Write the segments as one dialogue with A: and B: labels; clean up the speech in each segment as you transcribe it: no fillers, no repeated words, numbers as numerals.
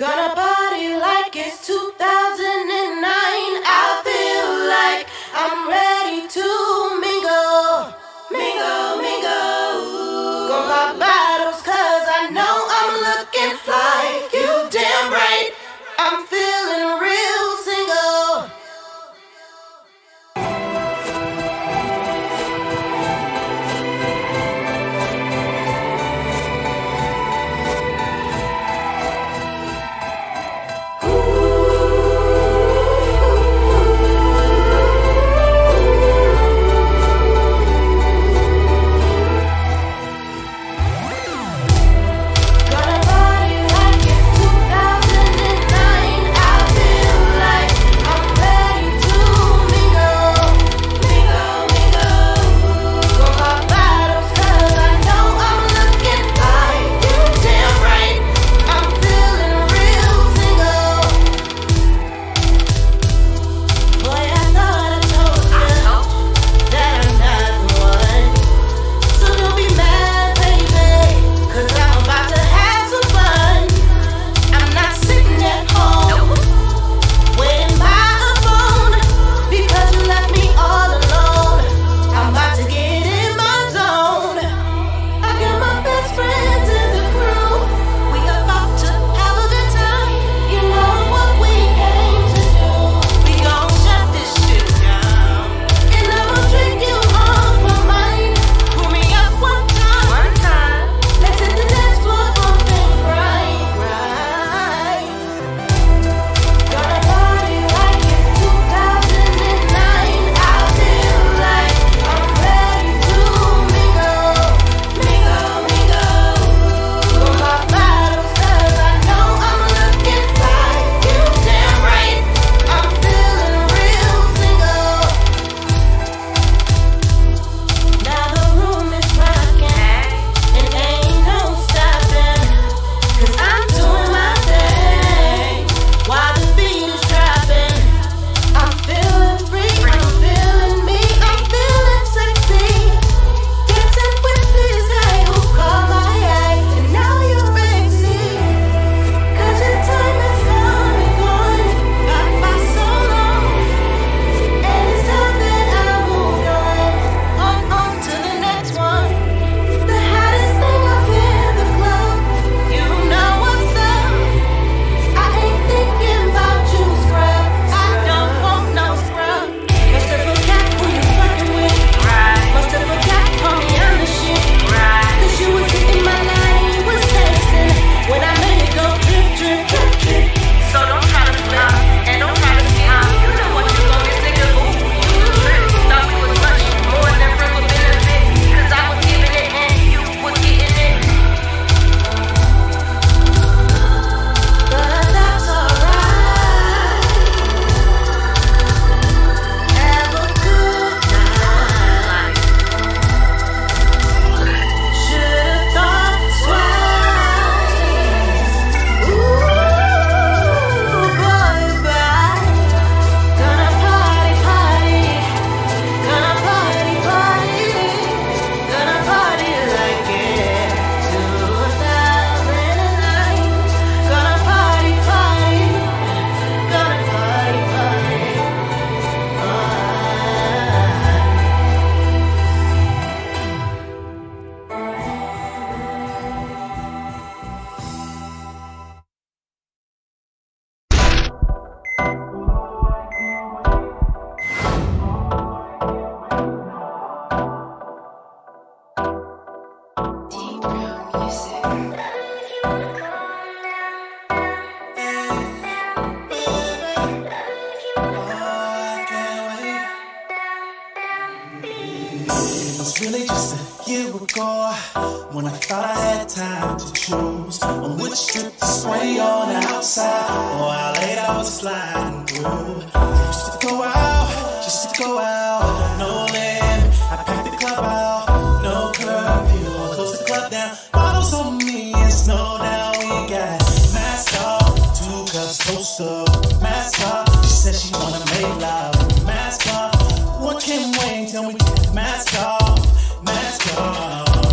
A: Gonna party like it's 2009. I feel like I'm ready to mingle, mingle, mingle. Gonna pop bottles 'cause I know I'm looking fly. You damn right, I'm feeling real single.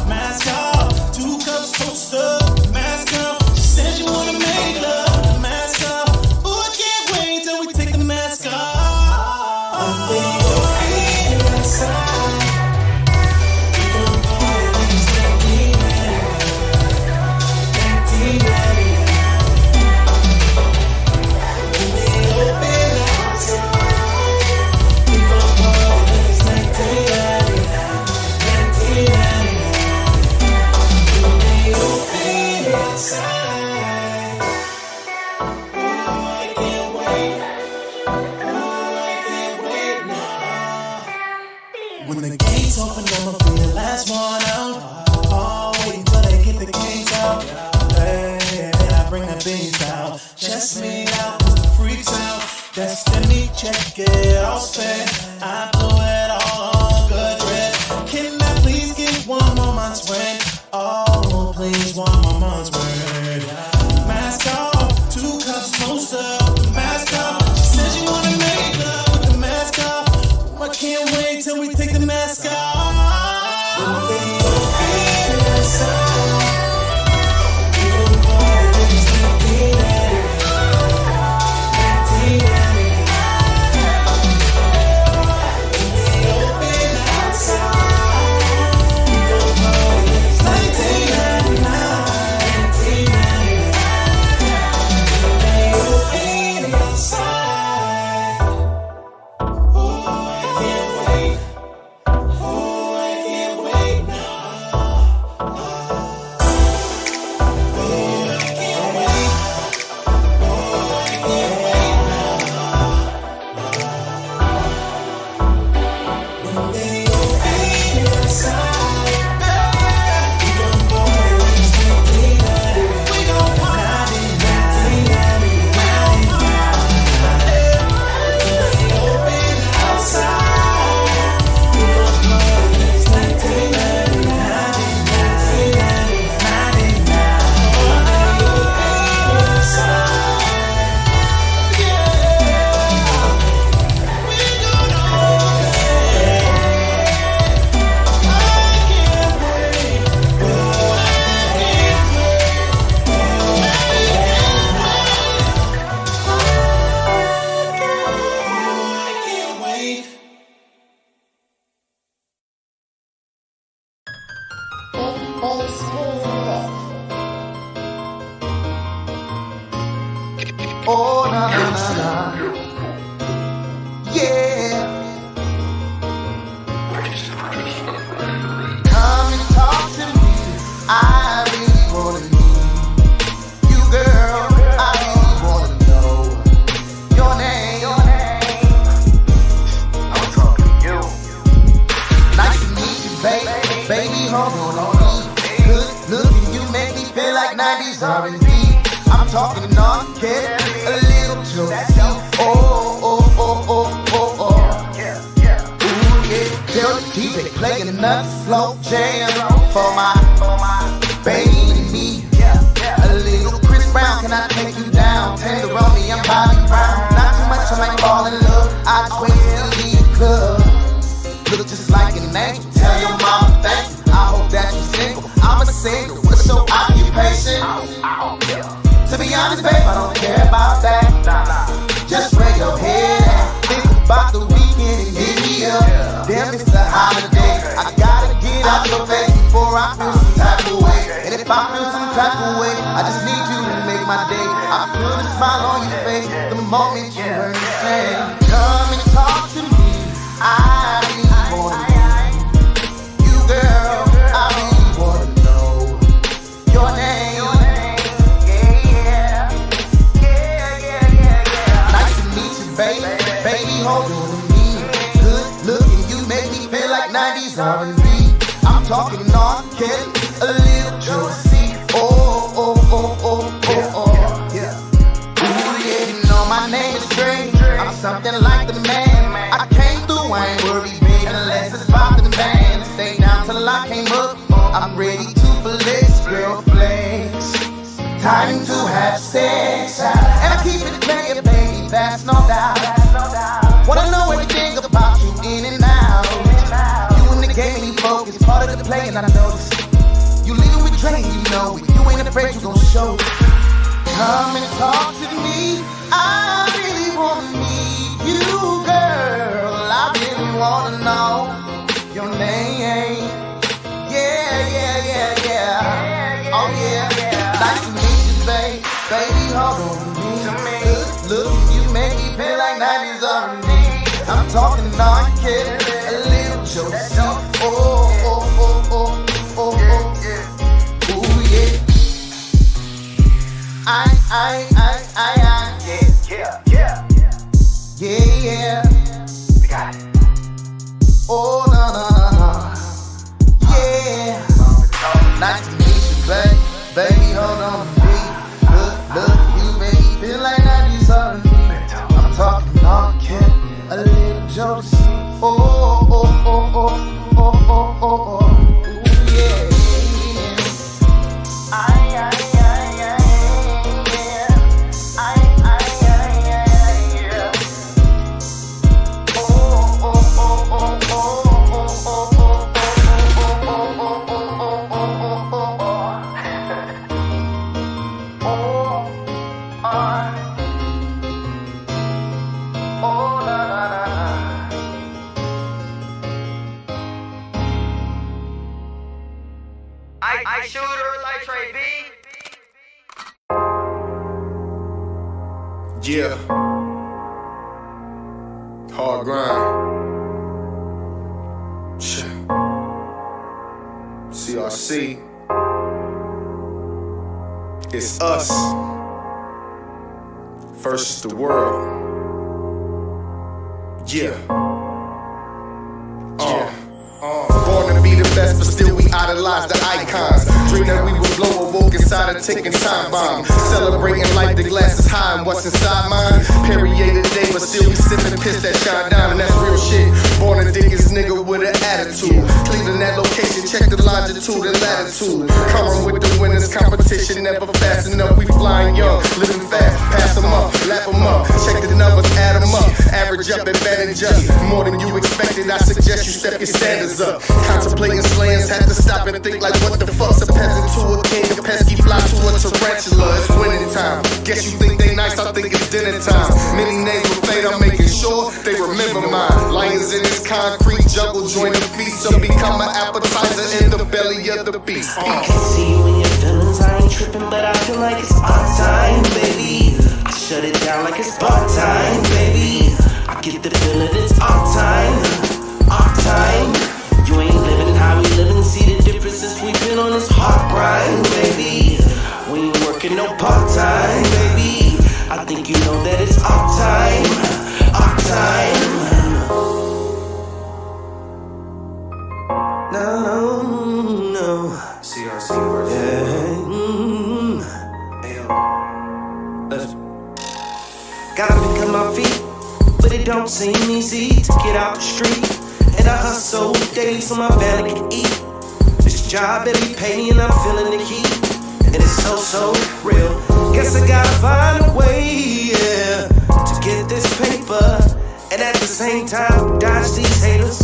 B: Mask off, 2 cups toast up, mask off. She said she wanna make love. things out. Chest me out, the freaks out. Destiny, check it all set. I do it all on good red. Can I please get one more month's rent? Oh, please, one more month's rent. Mask off, 2 cups closer. Mask off, she said she wanna make love with the mask off. I can't wait till we take the mask off.
C: Oh, na na na na, yeah. Come and talk to me. I really wanna meet you, girl. I really wanna know your name. I'm talking to you. Nice to meet you, baby. Baby, hold on me. Good looking, you make me feel like 90s R&B. I'm talking on kid, a little Josie. Oh. Ooh, yeah. Tell the DJ play another slow jam for my baby and me. A little Chris Brown, can I take you down? Tenderoni, I'm Bobby Brown. Not too much, I might fall in love. I just wait till you leave the club. Look just like an angel. Tell your mama thank you. I hope that you're single. I'm a single. What's your occupation? To be honest, babe, I don't care about that. Just where your head at. Think about the weekend and hit me up. Damn, it's a holiday. I gotta get out your face before I feel some type of way. And if I feel some type of way, I just need you to make my day. I put a smile on your face the moment you heard me say, come and talk to me. I really wanna know you, girl. I really wanna know your name. Baby, hold on to me. Good looking, you make me feel like 90s R&B. I'm talking on Kelly, a little Josie. Oh. Yeah. Ooh, yeah, you know my name is Dre. I'm something like the man. I came through, I ain't worried, baby, unless it's about the band. Stay down till I came up. I'm ready to flex, real flex. Time to have sex, and I keep it playing, baby, that's no doubt. Wanna know everything about you in and out. You in the game and you focus, part of the play, and I notice you leaving with Dre, you know it. You ain't afraid, you gon' show it. Come and talk to me. I really wanna meet you, girl. I really wanna know your name. Yeah. Oh yeah. Nice to meet you, babe. Baby, hold on to me. Good look, you make me feel like 90s R&B. I'm talking on kid, a little Josie. Oh. Ooh, yeah. Yeah. We got it. Oh, no. Yeah. Nice to meet you, baby. Baby, hold on to me. Look.
D: I shooter like Trey B.
E: Yeah. Hard grind. CRC. It's us versus the world. Yeah. Born to be the best, but still we idolize the icons. Dream that we would blow a woke inside a ticking time bomb. Celebrating life, the glass is high, and what's inside mine? Perrier today, but still we sipping piss that shine down, and that's real shit. Born a diggest nigga with an attitude. Cleveland that location, check the longitude and latitude. Coming with the winners, competition never fast enough. We flying young, living fast, pass them up, lap them up. Check the numbers, add them up. Average up, advantage us. More than you expected, I suggest you step your standards up. Contemplating slayings, had to stop and think like what the fuck's a peasant to a king, a pesky fly to a tarantula. It's winning time. Guess you think they nice, I think it's dinner time. Many names will fade, I'm making sure they remember mine. Lions in this concrete jungle, join the feast, so become an appetizer in the belly of the beast.
A: I can see you in your feelings, I ain't tripping, but I feel like it's our time, baby. I shut it down like it's bar time, baby. I get the feeling it's our time, our time. You ain't living how we living, see the difference since we been on this hard grind, baby. We ain't working no part-time, baby. I think you know that it's our time, our time. No.
D: CRC versus
A: Gotta pick up my feet, but it don't seem easy to get out the street. And I hustle daily so my family can eat. This job every penny and I'm feeling the heat. And it's so real. Guess I gotta find a way, yeah, to get this paper. And at the same time, dodge these haters.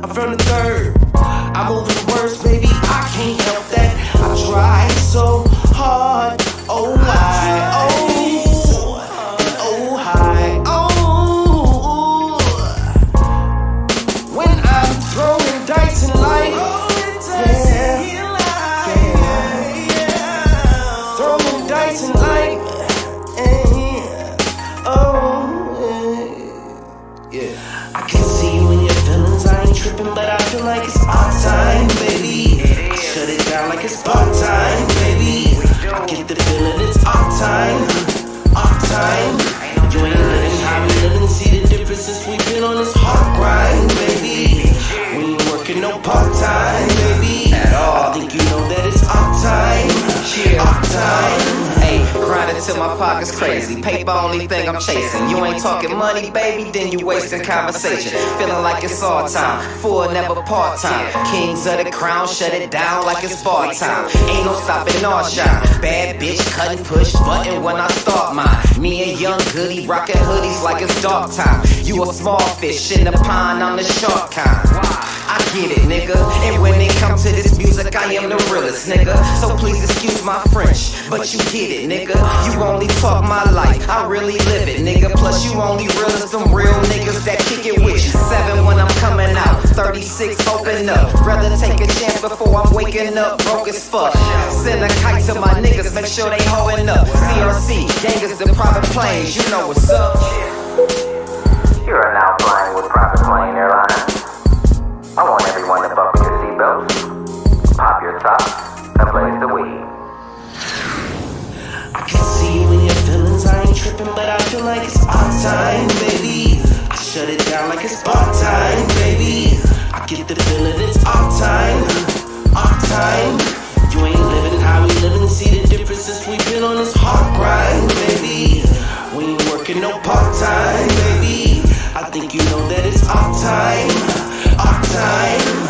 A: I'm from the third, I'm moving words, baby, I can't help that. I try so hard, oh why, oh high, oh. When I'm throwing dice in life, throwing dice in life, yeah. I can see you in your feelings, I ain't tripping, but I feel like it's our time, baby. I shut it down like it's part time, baby. I get the feeling it's our time, our time. You ain't living how we living, see the difference since we been on this hard grind, baby. We ain't working no part time, baby. At all. I think you know that it's our time, our time.
D: Hey, grinding till my pocket's crazy. Paper only thing I'm chasing. You ain't talking money, baby, then you wasting conversation. Feeling like it's all time, full never part time. Kings of the crown, shut it down like it's bar time. Ain't no stopping our shine. Bad bitch, cutting push button when I start mine. Me and young goody rocking hoodies like it's dark time. You a small fish in the pond, I'm the shark kind. I get it, nigga. And when it comes to this music, I am the realest, nigga. So please excuse my French, but you get it, nigga. You only talk my life, I really live it, nigga. Plus you only real as them real niggas that kick it with you. 7 when I'm coming out, 36 open up. Rather take a chance before I'm waking up broke as fuck. Send a kite to my niggas, make sure they hoeing up. CRC, gangers the private planes, you know what's up.
F: You are now flying with Private Plane Airlines. I want everyone to buckle your seatbelts, pop your tops, and blaze the weed.
A: I can see you in your feelings, I ain't tripping, but I feel like it's our time, baby. I shut it down like it's bar time, baby. I get the feeling it's our time, our time. You ain't living how we living, see the difference since we been on this hard grind, baby. We ain't working no part time, baby. I think you know that it's our time, our time.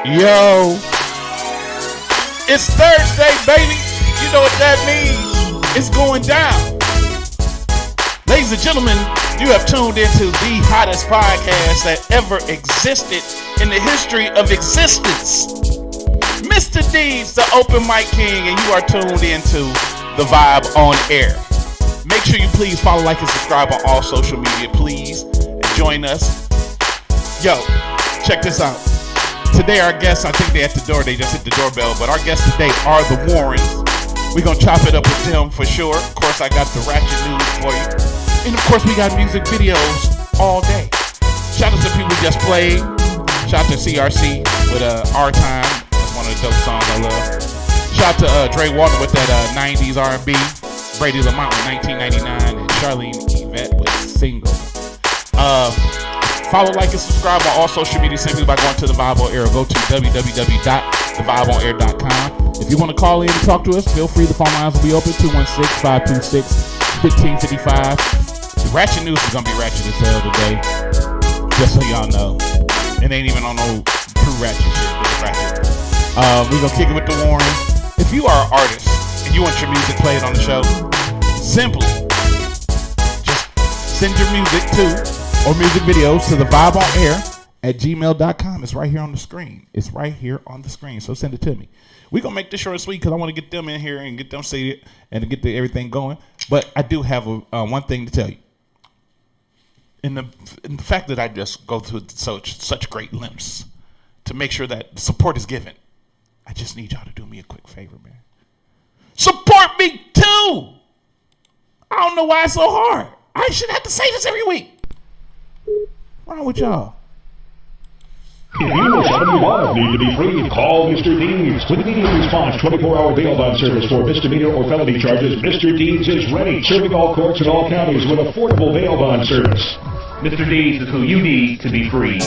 G: Yo, It's Thursday, baby. You know what that means. It's going down. Ladies and gentlemen, you have tuned into the hottest podcast that ever existed in the history of existence. Mr. D's, the open mic king, and you are tuned into The Vibe on Air. Make sure you please follow, like, and subscribe on all social media, please. And join us. Yo, check this out. Today our guests, I think they're at the door. They just hit the doorbell. But our guests today are the Warrens. We're going to chop it up with them for sure. Of course, I got the ratchet news for you. And of course, we got music videos all day. Shout out to people we just played. Shout out to CRC with Our Time. That's one of the dope songs I love. Shout out to Dre Walton with that 90s R&B. Brady Lamont with 1999. And Charlene Yvette with Single. Follow, like, and subscribe on all social media simply by going to The Vibe on Air or go to www.thevibeonair.com. If you want to call in and talk to us, feel free. The phone lines will be open 216-526-1555. The ratchet news is going to be ratchet as hell today. Just so y'all know. It ain't even on no true ratchet shit. It's ratchet. We're going to kick it with the Warrens. If you are an artist and you want your music played on the show, simply just send your music to or music videos to thevibeonair@gmail.com. It's right here on the screen. It's right here on the screen. So send it to me. We're going to make this short and sweet because I want to get them in here and get them seated and to get everything going. But I do have one thing to tell you. In the fact that I just go through such great lengths to make sure that support is given, I just need y'all to do me a quick favor, man. Support me too! I don't know why it's so hard. I should have to say this every week. What's wrong with y'all?
H: If you or someone you love need to be free, call Mr. Deeds. With immediate response, 24-hour bail bond service for misdemeanor or felony charges, Mr. Deeds is ready, serving all courts in all counties with affordable bail bond service.
I: Mr. Deeds is who you need to be free.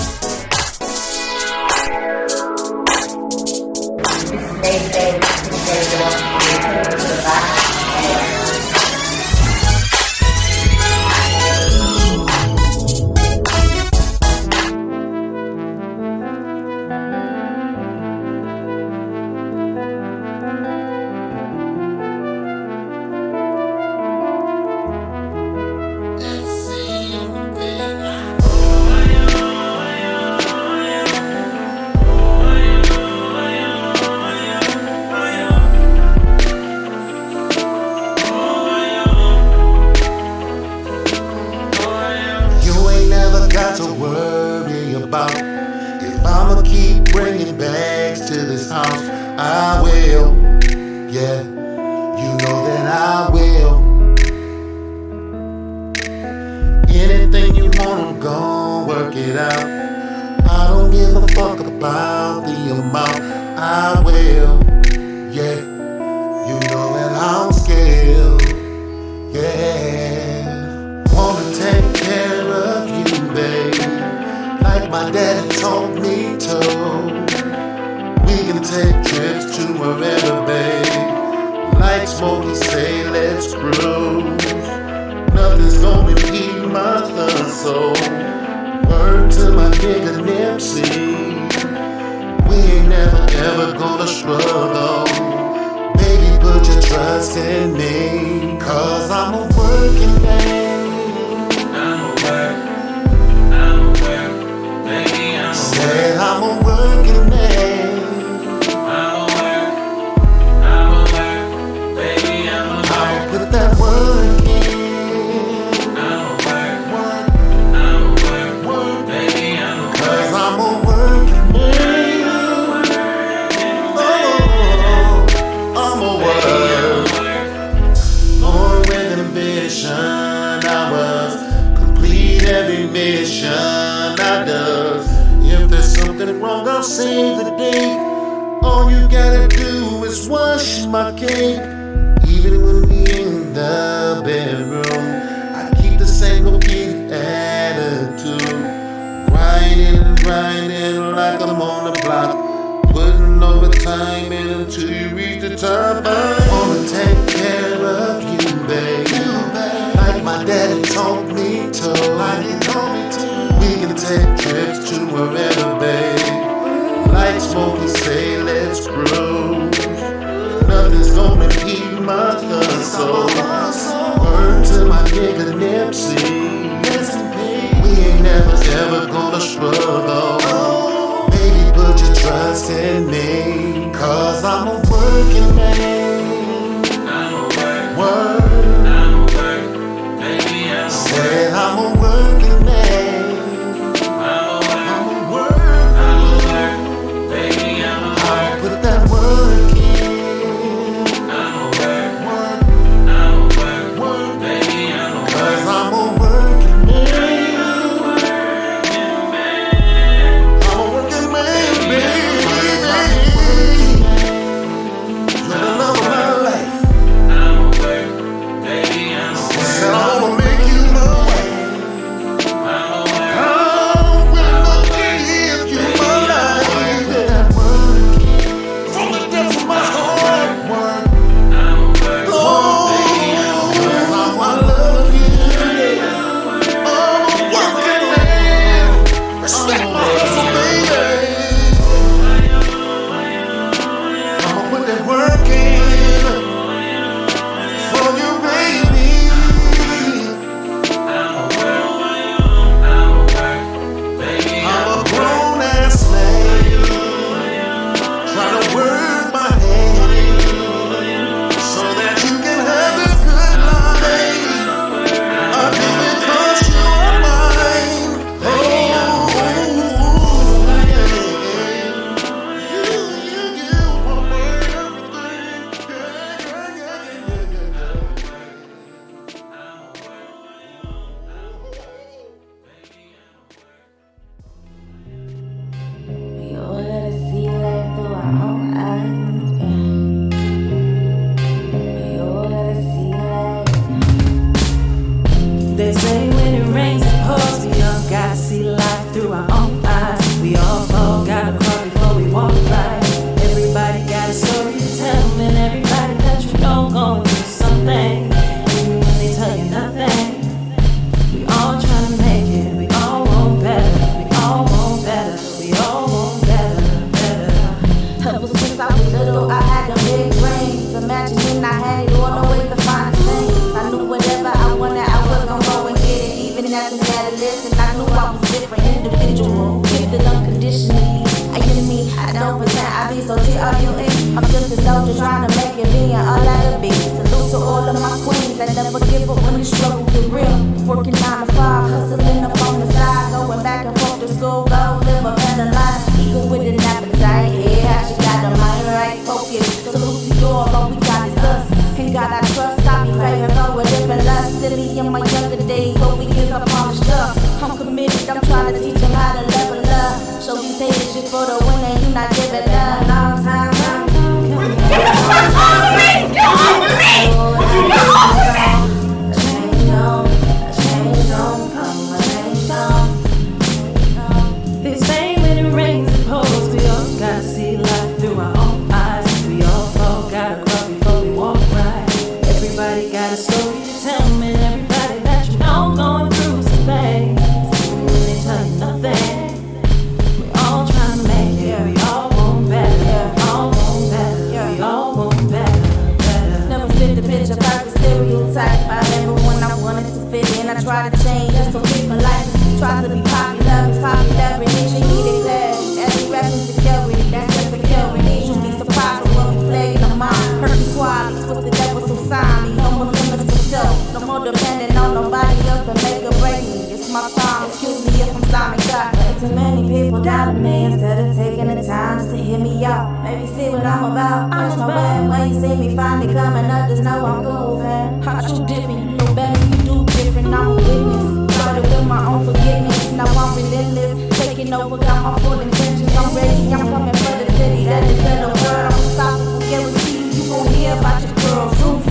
E: Like Smokey say, let's groove. nothing's gonna keep my hustle. Word to my nigga Nipsey. We ain't never ever gonna struggle. Baby, put your trust in me, 'cause I'm a working man. I'm a work. Baby, said I'm a working man. I'm a work. Baby, I'ma put that work in. I'm a work. Baby, I'ma 'cause I'm a working man. I'm a working man, baby. You're the love of my life. I'm a work. Baby, I'm a work. Said I'ma make you my wife. I'm a work. I'm gonna give you my life. From the depths of my heart. I'm a work. Oh, I love you. I'm a working man. Respect my hustle, baby. I'ma put that work in for you, baby. I'm a grown ass man, trying to work my hand so that you can have this good life. I do it 'cause you are mine. Oh, yeah. You are my
A: We all gotta see life through our own eyes. We all gotta see life. They say when it rains it pours. We all gotta see life through our own eyes. We all fall, gotta crawl before we walk right. Everybody got a story to tell, and everybody that you know going through something. Even when they tell you nothing. We all trying to make it. We all want better. We all want better. We all want better. Ever since I was little, I had the big brains. Imagining I had it all the way to find the things. I knew whatever I wanted, I was gonna go and get it. Even as an adolescent, I knew I was different, individual, gifted unconditionally. I get me, I don't pretend I be so T-R-U-E. I'm just a soldier trying to make it being all I could be. Salute to all of my queens that never give up when the struggle get real. Working 9 to 5, hustling up on the side, going back and forth to school, go live a better life. Eagle with an appetite, yeah, she got the mind right, focus. Salute to you all, all we got is us. And God I trust, I be praying for a different lust. Silly in my younger days, over years I polished up. I'm committed, I'm trying to teach them how to level up. Show these haters just for the win and you not giving up. Long time, long time.
J: Get off me! Get off me! Get off me!
A: They say when it rains it pours. We all gotta see life through our own eyes. We all fall, gotta crawl before we walk right. Everybody got a story to tell, and everybody that you know going through some things. Even when they tell you nothing. We all trying to make it. We all want better. We all want better. We all want better. Never fit the picture, perfect stereotype. I remember when I wanted to fit in, I tried to change just so people like me. Try to be popular, it's popular, and it should need it clear. Every rap insecurity, that's insecurity. You'll be surprised with what we play in the mind. Perfect qualities with the devil so silently. No more limits for self, no more depending on nobody else to make or break me. It's my time, excuse me if I'm Simon God. Too many people doubting me instead of taking the time just to hear me out. Maybe see what I'm about. Punch my way when you see me finally coming up, just know I'm cool, man. I shoot different, you know better, you do different. I'm a witness. Started with my own forgiveness, now I'm relentless. Taking over, got my full intentions. I'm ready, I'm coming for the city. That is the word, I'm unstoppable. Guarantee you gon' hear about your girl's roof.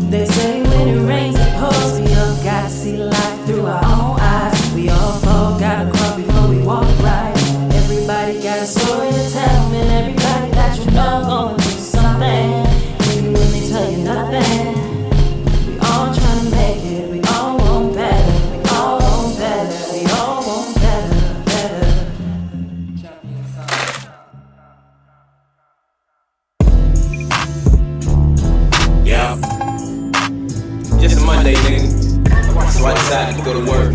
A: They say when it rains it pours. We all gotta see life through our own eyes. We all fall, gotta crawl before we walk right. Everybody got a story to tell, and everybody that you know going through something. Even when they tell you nothing. We all trying to make it. We all want better. We all want better. We all want better.
K: Monday, nigga. So I decided to go to work,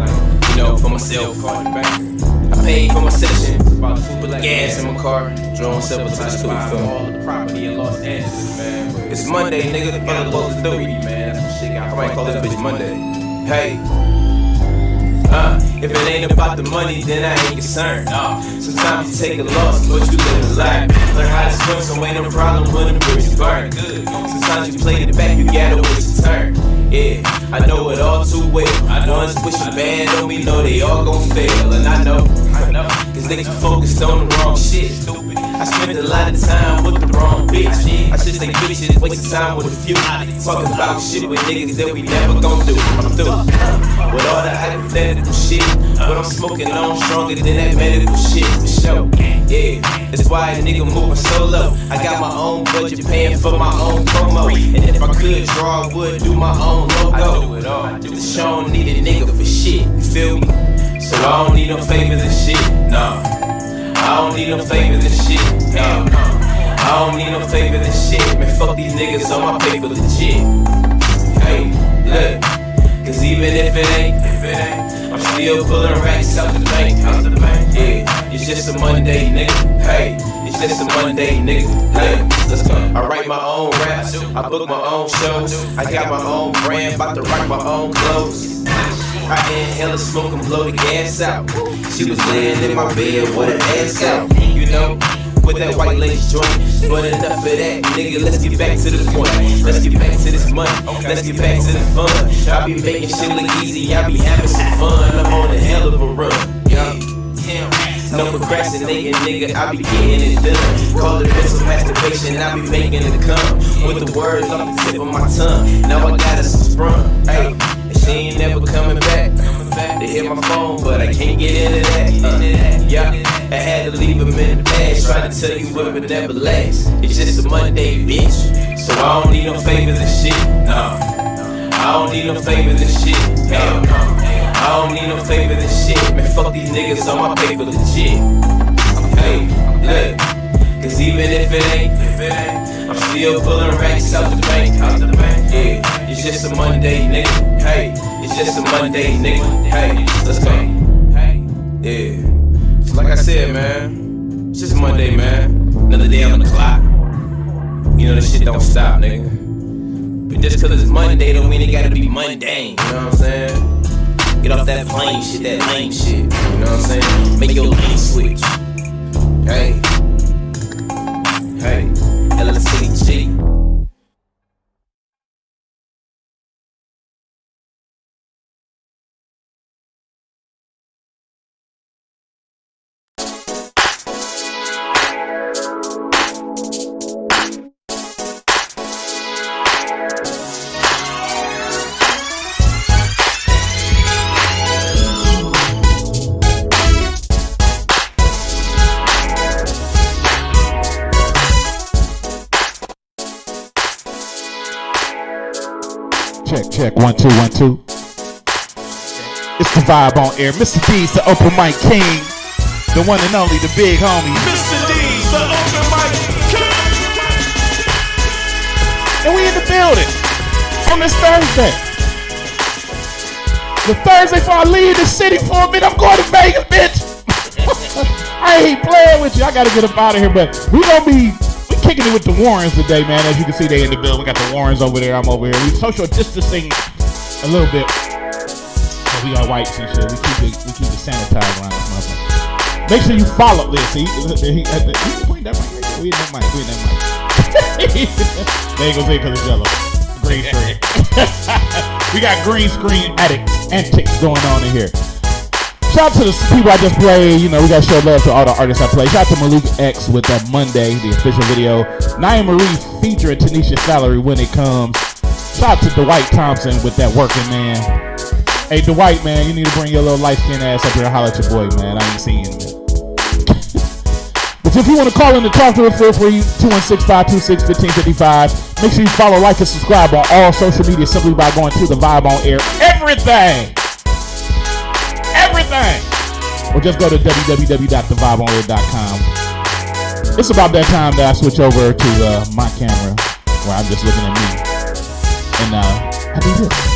K: you know, for myself. I paid for my session, gas in my car, drove several times to all the property in Los Angeles, man. It's Monday, nigga. The fuck I'm supposed to do, man. I might call this bitch Monday. Hey. If it ain't about the money, then I ain't concerned. Sometimes you take a loss, but you live a life. Learn how to swim, so ain't no problem when the bridge is burned. Sometimes you play the back, you gotta wait your turn. Yeah, I know it all too well. Ones wishing bad on me, know they all gon' fail. And I know, cause niggas focused on the wrong shit. I spent a lot of time with the wrong bitch. I should say bitches, wasting time with a few. Talking about shit with niggas that we never gon' do. I'm through with all the hypothetical shit, but I'm smoking on stronger than that medical shit for sure. Yeah, that's why a nigga moving so low. I got my own budget, paying for my own promo. And if I could draw, I would do my own logo. I do it all. The show don't need a nigga for shit, you feel me? So I don't need no favors and shit, no. I don't need no favors and shit, no. I don't need no favors and shit. Man, fuck these niggas on my paper legit. Hey, look, cause even if it ain't, I'm still pulling racks out the bank, Yeah, it's just a Monday, nigga. Hey, it's just a Monday, nigga. Hey, let's go. I write my own raps, I book my own shows. I got my own brand, about to write my own clothes. I inhale the smoke and blow the gas out. She was laying in my bed with her ass out, you know, with that white lace joint. But enough of that, nigga, let's get back to the point. Let's get back to this money, let's get back to the fun. I be making shit look easy, I be having some fun. I'm on a hell of a run, yeah. No procrastinating, nigga, I be getting it done. Call it mental masturbation, I be making it come. With the words off the tip of my tongue. Now I got it sprung, hey. She ain't never coming back. They hit my phone, but I can't get into that. Yeah, I had to leave him in the past. Trying to tell you it would never last. It's just a Monday, bitch. So I don't need no favors and shit. No, I don't need no favors and shit. Hell no, I don't need no favors and shit. Man, fuck these niggas on my paper legit. Hey, look, cause even if it ain't, I'm still pulling racks out the bank. Yeah, it's just a Monday, nigga. Hey, it's just a Monday, nigga. Hey, let's go. Yeah, so like I said, man, it's just a Monday, man. Another day on the clock. You know, this shit don't stop, nigga. But just cause it's Monday don't mean it gotta be mundane. You know what I'm saying? Get off that plain shit, that lame shit. You know what I'm saying? Make your lane switch. Hey, hey, LCG.
G: Check, 1 2 1 2. It's the vibe on air. Mr. D's the open mic king, the one and only, the big homie.
B: Mr. D's the open mic king.
G: And we in the building on this Thursday. The Thursday before I leave the city for a minute, I'm going to Vegas, bitch. I ain't playing with you. I gotta get up out of here, but we kicking it with the Warrens today, man. As you can see, they in the building. We got the Warrens over there. I'm over here. We social distancing a little bit. So we got wipes and shit. We keep it sanitized around this motherfucker. Make sure you follow this. See, he point that mic right there. We in that mic. They ain't gonna say it because it's yellow. Green screen. We got green screen antics going on in here. Shout out to the people I just played. You know, we got to show love to all the artists I played. Shout out to Malik X with that Monday, the official video. Nia Marie featuring Tanisha Salary When It Comes. Shout out to Dwight Thompson with that Working Man. Hey, Dwight, man, you need to bring your little light-skinned ass up here and holler at your boy, man. I ain't seen him yet. But if you want to call in to talk to us, feel free, 216-526-1555. Make sure you follow, like, and subscribe on all social media simply by going to the Vibe on Air. Everything! Or just go to www.thevibeonair.com. It's about that time that I switch over to my camera, where I'm just looking at me, and I do this.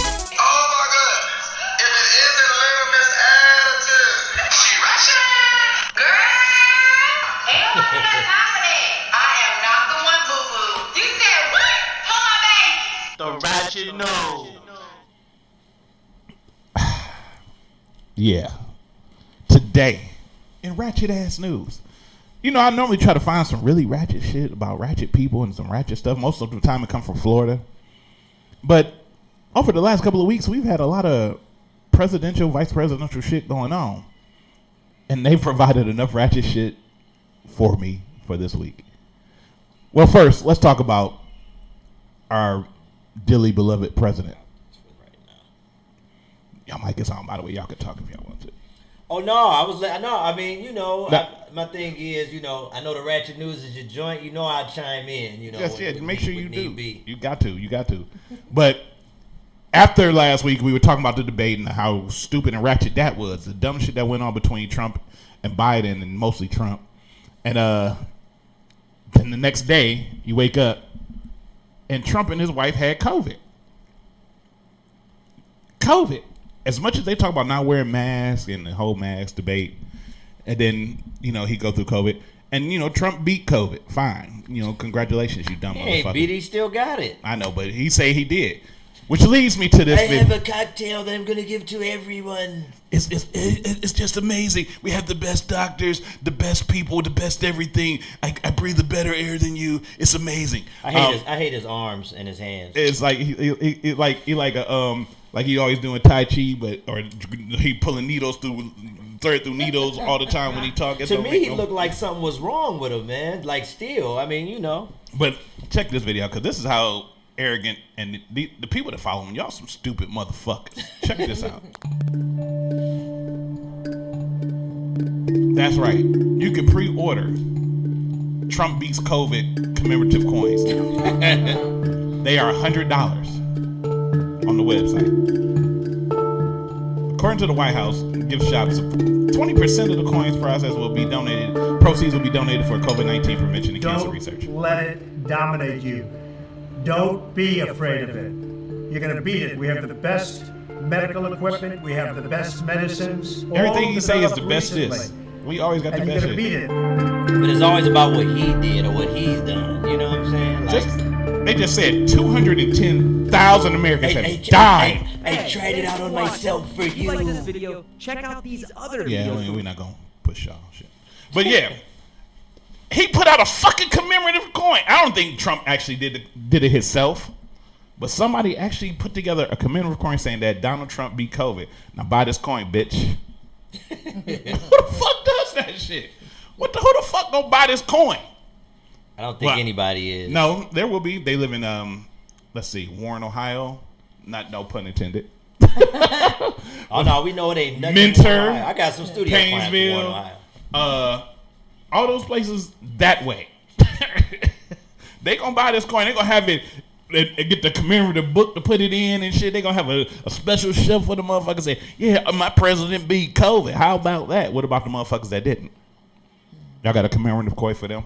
G: Ratchet News. Yeah. Today, in Ratchet Ass News. You know, I normally try to find some really ratchet shit about ratchet people and some ratchet stuff. Most of the time it comes from Florida. But over the last couple of weeks, we've had a lot of presidential, vice presidential shit going on. And they've provided enough ratchet shit for me for this week. Well, first, let's talk about our dearly beloved president. Y'all might get something, by the way. Y'all can talk if y'all want to.
L: Oh, no, I mean, you know, my thing is, you know, I know the Ratchet News is your joint. You know I'll chime in, you know.
G: Yes, yeah, make sure you do. You got to. But after last week, we were talking about the debate and how stupid and ratchet that was. The dumb shit that went on between Trump and Biden, and mostly Trump. And then the next day, you wake up, and Trump and his wife had COVID. As much as they talk about not wearing masks and the whole mask debate, and then, you know, he go through COVID, and, you know, Trump beat COVID. Fine. You know, congratulations, you dumb motherfucker.
L: He ain't beat, he still got it.
G: I know, but he say he did. Which leads me to this.
L: I have a cocktail that I'm going to give to everyone.
G: It's just amazing. We have the best doctors, the best people, the best everything. I breathe a better air than you. It's amazing.
L: I hate his arms and his hands.
G: It's like like he always doing Tai Chi, or he pulling needles through needles all the time when he talks.
L: To me, he looked like something was wrong with him, man. Like still, I mean, you know.
G: But check this video out, because this is how arrogant and the people that follow him, y'all some stupid motherfuckers. Check this out. That's right. You can pre-order Trump beats COVID commemorative coins. They are $100 on the website. According to the White House gift shops, 20% of the coins processed will be donated. Proceeds will be donated for COVID-19 prevention and cancer research.
M: Don't let it dominate you. Don't be afraid of it. You're going to beat it. We have the best medical equipment. We have the best medicines.
G: Everything you say is the best is. We always got the best shit.
M: Beat it.
L: But it's always about what he did or what he's done. You know what I'm saying? Like,
G: they just said 210,000 Americans have died.
L: I tried it out on myself for you.
N: If you like this video, check out these other videos.
G: Yeah, we're not going to push y'all shit. But yeah. He put out a fucking commemorative coin. I don't think Trump actually did it himself, but somebody actually put together a commemorative coin saying that Donald Trump beat COVID. Now buy this coin, bitch. Who the fuck does that shit? Who the fuck gonna buy this coin?
L: I don't think anybody is.
G: No, there will be. They live in let's see, Warren, Ohio. No pun intended.
L: Oh no, we know it ain't nothing.
G: Mentor,
L: I got some studio
G: Painesville, all those places that way. They gonna buy this coin. They gonna have it. They get the commemorative book to put it in and shit. They gonna have a special shelf for the motherfuckers. Say, yeah, my president beat COVID. How about that? What about the motherfuckers that didn't? Y'all got a commemorative coin for them?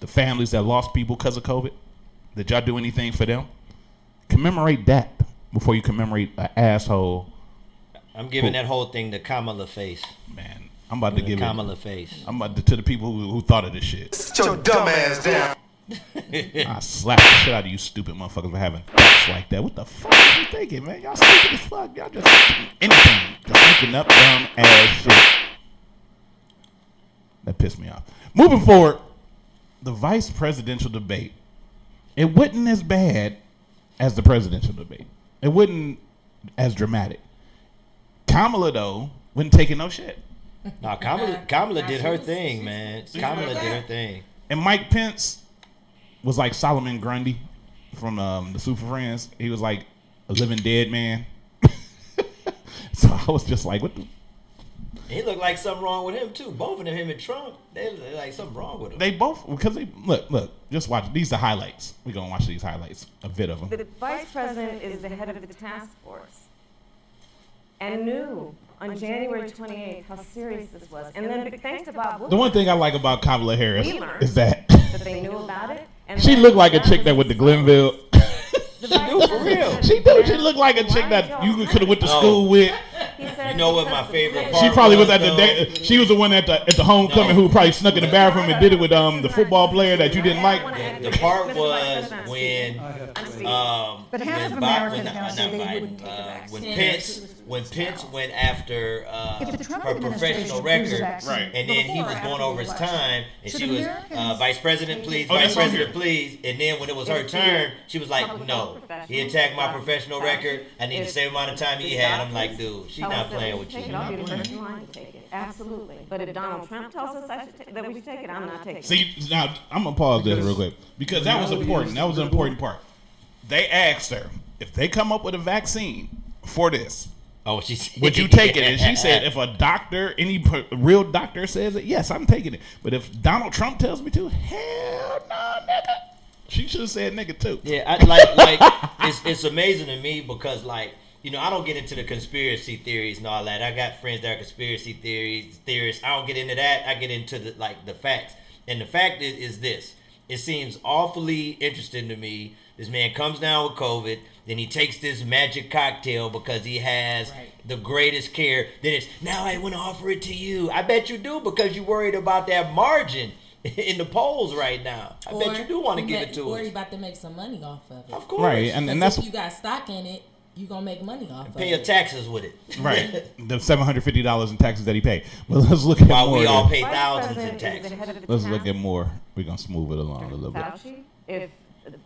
G: The families that lost people because of COVID? Did y'all do anything for them? Commemorate that before you commemorate an asshole.
L: I'm giving that whole thing the Kamala face.
G: Man. I'm about to give
L: Kamala face.
G: I'm about to the people who thought of this shit.
E: Sit your dumb ass down.
G: I slap the shit out of you stupid motherfuckers for having thoughts like that. What the fuck are you thinking, man? Y'all stupid as fuck. Y'all just anything. Just making up dumb ass shit. That pissed me off. Moving forward, the vice presidential debate. It wasn't as bad as the presidential debate. It wasn't as dramatic. Kamala, though, wasn't taking no shit.
L: No, Kamala did her thing, man. Kamala did her thing.
G: And Mike Pence was like Solomon Grundy from the Super Friends. He was like a living dead man. So I was just like, what the?
L: He looked like something wrong with him, too. Both of them, him and Trump, they look like something wrong with him.
G: They both, because they, look, just watch. These are the highlights. We're going to watch these highlights, a bit of them.
O: The vice president is the head of the task force and knew on January 28th how serious this was. And then thanks to Bob Woodward,
G: the one thing I like about Kamala Harris is that
O: they knew about it. And
G: she looked like a chick that went to Glenville.
L: She do, for real.
G: She looked like a chick that you could have went to school with.
O: He said said
L: You know what
O: because
L: my favorite
O: the-
L: part
G: She probably was at
L: though?
G: the day. She was the one at the homecoming who probably snuck in the bathroom and did it with the football player that you didn't like.
L: The part was when
P: But half
L: when
P: of
L: Bi-
P: Americans
L: when-
P: now
L: not
P: say they
L: Biden,
P: wouldn't take the vaccine.
L: when Pence went after
P: If the Trump
L: her
P: administration
L: professional
P: approves the
L: record,
P: vaccine
L: and then he
P: before
L: was
P: or
L: going
P: after
L: over
P: the
L: his
P: election,
L: time, and
P: should
L: she was
P: Americans-
L: Vice President, please,
G: Oh,
L: Vice
G: that's on
L: President,
G: here.
L: please, and then when it was her turn, she was like, no, he attacked my professional record. I need the same amount of time he had. I'm like, dude, she's not playing with you.
O: I'll be the first in line to take it. Absolutely. But if Donald Trump tells us that we should take it, I'm not taking it.
G: See, now I'm gonna pause this real quick because that was important. That was an important part. They asked her if they come up with a vaccine for this.
L: Oh, she said,
G: would you take it? And she said, if a doctor, real doctor says it, yes, I'm taking it. But if Donald Trump tells me to, hell no, nigga. She should have said nigga too.
L: Yeah, I it's amazing to me because I don't get into the conspiracy theories and all that. I got friends that are conspiracy theorists. I don't get into that. I get into the facts. And the fact is this. It seems awfully interesting to me. This man comes down with COVID, then he takes this magic cocktail because he has the greatest care. Then it's, now I want to offer it to you. I bet you do because you're worried about that margin in the polls right now. I bet you do want to give it to us.
Q: Or you about to make some money off of it.
L: Of course.
G: Right, and that's
Q: if you got stock in it, you gonna make money off of it.
L: Pay your taxes with it.
G: Right. The $750 in taxes that he paid. Well, let's look at
L: While
G: more.
L: we all
G: then.
L: pay thousands in taxes.
G: Let's look at more. We're gonna smooth it along a little bit.
O: Fauci, if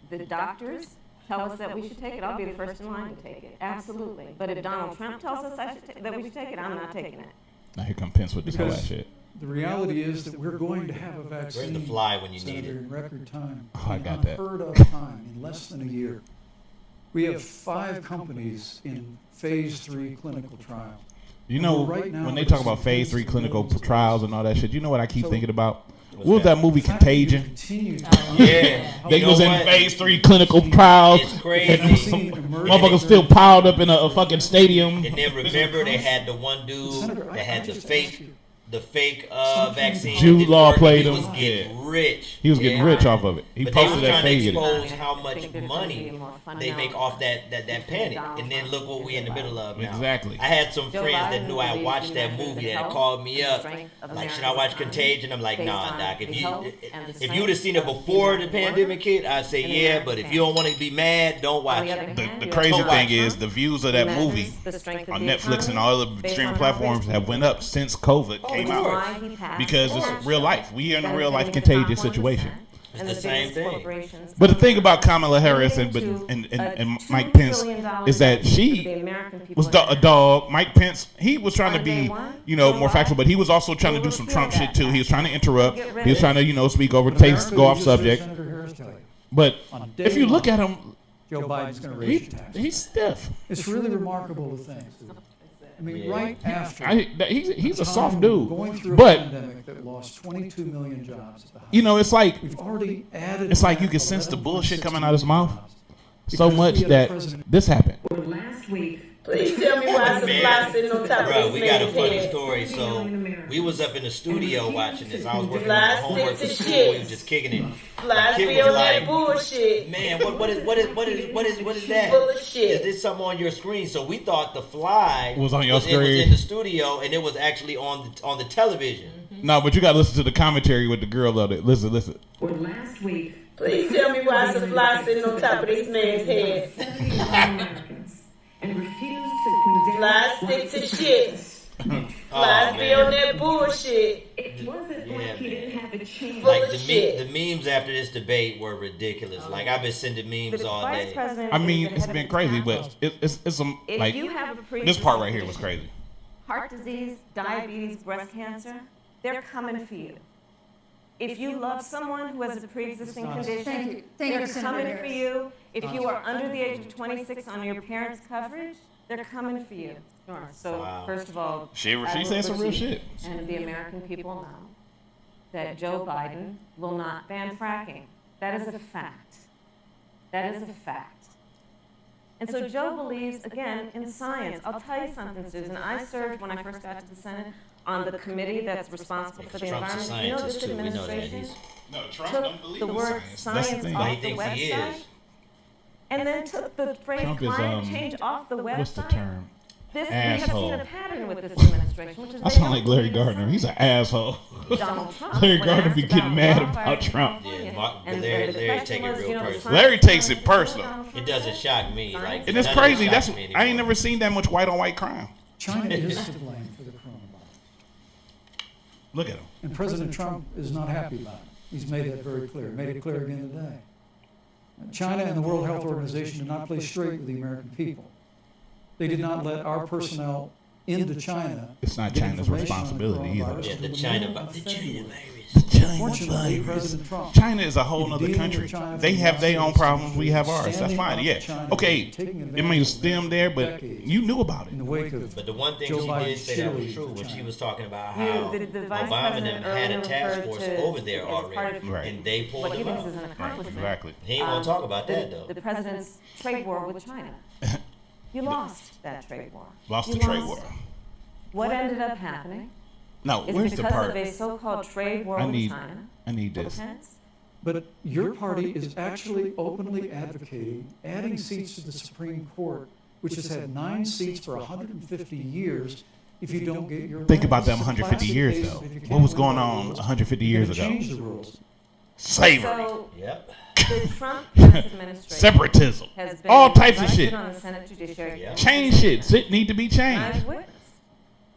O: the doctors tell us that we should take it, I'll be the first in line to take it. Absolutely. But if Donald Trump tells us that we should take it, I'm not taking it.
G: Now here come Pence with this whole
M: Because
G: ass shit.
M: the reality is that we're going to have a vaccine.
L: Where's the fly when you need
M: Senator,
L: it?
M: in record time.
G: Oh, I got that.
M: Unheard of time, in less than a year. We have 5 companies in phase 3 clinical trials.
G: You know,
M: Right now,
G: when they
M: we're
G: talk about
M: seeing
G: phase 3
M: millions
G: clinical
M: of
G: trials and all that shit, you know what I keep
M: So-
G: thinking about? What was that movie Contagion?
L: Yeah.
G: They
L: You know
G: was in
L: what?
G: phase 3 clinical trials.
L: It's crazy.
G: Motherfuckers still piled up in a fucking stadium.
L: And then remember they had the one dude that had the fake vaccine.
G: Jude
L: Didn't
G: Law
L: work.
G: played
L: He
G: him.
L: was getting rich.
G: He was getting rich off of it. He
L: But they was
G: posted that
L: trying to
G: fake.
L: expose how much money they make off that panic. And then look what we in the middle of now.
G: Exactly.
L: I had some friends that knew I watched that movie that called me up. Like, should I watch Contagion? I'm like, nah, doc. If you would have seen it before the pandemic hit, I'd say yeah. But if you don't want to be mad, don't watch it.
G: The crazy thing is the views of that movie on Netflix and all other streaming platforms have went up since COVID came out. Because it's real life. We are in a real life contagious situation.
L: It's the same thing.
G: But the thing about Kamala Harris and Mike Pence is that she was a dog. Mike Pence, he was trying to be, more factual, but he was also trying to do some Trump shit too. He was trying to interrupt. He was trying to, speak over taste, go off subject. But if you look at him,
M: Joe Biden's going to raise your taxes.
G: He's stiff.
M: It's really remarkable to think. I mean, right after
G: he's a soft dude,
M: going through a
G: but
M: pandemic that lost 22 million jobs.
G: it's like
M: We've already added.
G: it's like you can sense the bullshit coming out of his mouth so much that this happened.
J: Last week.
A: Please tell me why the fly sitting on top of
L: Bro,
A: this
L: we got a
A: man's
L: funny
A: head.
L: story. So we was up in the studio watching this. I was working on
A: Fly
L: my homework for
A: sticks and
L: school.
A: shit.
L: We was just kicking it.
A: Flies
L: Kid
A: be
L: was
A: on that
L: like,
A: bullshit.
L: man, what is that?
A: Full of shit.
L: Is this something on your screen? So we thought the fly
G: Was on your
L: It was
G: screen.
L: in the studio, and it was actually on the television.
G: No, but you got to listen to the commentary with the girl of it. Listen.
J: Well, last week.
A: Please tell me why the fly sitting on top of this man's head.
J: And refused to condemn
A: Flies stick to shit. Flies be on that bullshit.
J: It wasn't like he didn't have a chance.
A: Full
L: Like
A: of shit.
L: the memes after this debate were ridiculous. Like I've been sending memes all day.
G: I mean, it's been crazy, but it's some
O: If
G: like
O: you have a
G: this part right here was crazy.
O: heart disease, diabetes, breast cancer, they're coming for you. If you love someone who has a pre-existing condition,
P: Thank you. Thank
O: they're
P: you, Senator
O: coming
P: Harris.
O: for you. If you are under the age of 26 on your parents' coverage, they're coming for you. So
L: Wow.
O: first of all,
G: She
O: I will
G: said some real
O: proceed.
G: shit.
O: And the American people know that Joe Biden will not ban fracking. That is a fact. That is a fact. And so Joe believes, again, in science. I'll tell you something, Susan. I served, when I first got to the Senate, on the committee that's responsible for the
L: Trump's a
O: environment. You know,
L: scientist
O: this
L: too. We know that.
O: administration
G: No, Trump
O: took
G: don't believe
O: the
G: in
O: word
G: science. That's the
O: science
G: thing.
O: off
L: But he
O: the
L: thinks he
O: website
L: is.
O: and then took the phrase
G: Trump is
O: climate change off the website.
G: what's the term?
O: We have
G: Asshole.
O: seen a pattern with this administration, which is
G: I sound like Larry Gardner. He's an asshole.
O: Donald Trump.
G: Larry
O: when
G: Gardner
O: asked
G: be getting mad about
O: wildfires in
G: Trump.
O: California,
L: Yeah, Larry take it real personal.
G: Larry takes it personal.
L: It doesn't shock me. Like,
G: And it's
L: none of it
G: crazy.
L: shocks
G: That's
L: me
G: I ain't
L: anymore.
G: never seen that much white on white crime.
R: China is to blame for the coronavirus.
G: Look at him.
R: And President Trump is not happy about it. He's made that very clear. Made it clear again today. China and the World Health Organization did not play straight with the American people. They did not let our personnel into China.
G: It's not China's responsibility either.
L: Yeah, the China virus.
R: Fortunately, President Trump.
G: China is a whole
R: in
G: other
R: dealing
G: country.
R: with China
G: They
R: for
G: have their own
R: decades,
G: problems. We have ours. That's
R: standing
G: fine.
R: up
G: Yeah.
R: to China,
G: Okay.
R: taking
G: It
R: advantage
G: means
R: of
G: them there, but
R: decades
G: you knew about it.
R: in the wake of
L: But the one thing
R: Joe
L: she did
R: Biden's
L: say that was
R: cheerleading
L: true
R: for
L: when
R: China.
L: she was talking about
O: You-
L: how
O: the Vice
L: Obama and
O: President
L: them had a
O: earlier
L: task
O: referred
L: force
O: to
L: over there
O: as part
L: already,
O: of
G: Right.
L: and they pulled
O: what he
L: them
O: thinks is
L: out.
O: an accomplishment.
G: Exactly.
L: He ain't gonna talk about that though.
O: The president's trade war with China. You lost that trade war.
G: Lost
O: You
G: the trade
O: lost
G: war.
O: it. What ended up happening
G: No,
O: is
G: where's the
O: because
G: part?
O: of a so-called trade war
G: I
O: with
G: need.
O: China.
G: I need this.
O: Hence,
R: But your party is actually openly advocating adding seats to the Supreme Court, which has had 9 seats for 150 years. If you don't get your
G: Think
R: way.
G: about them
R: It's a
G: 150
R: classic
G: years
R: case
G: ago.
R: of if you
G: What
R: can't
G: was
R: win
G: going
R: by the
G: on
R: rules,
G: 150
R: you're
G: years
R: gonna
G: ago?
R: change the rules.
G: Slavery.
O: So,
L: Yep.
O: the Trump administration
G: Separatism.
O: has been
G: All types of
O: elected
G: shit.
O: on the Senate Judiciary Committee.
G: Change shit. Shit need to be
O: I've
G: changed.
O: witnessed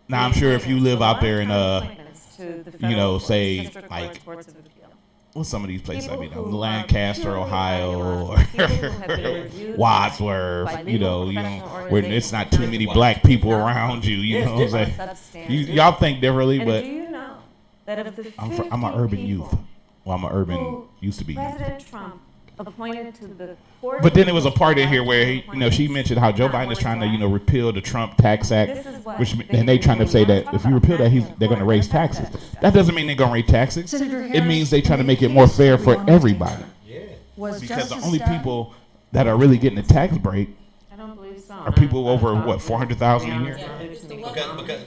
G: Now I'm sure if you live out there in
O: appointments to the
G: you
O: federal
G: know,
O: courts,
G: say
O: district
G: like
O: courts, courts of appeal.
G: what's some of these places? I
O: People
G: mean,
O: who are
G: Lancaster,
O: purely
G: Ohio,
O: people who have been
G: or
O: reviewed by
G: Wadsworth. You
O: legal
G: know,
O: professional
G: where it's not too many
O: organizations.
G: black people around you. You
O: Yes,
G: know what I'm saying?
O: substandard.
G: Y'all think differently,
O: And
G: but
O: do you know that of the
G: I'm an urban youth. Well, I'm an urban
O: who
G: used to be youth.
O: President Trump appointed to the court,
G: But then there was a part in here where he, you know, she mentioned how Joe Biden is trying to, you know, repeal the Trump Tax Act, which and they trying to say that if you repeal that, they're going to raise taxes. That doesn't mean they're going to raise taxes.
P: Senator
G: It
P: Harris,
G: means they trying to make it
P: in
G: more
P: case
G: fair for
P: everyone was
G: everybody.
P: Was
G: Because the
P: Justice
G: only
P: Dunn-
G: people that are really getting a tax break
O: I don't believe so.
G: are people over what 400,000 a year.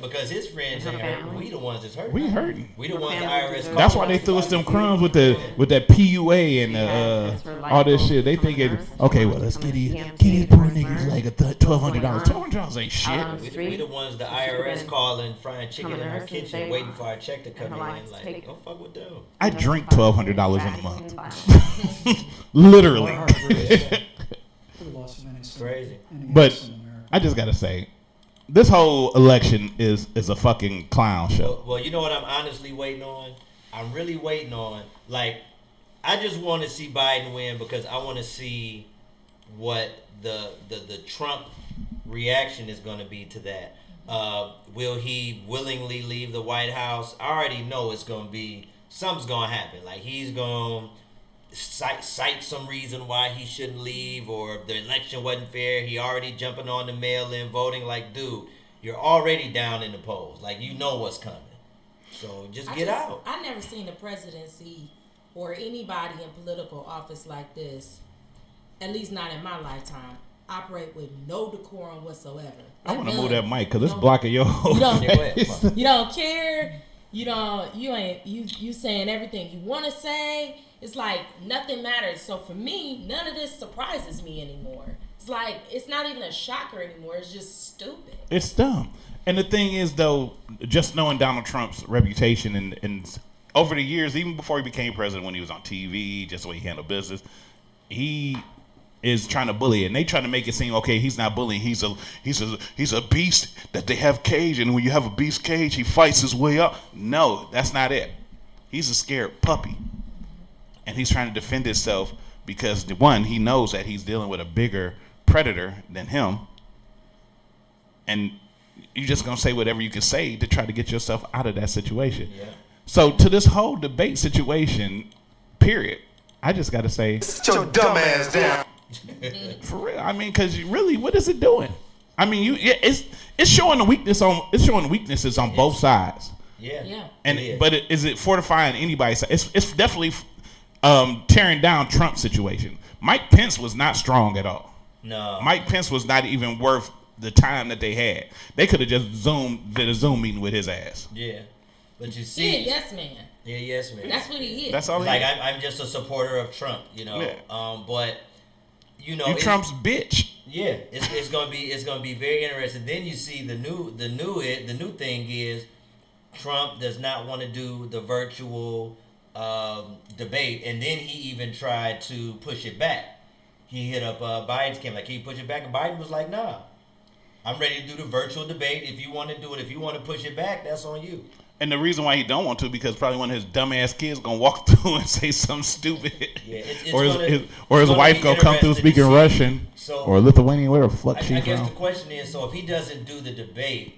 L: Because his friends ain't hurting. We the ones that's hurting.
G: We hurting.
L: We the ones the IRS.
G: That's why they threw us them crumbs with that PUA and all this shit. They thinking, okay, well let's get these poor niggas like $1,200. $1,200 ain't shit.
L: We the ones the IRS calling, frying chicken in our kitchen, waiting for our check to come in. Like, don't fuck with them.
G: I drink $1,200 in a month. Literally.
L: Crazy.
G: But I just gotta say, this whole election is a fucking clown show.
L: Well, you know what I'm honestly waiting on? I'm really waiting on, like, I just want to see Biden win because I want to see what the Trump reaction is going to be to that. Will he willingly leave the White House? I already know it's going to be, something's going to happen. Like, he's going to cite some reason why he shouldn't leave, or if the election wasn't fair, he already jumping on the mail-in voting. Like, dude, you're already down in the polls. Like, you know what's coming. So just get out.
Q: I never seen a presidency or anybody in political office like this, at least not in my lifetime, operate with no decorum whatsoever.
G: I
Q: Like,
G: want to
Q: none.
G: move that mic because it's blocking your whole
Q: You don't,
G: face.
Q: you don't care. You saying everything you want to say. It's like nothing matters. So for me, none of this surprises me anymore. It's like it's not even a shocker anymore. It's just stupid.
G: It's dumb. And the thing is, though, just knowing Donald Trump's reputation and over the years, even before he became president, when he was on TV, just the way he handled business, he is trying to bully, and they trying to make it seem okay. He's not bullying. He's a beast that they have caged, and when you have a beast cage, he fights his way up. No, that's not it. He's a scared puppy, and he's trying to defend himself because one, he knows that he's dealing with a bigger predator than him, and you're just gonna say whatever you can say to try to get yourself out of that situation.
L: Yeah.
G: So to this whole debate situation, period, I just gotta say,
E: sit your dumb ass down.
G: For real. I mean, because really, what is it doing? I mean, it's showing the weakness on weaknesses on both sides.
L: Yeah.
G: And but is it fortifying anybody's side? It's definitely tearing down Trump's situation. Mike Pence was not strong at all.
L: No.
G: Mike Pence was not even worth the time that they had. They could have just did a Zoom meeting with his ass.
L: Yeah. But you
Q: He
L: see,
Q: a yes man.
L: Yeah, yes man.
Q: That's what he is.
G: That's all he
L: like
G: is.
L: I'm just a supporter of Trump, you know.
G: Yeah.
L: But you know,
G: you Trump's bitch.
L: Yeah, it's gonna be very interesting. Then you see the new thing is Trump does not want to do the virtual debate, and then he even tried to push it back. He hit up Biden's camp like, can you push it back? And Biden was like, nah, I'm ready to do the virtual debate. If you want to do it, if you want to push it back, that's on you.
G: And the reason why he don't want to, because probably one of his dumbass kids gonna walk through and say something stupid, or his wife gonna come through speaking Russian, or Lithuanian, whatever the fuck she's from.
L: I guess the question is, so if he doesn't do the debate,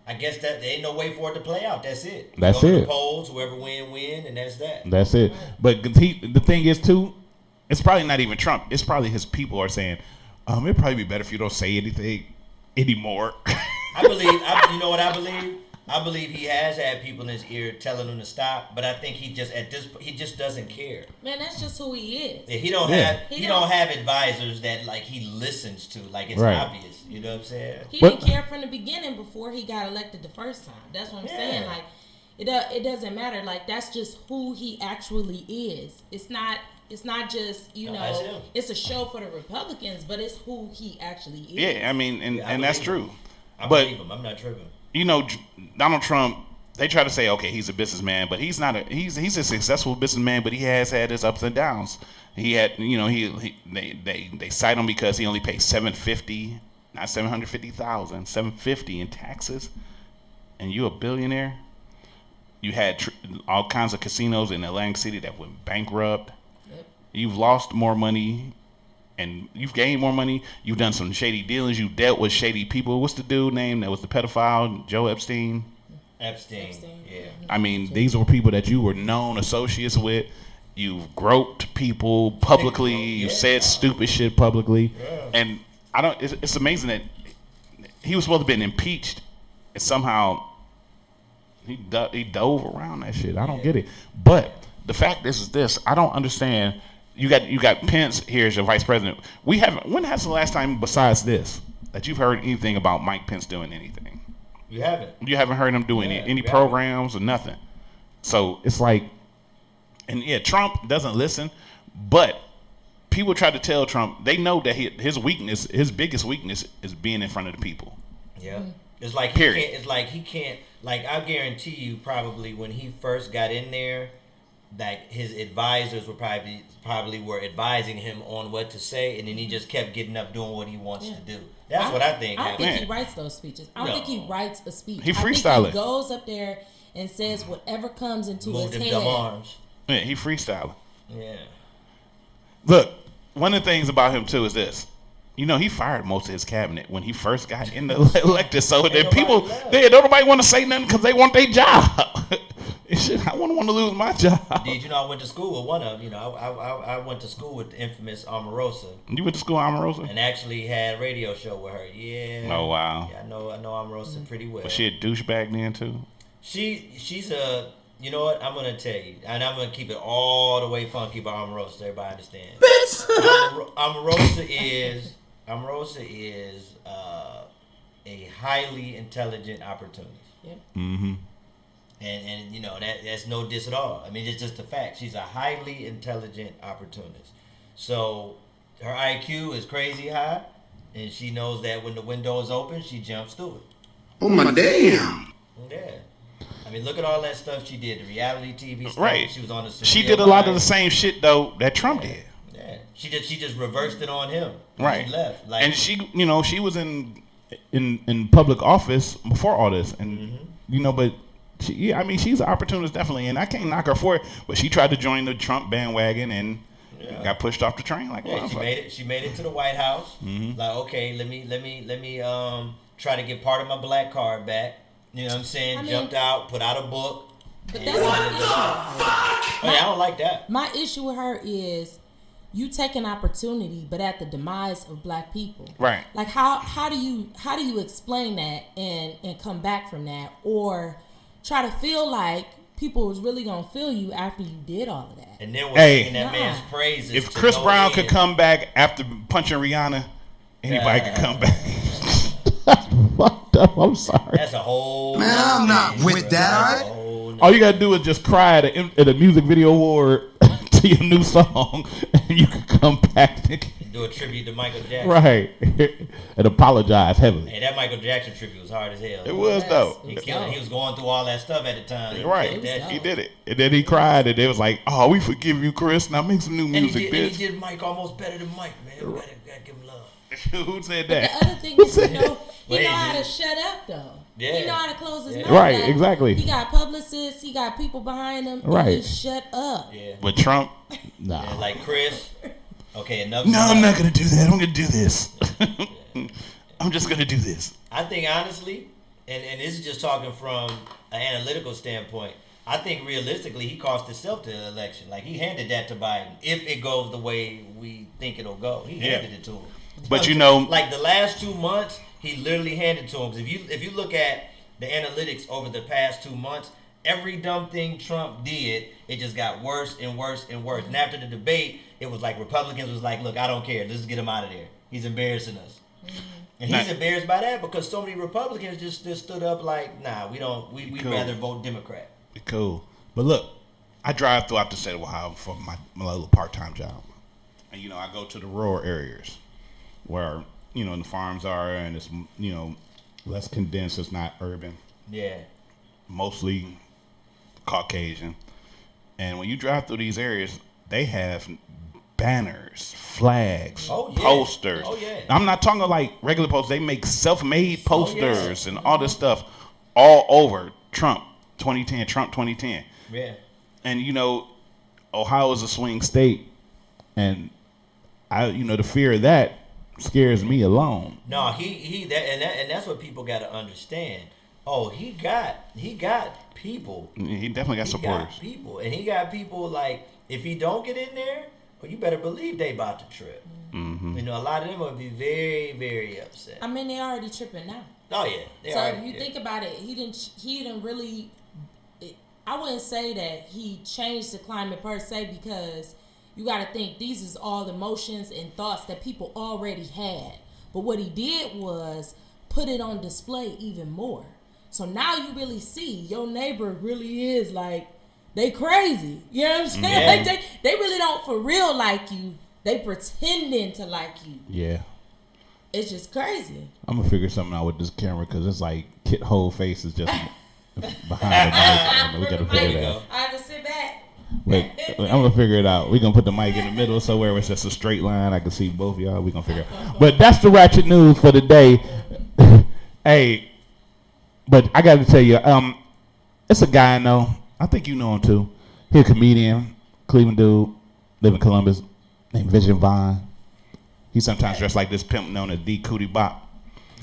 L: I guess that there ain't no way for it to play out. That's it.
G: That's
L: Go to
G: it.
L: the polls, whoever win, and that's that.
G: That's it. But the thing is too, it's probably not even Trump. It's probably his people are saying, it'd probably be better if you don't say anything anymore.
L: I believe. You know what I believe? I believe he has had people in his ear telling him to stop, but I think he just doesn't care.
Q: Man, that's just who he is.
L: Yeah, he don't have advisors that like he listens to, like it's obvious. You know what I'm saying?
Q: He didn't care from the beginning before he got elected the first time. That's what I'm saying. Like it doesn't matter. Like that's just who he actually is. It's not just, it's a show for the Republicans, but it's who he actually is.
G: Yeah, I mean, and that's true.
L: I believe him. I'm not tripping.
G: You know, Donald Trump, they try to say, okay, he's a businessman, but he's not. He's a successful businessman, but he has had his ups and downs. He had, they cite him because he only paid $750,000, not $750,000, $750,000 in taxes, and you a billionaire. You had all kinds of casinos in Atlantic City that went bankrupt. Yep. You've lost more money. And you've gained more money. You've done some shady dealings. You dealt with shady people. What's the dude name that was the pedophile? Joe Epstein?
L: Epstein. Yeah.
G: I mean, these were people that you were known associates with. You've groped people publicly. You said stupid shit publicly. Yeah. And it's amazing that he was supposed to have been impeached. And somehow he dove around that shit. I don't get it. But the fact is this. I don't understand. You got Pence here as your vice president. When has the last time besides this that you've heard anything about Mike Pence doing anything?
L: You haven't.
G: You haven't heard him do any programs or nothing. So it's like, and Trump doesn't listen, but people try to tell Trump, they know that his biggest weakness is being in front of the people.
L: Yeah. It's like he can't, I guarantee you probably when he first got in there, that his advisors were probably were advising him on what to say, and then he just kept getting up doing what he wants to do. That's what I think.
Q: I don't think he writes those speeches. I don't think he writes a speech.
G: He freestyles.
Q: He goes up there and says whatever comes into his head.
G: Arms. Yeah, he freestyling.
L: Yeah.
G: Look, one of the things about him too is this. He fired most of his cabinet when he first got elected. So that people, nobody want to say nothing because they want their job. Shit, I wouldn't want to lose my job.
L: Did I went to school with one of them. I went to school with the infamous Omarosa.
G: You went to school with Omarosa?
L: And actually had a radio show with her. Yeah.
G: Oh wow.
L: Yeah, I know Omarosa pretty well.
G: Was she a douchebag then too?
L: She's a. You know what? I'm gonna tell you, and I'm gonna keep it all the way funky by Omarosa so everybody understands. Omarosa is a highly intelligent opportunist. Yep.
G: Mm-hmm.
L: And that's no diss at all. I mean, it's just a fact. She's a highly intelligent opportunist. So her IQ is crazy high, and she knows that when the window is open, she jumps through it.
E: Oh my damn!
L: Yeah. I mean, look at all that stuff she did. The reality TV stuff.
G: Right.
L: She was on the.
G: She did a lot of the same shit though that Trump did.
L: Yeah. She just reversed it on him.
G: Right.
L: She left.
G: And she was in public office before all this, and but. She's an opportunist definitely, and I can't knock her for it. But she tried to join the Trump bandwagon and got pushed off the train.
L: She made it to the White House. Mm-hmm. Like, okay, let me try to get part of my black card back. You know what I'm saying? Jumped out, put out a book.
Q: But that's my issue.
L: I don't like that.
Q: My issue with her is you take an opportunity, but at the demise of black people.
G: Right.
Q: Like how do you explain that and come back from that, or try to feel like people was really gonna feel you after you did all of that?
L: And then we're singing that man's praises.
G: If Chris Brown could come back after punching Rihanna, anybody could come back. That's fucked up. I'm sorry.
L: That's a whole.
C: Man, I'm not with that.
G: All you gotta do is just cry at a music video award to your new song, and you can come back.
L: Do do a tribute to Michael Jackson.
G: Right. And apologize heavily.
L: Hey, that Michael Jackson tribute was hard as hell.
G: It was, though.
L: He was going through all that stuff at the time.
G: Right. He did it. And then he cried, and they was like, "Oh, we forgive you, Chris. Now make some new music,
L: and
G: bitch."
L: he did Mike almost better than Mike, man. We gotta give him love.
G: Who said that?
Q: But the other thing is, he know how to shut up, though.
L: Yeah.
Q: He know how to close his mouth.
G: Right,
Q: Like,
G: exactly.
Q: He got publicists. He got people behind him.
G: Right.
Q: And he shut up.
L: Yeah.
G: But Trump, nah.
L: Yeah, like Chris. Okay, enough.
G: No, I'm not gonna do that. I'm gonna do this. I'm just gonna do this.
L: I think honestly, and this is just talking from an analytical standpoint, I think realistically he cost himself the election. Like he handed that to Biden. If it goes the way we think it'll go, he handed it to him.
G: But you know,
L: like the last 2 months, he literally handed it to him. 'Cause if you look at the analytics over the past 2 months, every dumb thing Trump did, it just got worse and worse and worse. And after the debate, it was like Republicans was like, "Look, I don't care. Let's get him out of there. He's embarrassing us." And he's embarrassed by that because so many Republicans just stood up like, "Nah, we don't. We'd rather vote Democrat."
G: Cool. But look, I drive throughout the state of Ohio for my little part-time job. And, you know, I go to the rural areas where, you know, the farms are and it's, you know, less condensed. It's not urban.
L: Yeah.
G: Mostly Caucasian. And when you drive through these areas, they have banners, flags, posters.
L: Oh, yeah.
G: I'm not talking like regular posters. They make self-made posters and all this stuff all over Trump 2010, Trump 2010.
L: Yeah.
G: And, you know, Ohio is a swing state. And, the fear of that scares me alone.
L: No, and that's what people got to understand. Oh, he got people.
G: He definitely got supporters.
L: Got people, and he got people like if he don't get in there, well, you better believe they about to trip.
G: Mm-hmm.
L: You know, a lot of them would be very, very upset.
Q: I mean, they already tripping now.
L: Oh yeah.
Q: So if you think about it, he didn't really. I wouldn't say that he changed the climate per se because you got to think these is all the emotions and thoughts that people already had. But what he did was put it on display even more. So now you really see your neighbor really is like, they crazy. You know what I'm saying?
G: Yeah.
Q: Like they really don't for real like you. They pretending to like you.
G: Yeah.
Q: It's just crazy.
G: I'm going to figure something out with this camera because it's like Kit whole face is just behind the mic. We got to figure it out.
Q: I have to sit back.
G: Wait, I'm going to figure it out. We're going to put the mic in the middle somewhere where it's just a straight line. I can see both of y'all. We're going to figure it out. But that's the ratchet news for the day. Hey, but I got to tell you, it's a guy I know. I think you know him too. He's a comedian, Cleveland dude, live in Columbus, named Vision Vine. He sometimes dressed like this pimp known as D. Cootie Bop.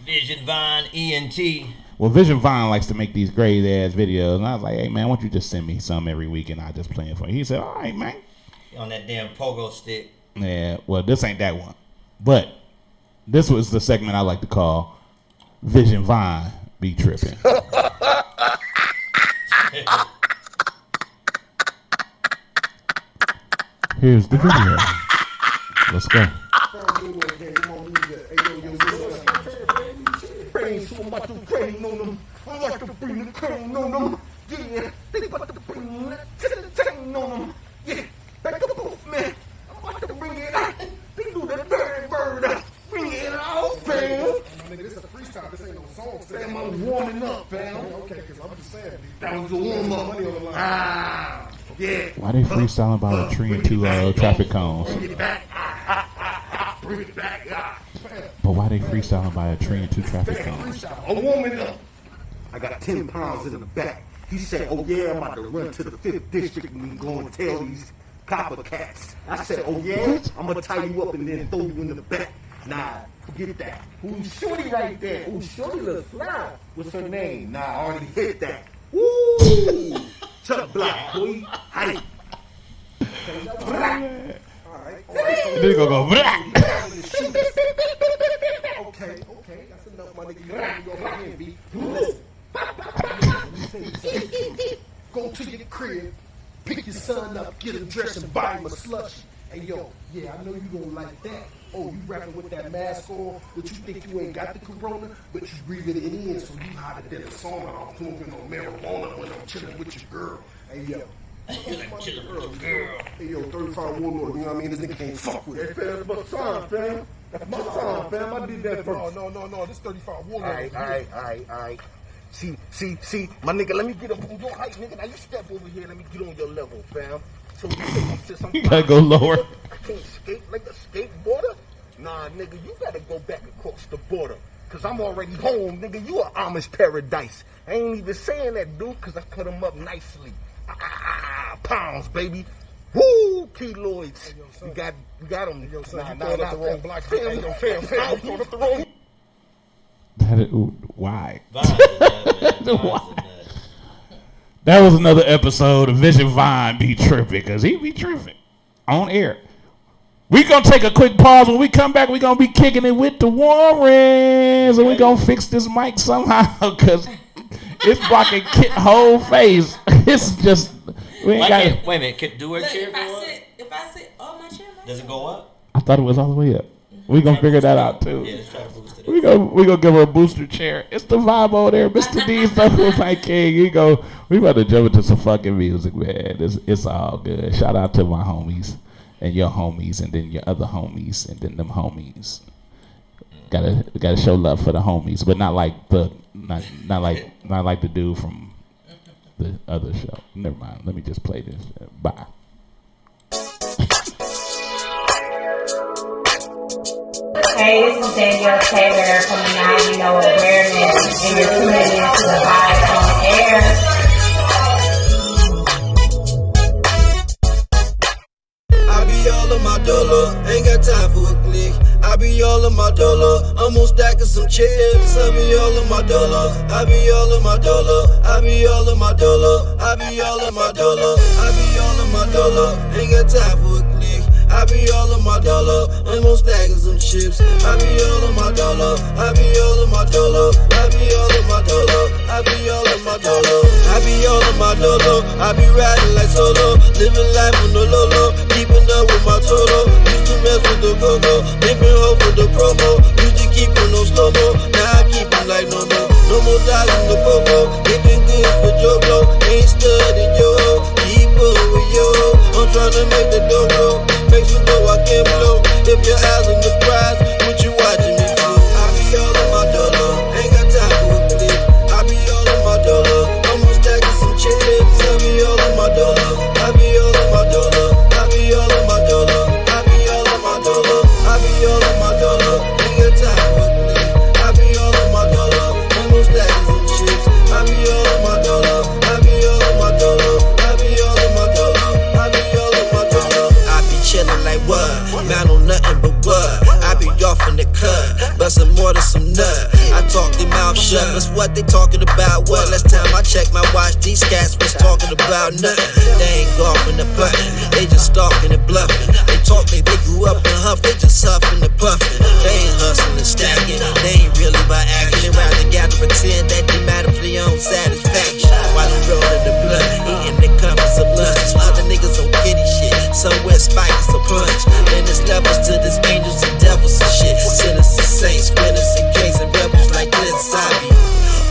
L: Vision Vine, ENT.
G: Well, Vision Vine likes to make these crazy ass videos, and I was like, "Hey man, why don't you just send me some every week and I'll just play it for you?" He said, "All right, man."
L: On that damn pogo stick.
G: Yeah, well, this ain't that one, but this was the segment I like to call Vision Vine Be Tripping. Here's the video. Let's go.
S: I like to bring the cane on them. Yeah, they about to bring the ting on them. Yeah, back up off, man. I'm about to bring it out. They do that bird. Bring it out, fam.
E: Nigga, this is a freestyle. This ain't no song.
S: Fam, I'm warming up, fam.
E: Okay, because I'm just saying.
S: That was a warm up. Ah, yeah.
G: Why they freestyling about a tree and two traffic cones?
S: Bring it back. Bring it back.
G: But why they freestyling by a tree and two traffic cones?
S: I'm warming up. I got 10 pounds in the back. He said, oh yeah, I'm about to run to the 5th district and we going to tell these copper cats. I said, oh yeah, I'm going to tie you up and then throw you in the back. Nah, forget that. Who's Shorty right there? Who's Shorty look fly? What's her name? Nah, I already hit that. Woo! Chuck Block, boy. Hi.
E: Alright.
G: Then he gonna go,
E: Okay, that's enough, my nigga. You got me over here, B. Listen. Go to your crib, pick your son up, get him dressed, and buy him a slushie. Hey, yo, yeah, I know you don't like that. Oh, you rapping with that mask on, but you think you ain't got the corona, but you breathing it in, so you hotter than a sauna. I'm smoking on marijuana when I'm chilling with your girl. Hey, yo, Hey, yo, 35 Warlord, you know what I mean? This nigga can't fuck with it. Hey, fam, that's my time, fam. That's my time, fam. I did that first. No, this 35 Warlord. All right. See, my nigga, let me get up on your height, nigga. Now you step over here, let me get on your level, fam. So
G: you gotta go lower.
E: I can't skate like a skateboarder? Nah, nigga, you gotta go back across the border. Cause I'm already home, nigga. You a Amish paradise. I ain't even saying that, dude, cause I cut him up nicely. Pounds, baby. Woo, keloids. You got him. Yo, son, you throwing up the wrong block. Fam, I'm throwing up the wrong.
G: Why? That was another episode of Vision Vine be tripping, because he be tripping on air. We gonna take a quick pause. When we come back, we gonna be kicking it with the Warrens, and we gonna fix this mic somehow, because it's blocking Kit whole face. It's just
L: wait a minute. Do her chair go up?
Q: If I sit on my chair,
L: does it go up?
G: I thought it was all the way up. We gonna figure that out too.
L: Yeah, let's try to boost it.
G: We gonna give her a booster chair. It's the vibe over there, Mr. D. Stuff my king. We about to jump into some fucking music, man. It's all good. Shout out to my homies and your homies, and then your other homies, and then them homies. Gotta show love for the homies, but not like the dude from the other show. Never mind. Let me just play this. Bye.
T: Hey, this is Danielle Taylor from the Now You Know Awareness, and you're tuning into the Vibe on Air.
U: I be all on my dollar, ain't got time for a click. I be all on my dollar, I'm gonna stack of some chips. I be all on my dollar, I be all on my dollar, I be all on my dollar, I be all on my dollar, I be all on my dollar, ain't got time for a click. I be all on my dollar, I'm gonna stack of some chips. I be all on my dollar, I be all on my dollar, I be all on my dollar, I be all on my dollar, I be all on my dollar, I be riding like solo, living life on the low, keeping up with my total. Used to mess with the go-go, different hope with the promo. Used to keep on no slow-mo, now I keep them like no more dollars in the popo. Living good for Joe, ain't studying yo, keep up with yo. I'm tryna make the dough grow. Make you know I can blow. If your eyes on the prize, what you watching me for? I be all on my dollar, ain't got time for a clip. I be all on my dollar, I'm gonna stack some chips. I be all on my dollar, I be all on my dollar, I be all on my dollar, I be all on my dollar, I be all on my dollar, ain't got time for a clip. I be all on my dollar, I'm gonna stack some chips. I be all on my dollar, I be all on my dollar, I be all on my dollar, I be all on my dollar. I be chillin' like what? Man on nothing but what? I be off in the cut, bustin' more than some nut. I talk their mouth shut, that's what they talking about. What? Last time I checked my watch, these cats was talking about nothing. They ain't golfing the button, they just stalking and bluffing. They talk, they grew up and huff, they just huffing and puffing. They ain't hustling and stacking, they ain't really by acting. They rather gather pretend that they matter for their own satisfaction. While I'm rolling the blunt, eating the comforts of lunch. Other niggas on kitty shit, somewhere spikes a punch. Then there's levels to this angels and devils and shit. Sinners and saints, winners and kings and rebels like this. I be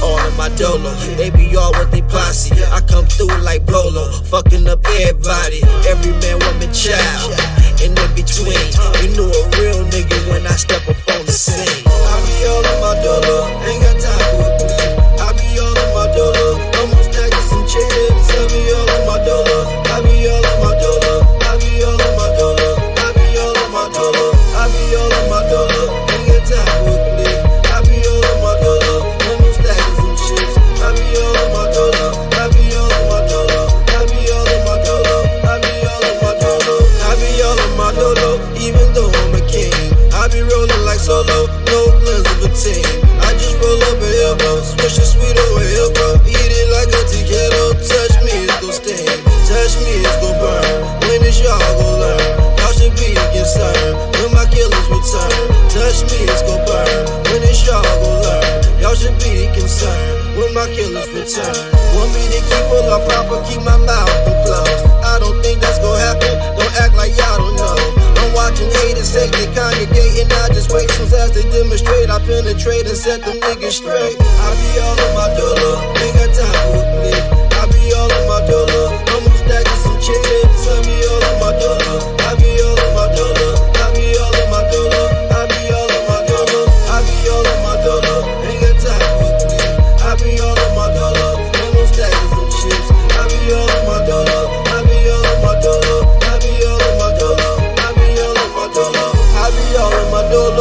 U: all in my dolo, they be all with they posse. I come through like Bolo, fucking up everybody, every man, woman, child. And in between, you know a real nigga when I step up on the scene. I be all in my dolo, ain't got time for a clip. I be all in my dolo, I'm gonna stack some chips. I be all in my dolo, I be all in my dolo, I be all in my dolo, I be all in my dolo, I be all in my dolo, ain't got time for a clip. I be all in my dolo, I'm gonna stack some chips. I be all in my dolo, I be all in my dolo, I be all in my dolo, I be all in my dolo, I be all in my dolo, even though I'm a king. I be rolling like solo, no plans of a team. I just roll up a elbow, switch the sweet over elbow. Eat it like a tequila, touch me, it's gon' sting. Touch me, it's gon' burn. When it's y'all gon' learn. Y'all should be concerned when my killers return. Touch me, it's gon' burn. When it's y'all gon' learn. Y'all should be concerned when my killers return. Want me to keep all up proper, keep my mouth closed. I don't think that's gon' happen. Don't act like y'all don't know. I'm watching haters say they congregate, and I just wait soon as they demonstrate. I penetrate and set them niggas straight. I be all on my dollar, ain't got time for a clip. I be all on my dollar, I'm gonna stack some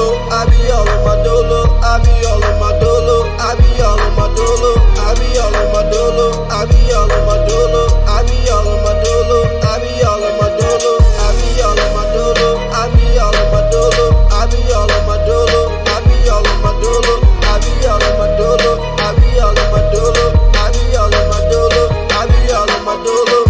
U: dolo. I be all on my dolo. I be all on my dolo. I be all on my dolo. I be all on my dolo. I be all on my dolo. I be all on my dolo. I be all on my dolo. I be all on my dolo. I be all on my dolo. I be all on my dolo. I be all on my dolo. I be all on my dolo. I be all on my dolo. I be all on my dolo. I be all on my dolo.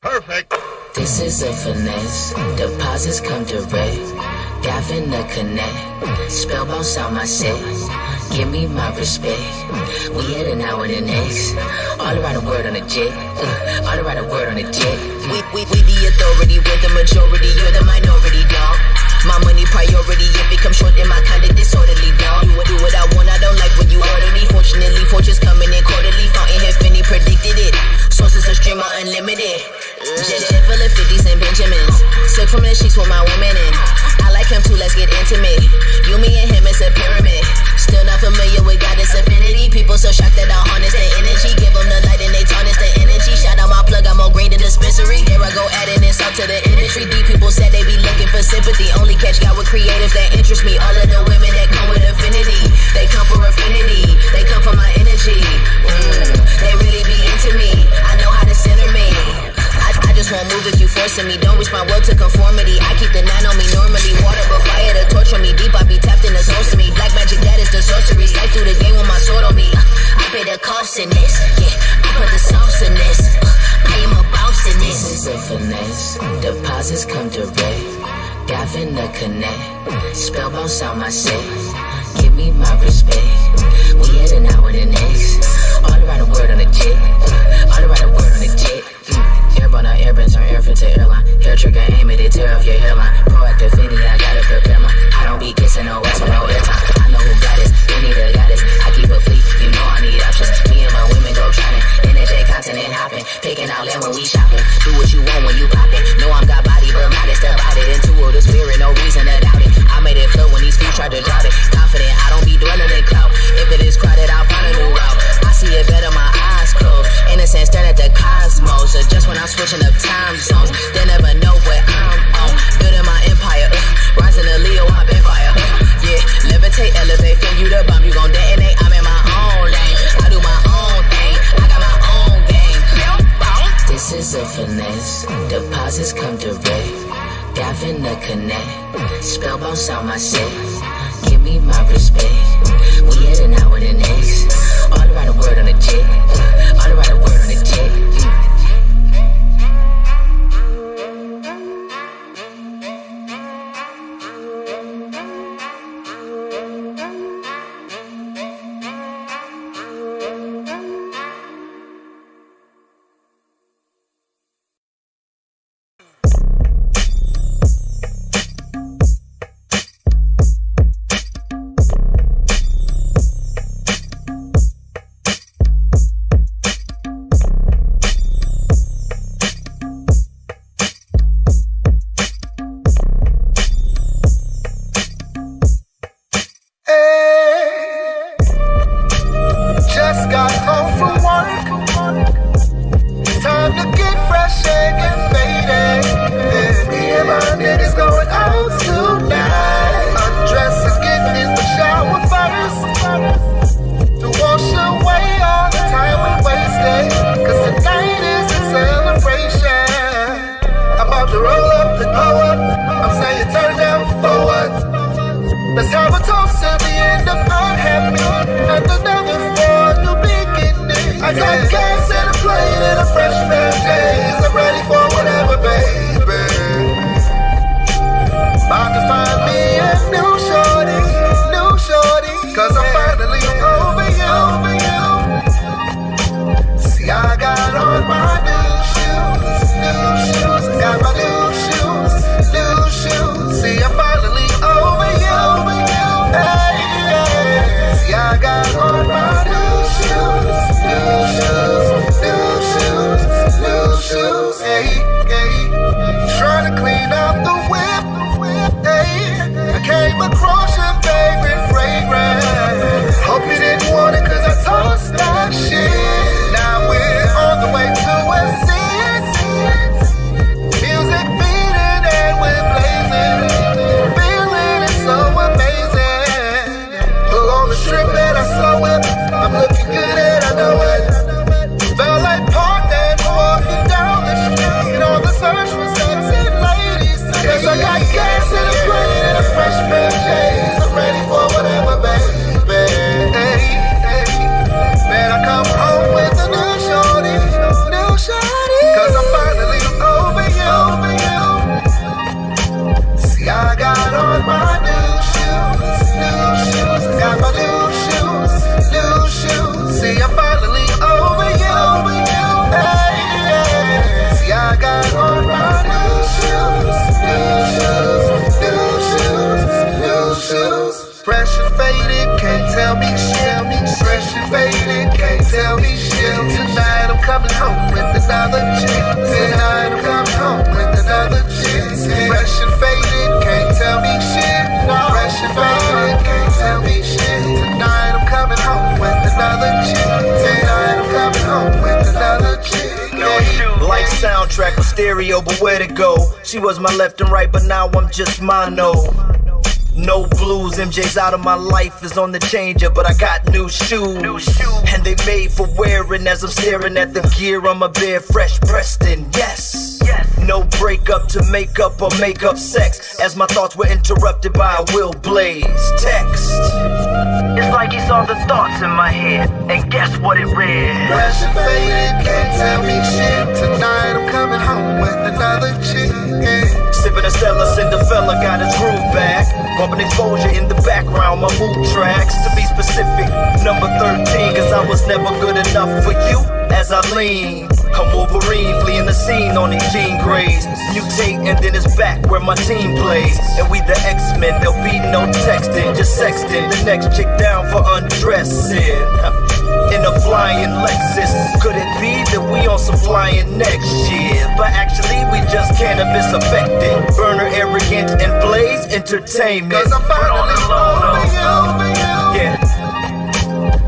D: Perfect. This is a finesse. Deposits come direct. Gavin the connect. Spellbound sound my set. Give me my respect. We heading out with an X. All around the world on a jet. All around the world on a jet. We the authority. We're the majority. You're the minority, dog. My money priority. If it comes short, then my kind of disorderly, dog. Do what I want. I don't like when you order me. Fortunately, fortunes coming in quarterly. Fountainhead Finney predicted it. Sources of stream are unlimited. Jet full of 50s and Benjamins. Silk from the sheets with my women in. I like him too, let's get intimate. You, me, and him, it's a pyramid. Still not familiar with goddess affinity. People so shocked that I harness the energy. Give them the light and they tarnish the energy. Shout out my plug, I'm more green than dispensary. Here I go adding insult to the industry. Deep people said they be looking for sympathy. Only catch God with creatives that interest me. All of the women that come with affinity. They come for affinity. They come for my energy. They really be into me. I know how to center me. I just won't move if you forcing me. Don't respond well to conformity. I keep the 9 on me normally. Water but fire to torture me. Deep I be tapped in the source of me. Black magic, that is the sorcery. Slide through the game with my sword on me. I pay the cost in this. Yeah, I put the sauce in this. I am a boss in this. This is a finesse. Deposits come direct. Gavin the connect. Spellbound sound my set. Give me my respect. We heading out with an X. All around the world on a jet. All around the world on a jet. Airborne on airborne, turn airfin to airline. Hair trigger, aim it, tear off your hairline. Proactive Finny, I gotta prepare my. I don't be kissing no ass with no airtime. I know who got this, they need a goddess. I keep a fleet, you know I need options. Me and my women go trying. NJ continent hopping. Picking out land when we shopping. Do what you want when you popping. Know I'm got body, but modest about it. Into the spirit, no reason to doubt it. I made it flow when these feet tried to drop it. Confident, I don't be dwelling in clout. If it is crowded, I'll find a new route. I see it better, my eyes closed. Innocent, staring at the cosmos. Just when I'm switching up time zones, they never know what I'm on. Building my empire, rising to Leo, I'm in fire. Yeah, levitate, elevate, fill you the bomb, you gon' detonate. I'm in my own lane, I do my own thing, I got my own game. This is a finesse, deposits come direct. Gavin the connect, spellbound sound my set. Give me my respect. We heading out with an X. All around the world on a jet. All around the world on a jet.
U: Let's have a toast at the end of unhappy and another for a new beginning. stereo, but where'd it go? She was my left and right, but now I'm just mono. No blues, MJ's out of my life is on the changer, but I got new shoes. And they made for wearing as I'm staring at the gear. I'm a bare fresh Preston, yes. No breakup to make up or make up sex, as my thoughts were interrupted by a Will Blaze text. It's like he saw the thoughts in my head, and guess what it read?
B: Fresh and faded, can't tell me shit. Tonight I'm coming home with another chick.
U: Sipping a Stella, Cinderella got his groove back. Bumping exposure in the background, my mood tracks. To be specific, number 13, cause I was never good enough for you. As I lean, I'm Wolverine, fleeing the scene on these jean grays. Mutate and then it's back where my team plays. And we the X-Men, there'll be no texting, just sexting. The next chick down for undressing. In a flying Lexus, could it be that we on some flying next year? But actually we just cannabis affected. Burner arrogant and Blaze entertainment.
B: Cause I'm finally over you.
U: Yeah.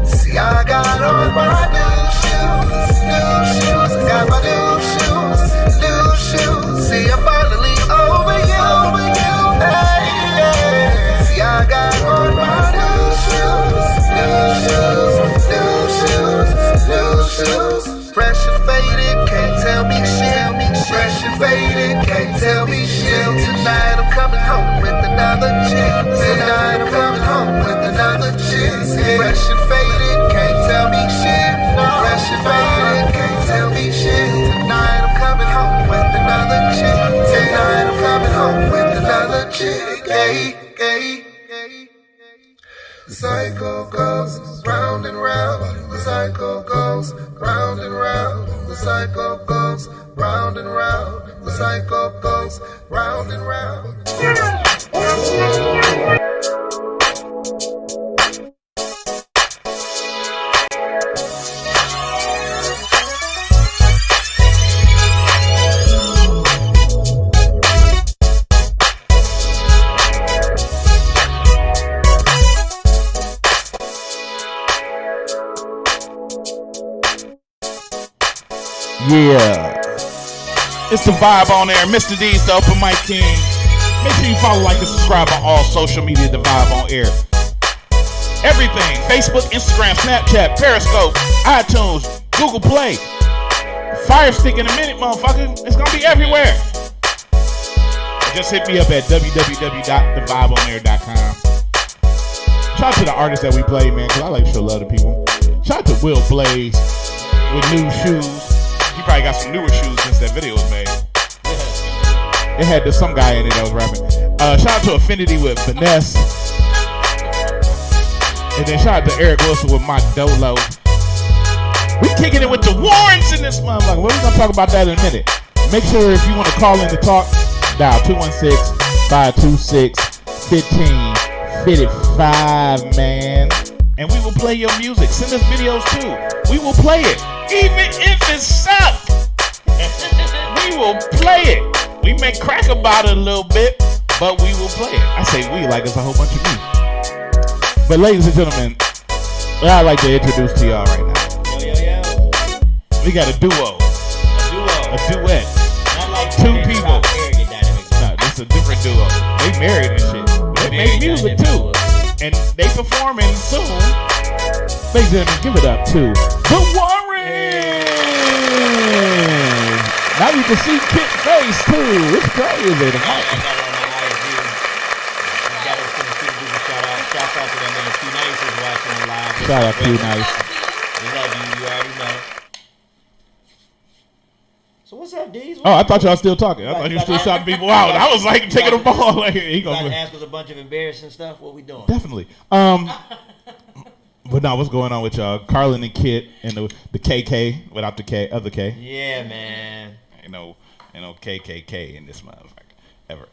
B: See, I got on my new shoes, I got my new shoes. See, I'm finally over you. Hey, yeah. See, I got on my new shoes. Fresh and faded, can't tell me shit. Fresh and faded, can't tell me shit. Tonight I'm coming home with another chick. Tonight I'm coming home with another chick. Fresh and faded, can't tell me shit. Fresh and faded, can't tell me shit. Tonight I'm coming home with another chick. Tonight I'm coming home with another chick. Hey. The cycle goes round and round. The cycle goes round and round. The cycle goes round and round. The cycle goes round and round.
G: Yeah. It's the vibe on there. Mr. D's, the Open Mic King. Make sure you follow, like, and subscribe on all social media. The vibe on air. Everything. Facebook, Instagram, Snapchat, Periscope, iTunes, Google Play. Fire Stick in a minute, motherfucker. It's going to be everywhere. Just hit me up at www.thevibeonair.com. Shout out to the artists that we play, man, because I like to show love to people. Shout out to Will Blaze with new shoes. He probably got some newer shoes since that video was made. It had some guy in it that was rapping. Shout out to Affinity with Finesse. And then shout out to Eric Wilson with My Dolo. We kicking it with the Warrens in this motherfucker. We're going to talk about that in a minute. Make sure if you want to call in to talk, dial 216-526-1555, man. And we will play your music. Send us videos too. We will play it. Even if it sucks, we will play it. We may crack about it a little bit, but we will play it. I say we like it's a whole bunch of me. But ladies and gentlemen, what I'd like to introduce to y'all right now.
L: Yo.
G: We got a duo. A duet.
L: Not like
G: two people. No, this is a different duo. They married and shit. They make music too. And they performing soon. Ladies and gentlemen, give it up to the Warrens. Now you can see Kit's face too. It's crazy. Shout out to Q-Nice.
L: We love you. You already know. So what's up, D's?
G: Oh, I thought y'all still talking. I thought you were still shouting people out. I was like taking a ball. Like, he
L: gonna ask us a bunch of embarrassing stuff. What we doing?
G: Definitely. But now, what's going on with y'all? Carlin and Kit and the KK without the K, other K.
L: Yeah, man.
G: You know, KKK in this motherfucker ever.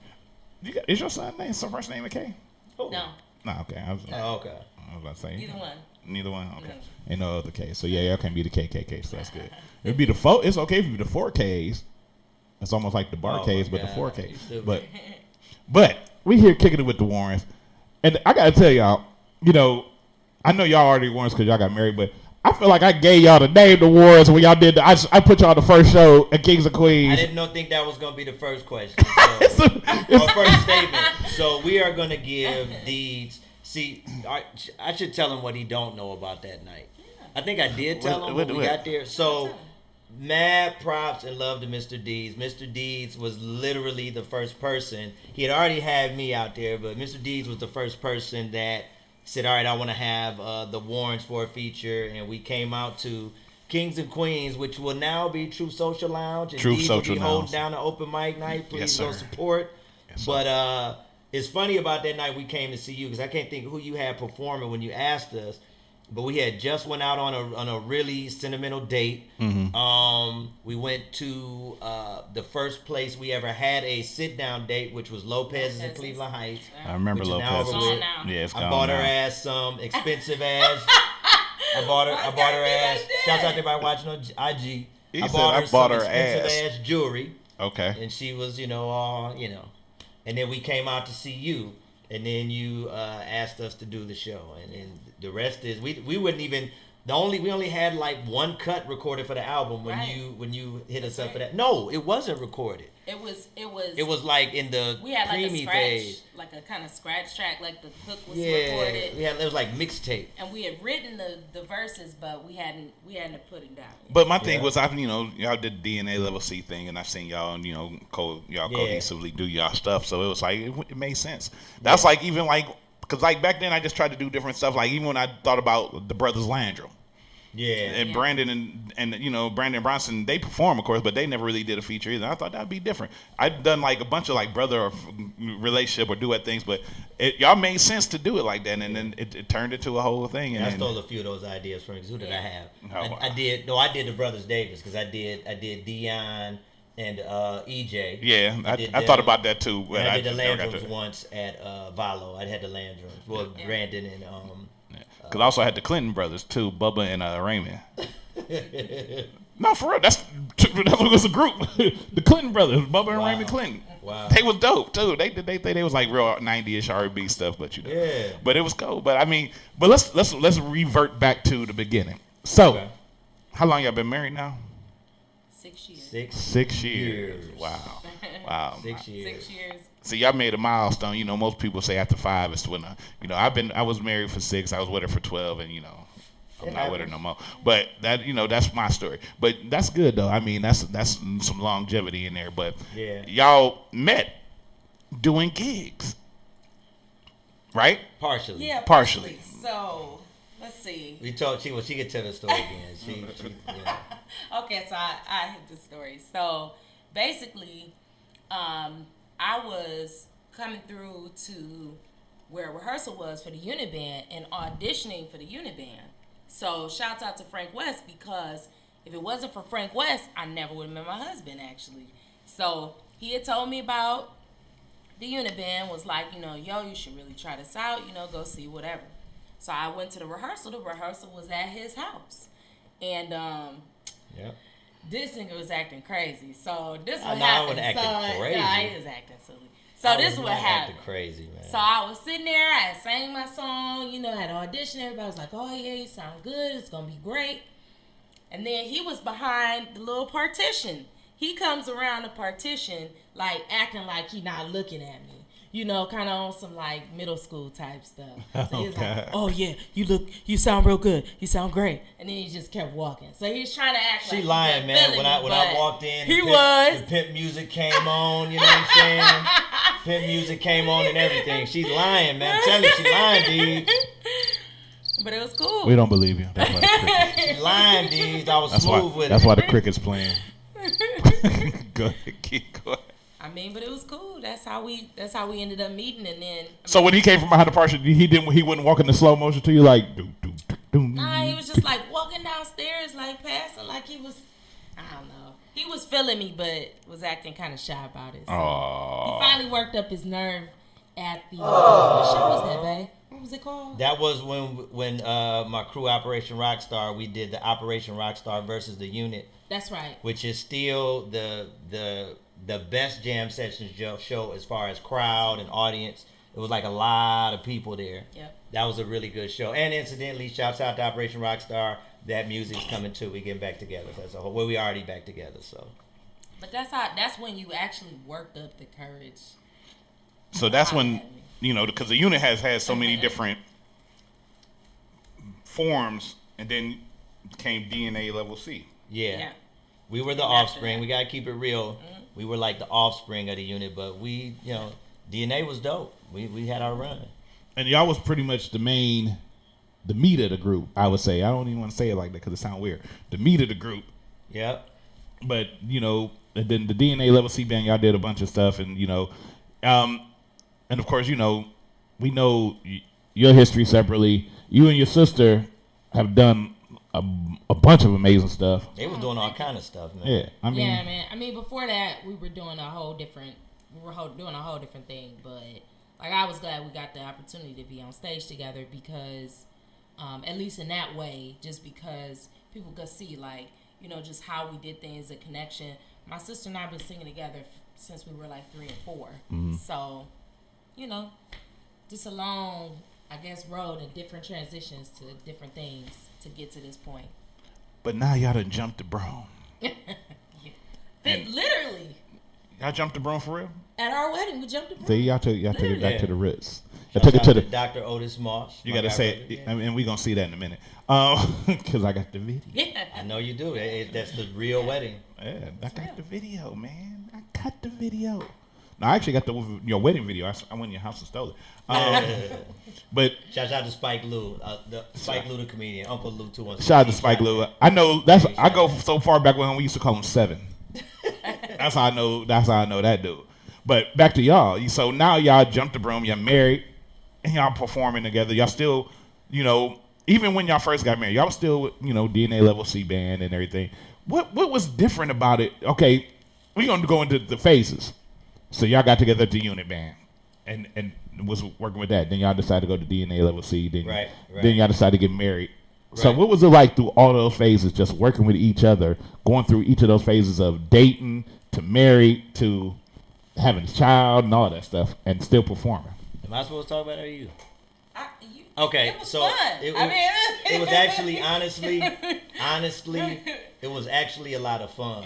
G: Is your son name some first name a K?
L: Oh.
G: No, okay. I was
L: okay.
G: I was about to say
Q: Neither one.
G: Okay. Ain't no other K. So yeah, y'all can't be the KKK. So that's good. It'd be the four. It's okay if you be the 4 Ks. It's almost like the bar Ks, but the 4 Ks. But we here kicking it with the Warrens, and I gotta tell y'all, you know, I know y'all already Warrens because y'all got married, but I feel like I gave y'all the name awards when y'all did. I put y'all the first show at Kings and Queens.
L: I didn't think that was gonna be the first question. So, or first statement. So we are gonna give Deeds. See, I should tell him what he don't know about that night. I think I did tell him when we got there. So, mad props and love to Mr. Deeds. Mr. Deeds was literally the first person. He had already had me out there, but Mr. Deeds was the first person that said, all right, I want to have the Warrens for a feature. And we came out to Kings and Queens, which will now be Truth Social Lounge. And
G: Truth
L: Deeds
G: Social
L: will be
G: Lounge.
L: holding down an open mic night. Please
G: Yes,
L: go
G: sir.
L: support.
G: Yes, sir.
L: But it's funny about that night we came to see you because I can't think of who you had performing when you asked us. But we had just went out on a really sentimental date.
G: Mm-hmm.
L: We went to the first place we ever had a sit down date, which was Lopez's in Cleveland Heights.
G: I remember
L: which is now
G: Lopez.
L: over with.
G: Yeah, it's
L: I
G: gone
L: bought her
G: now.
L: ass some expensive ass. I bought her ass. Shouts out to everybody watching on IG.
G: He
L: I
G: said,
L: bought her
G: "I bought
L: some
G: her
L: expensive ass jewelry.
G: Okay.
L: And she was, all. And then we came out to see you. And then you asked us to do the show, and then the rest is we wouldn't even we only had like one cut recorded for the album when you hit us up for that. No, it wasn't recorded.
Q: It was
L: like in the
Q: we had like
L: creamy
Q: a scratch,
L: phase.
Q: like a kind of scratch track, like the hook was
L: Yeah,
Q: recorded.
L: it was like mixtape.
Q: And we had written the verses, but we hadn't put it down.
G: But my thing was, y'all did the DNA Level C thing, and I seen y'all, cohesively do y'all stuff. So it was like it made sense. That's like even like because like back then I just tried to do different stuff. Like even when I thought about the Brothers Landrum.
L: Yeah.
G: And Brandon and Brandon Bronson, they perform of course, but they never really did a feature either. I thought that'd be different. I'd done like a bunch of like brother relationship or duet things, but y'all made sense to do it like that, and then it turned into a whole thing.
L: And
G: and
L: I stole a few of those ideas from because who did I have?
G: Oh,
L: I did the Brothers Davis because I did Dion and EJ.
G: Yeah, I thought about that too. But
L: I did the
G: never got
L: Landrums
G: to-
L: once at Valo. I had the Landrums. Well, Brandon and
G: Because I also had the Clinton brothers too, Bubba and Raymond. No, for real. That was a group. The Clinton brothers, Bubba and Raymond Clinton.
L: Wow.
G: They was dope too. They was like real 90-ish R&B stuff, but
L: Yeah.
G: But it was cool. But I mean, but let's revert back to the beginning. So, how long y'all been married now?
Q: 6 years.
G: 6 years. Wow.
L: 6 years.
Q: 6 years.
G: So y'all made a milestone. Most people say after 5 is when I was married for 6. I was with her for 12, and I'm not with her no more. But that that's my story. But that's good though. I mean that's some longevity in there. But
L: yeah,
G: y'all met doing gigs, right?
L: Partially.
Q: Yeah,
G: partially.
Q: So let's see.
L: We told she could tell the story again. She
Q: Okay, so I hit the story. So basically, I was coming through to where rehearsal was for the unit band and auditioning for the unit band. So shouts out to Frank West, because if it wasn't for Frank West, I never would have met my husband actually. So he had told me about the unit band, was like, yo, you should really try this out, go see whatever. So I went to the rehearsal. The rehearsal was at his house. And this nigga was acting crazy. So this what happened.
L: I wasn't acting crazy.
Q: No, he was acting silly. So this is what happened.
L: Acting crazy, man.
Q: So I was sitting there, I sang my song, had auditioned. Everybody was like, oh yeah, you sound good, it's gonna be great. And then he was behind the little partition. He comes around the partition, like acting like he not looking at me. Kind of on some like middle school type stuff. So he was like, oh yeah, you sound real good. You sound great. And then he just kept walking. So he was trying to act like
L: she lying, man. When I walked in, the pimp music came on, you know what I'm saying? Pimp music came on and everything. She's lying, man. I'm telling you, she lying, dude.
Q: But it was cool.
G: We don't believe you. That's why the crickets.
L: She lying, dude. I was smooth with it.
G: That's why the cricket's playing. Go ahead, keep going.
Q: I mean, but it was cool. That's how we ended up meeting, and then.
G: So when he came from behind the partition, he wouldn't walk in the slow motion to you like.
Q: Nah, he was just like walking downstairs, like passing, like he was. I don't know. He was feeling me, but was acting kind of shy about it. So he finally worked up his nerve at the. What show was that, babe? What was it called?
L: That was when my crew Operation Rockstar, we did the Operation Rockstar versus the Unit.
Q: That's right.
L: Which is still the best jam sessions show as far as crowd and audience. It was like a lot of people there.
Q: Yep.
L: That was a really good show. And incidentally, shouts out to Operation Rockstar. That music's coming too. We getting back together as a whole. Well, we already back together, so.
Q: But that's when you actually worked up the courage.
G: So that's when, because the unit has had so many different forms, and then came DNA Level C.
L: Yeah. We were the offspring. We got to keep it real. Mm-hmm. We were like the offspring of the unit, but we, DNA was dope. We had our run.
G: And y'all was pretty much the meat of the group, I would say. I don't even want to say it like that because it sounds weird. The meat of the group.
L: Yep.
G: But, and then the DNA Level C band, y'all did a bunch of stuff, and, and of course, we know your history separately. You and your sister have done a bunch of amazing stuff.
L: They were doing all kind of stuff, man.
G: Yeah,
Q: man. I mean, before that, we were doing a whole different thing. But like, I was glad we got the opportunity to be on stage together because, at least in that way, just because people could see like, just how we did things, the connection. My sister and I have been singing together since we were like 3 and 4. Mm-hmm. So, just a long, I guess, road and different transitions to different things to get to this point.
G: But now y'all done jumped the broom.
Q: Literally.
G: Y'all jumped the broom for real?
Q: At our wedding, we jumped the broom.
G: See, y'all took it back to the roots.
L: I took it to the Dr. Otis Moss.
G: You got to say it, and we're going to see that in a minute. Because I got the video.
Q: Yeah.
L: I know you do. That's the real wedding.
G: Yeah, I got the video, man. I got the video. No, I actually got your wedding video. I went in your house and stole it. But
L: shout out to Spike Lou, the comedian, Uncle Lou 216.
G: Shout out to Spike Lou. I know I go so far back when we used to call him 7. That's how I know that dude. But back to y'all. So now y'all jumped the broom. You're married, and y'all performing together. Y'all still, even when y'all first got married, y'all was still, DNA Level C band and everything. What was different about it? Okay, we're gonna go into the phases. So y'all got together at the unit band, and was working with that. Then y'all decided to go to DNA Level C. Then Then y'all decided to get married. Right. So what was it like through all those phases, just working with each other, going through each of those phases of dating to married to having a child and all that stuff, and still performing?
L: Am I supposed to talk about it or you?
Q: Okay,
L: so it was actually honestly, it was actually a lot of fun.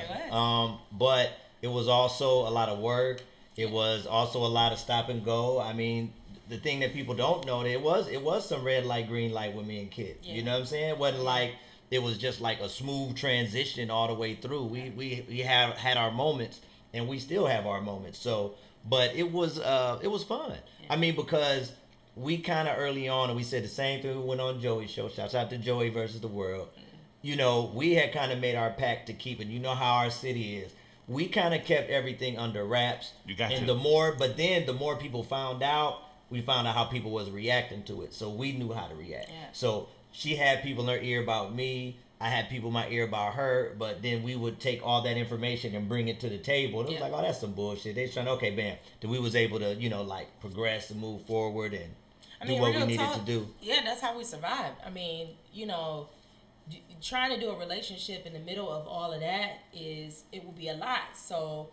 L: But it was also a lot of work. It was also a lot of stop and go. I mean, the thing that people don't know, it was some red light, green light with me and Kit. Yeah. You know what I'm saying? It wasn't like it was just like a smooth transition all the way through. We had our moments, and we still have our moments. So, but it was fun. Yeah. I mean, because we kind of early on, and we said the same thing. We went on Joey's show. Shouts out to Joey versus the World. We had kind of made our pact to keep it. You know how our city is. We kind of kept everything under wraps. The more people found out, we found out how people was reacting to it. So we knew how to react. Yeah. So she had people in her ear about me. I had people in my ear about her. But then we would take all that information and bring it to the table. And it was like, oh, that's some bullshit. They trying to, okay, bam. Then we was able to, progress and move forward and do what we needed to do.
Q: Yeah, that's how we survived. I mean, trying to do a relationship in the middle of all of that it will be a lot. So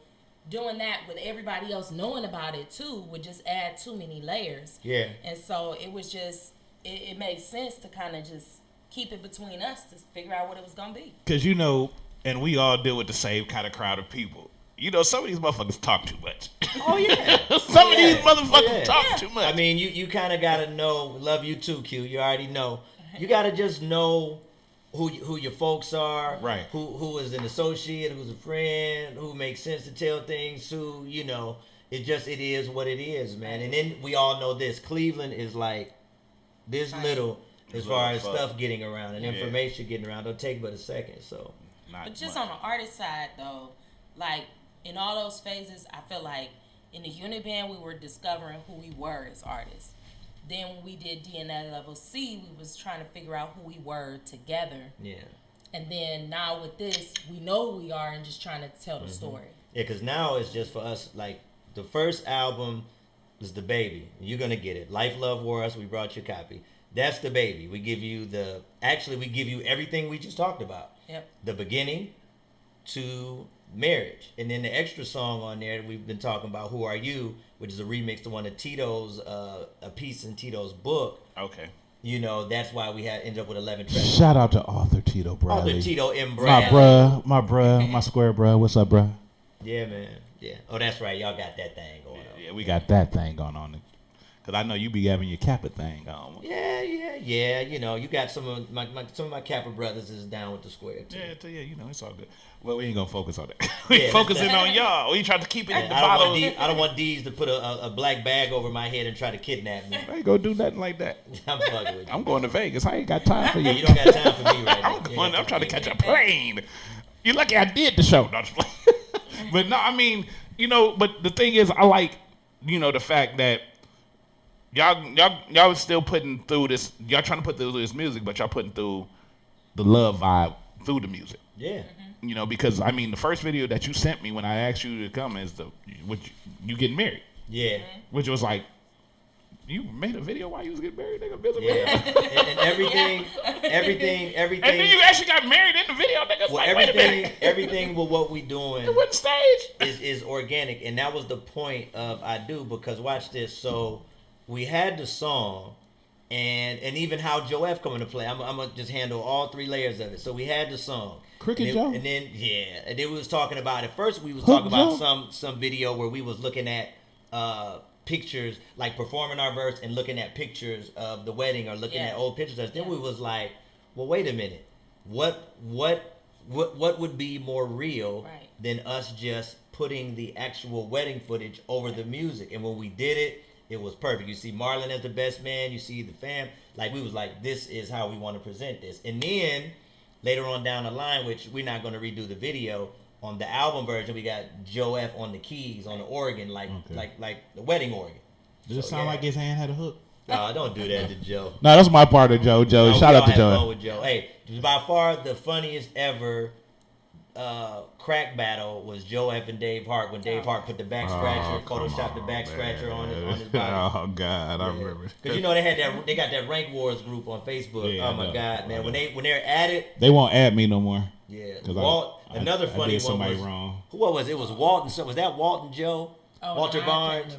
Q: doing that with everybody else knowing about it too would just add too many layers.
L: Yeah.
Q: And so it was just, it made sense to kind of just keep it between us to figure out what it was going to be.
G: Because, and we all deal with the same kind of crowd of people. Some of these motherfuckers talk too much.
L: Oh, yeah.
G: Some of these motherfuckers talk too much.
L: I mean, you kind of got to know, love you too, Q. You already know. You got to just know who your folks are,
G: right?
L: Who is an associate, who's a friend, who makes sense to tell things to, it is what it is, man. And then we all know this. Cleveland is like this little as far as stuff getting around and information getting around. It'll take but a second, so.
Q: But just on the artist side, though, like in all those phases, I feel like in the unit band, we were discovering who we were as artists. Then when we did DNA Level C, we was trying to figure out who we were together.
L: Yeah.
Q: And then now with this, we know who we are and just trying to tell the story.
L: Yeah, because now it's just for us, like, the first album is The Baby. You're going to get it. Life, Love, War Us, we brought you a copy. That's The Baby. We give you everything we just talked about.
Q: Yep.
L: The beginning to marriage. And then the extra song on there that we've been talking about, Who Are You, which is a remix to one of Tito's, a piece in Tito's book.
G: Okay.
L: You know, that's why we ended up with 11 tracks.
G: Shout out to Arthur Tito Bradley.
L: Arthur Tito M. Bradley.
G: My square bruh. What's up, bruh?
L: Yeah, man. Yeah. Oh, that's right. Y'all got that thing going on.
G: Yeah, we got that thing going on. Because I know you be having your Kappa thing on.
L: Yeah. You know, you got some of my Kappa brothers is down with the square too.
G: Yeah, you know, it's all good. Well, we ain't gonna focus on that. We focusing on y'all. We trying to keep it in the bottle.
L: I don't want D's to put a black bag over my head and try to kidnap me.
G: I ain't gonna do nothing like that.
L: I'm fucking with you.
G: I'm going to Vegas. I ain't got time for you.
L: You don't got time for me right now.
G: I'm trying to catch a plane. You're lucky I did the show. No, but no, I mean, you know, but the thing is, I like, you know, the fact that y'all still putting through this. Y'all trying to put through this music, but y'all putting through the love vibe through the music.
L: Yeah.
G: You know, because I mean, the first video that you sent me when I asked you to come is you getting married.
L: Yeah.
G: Which was like, you made a video while you was getting married, nigga.
L: Yeah. and everything.
G: And then you actually got married in the video, nigga.
L: Well,
G: like,
L: everything with what we doing.
G: It wasn't staged.
L: Is organic, and that was the point of I Do, because watch this. So we had the song. And even how Joe F come into play. I'm gonna just handle all 3 layers of it. So we had the song.
G: Cricket Joe?
L: And then we was talking about, at first we was talking about some video where we was looking at pictures, like performing our verse and looking at pictures of the wedding or looking at old pictures of us. Then we was like, well, wait a minute. What would be more real than us just putting the actual wedding footage over the music? And when we did it, it was perfect. You see Marlon as the best man. You see the fam. Like, we was like, this is how we want to present this. And then later on down the line, which we're not going to redo the video, on the album version, we got Joe F on the keys, on the organ, like the wedding organ.
G: Does it sound like his hand had a hook?
L: No, don't do that to Joe.
G: No, that's my part of Joe.
L: No,
G: shout out to Joe.
L: With Joe. Hey, by far the funniest ever crack battle was Joe F and Dave Hart, when Dave Hart put the back scratcher, photoshopped the back scratcher on his body.
G: Oh God, I remember.
L: Because you know they got that Rank Wars group on Facebook.
G: Yeah,
L: oh my God, man, when they're at it,
G: they won't add me no more.
L: Yeah, Walt. Another funny one was
G: wrong.
L: What was it? Was Walton? Was that Walton Joe?
Q: Oh,
L: Walter
Q: no,
L: Barnes.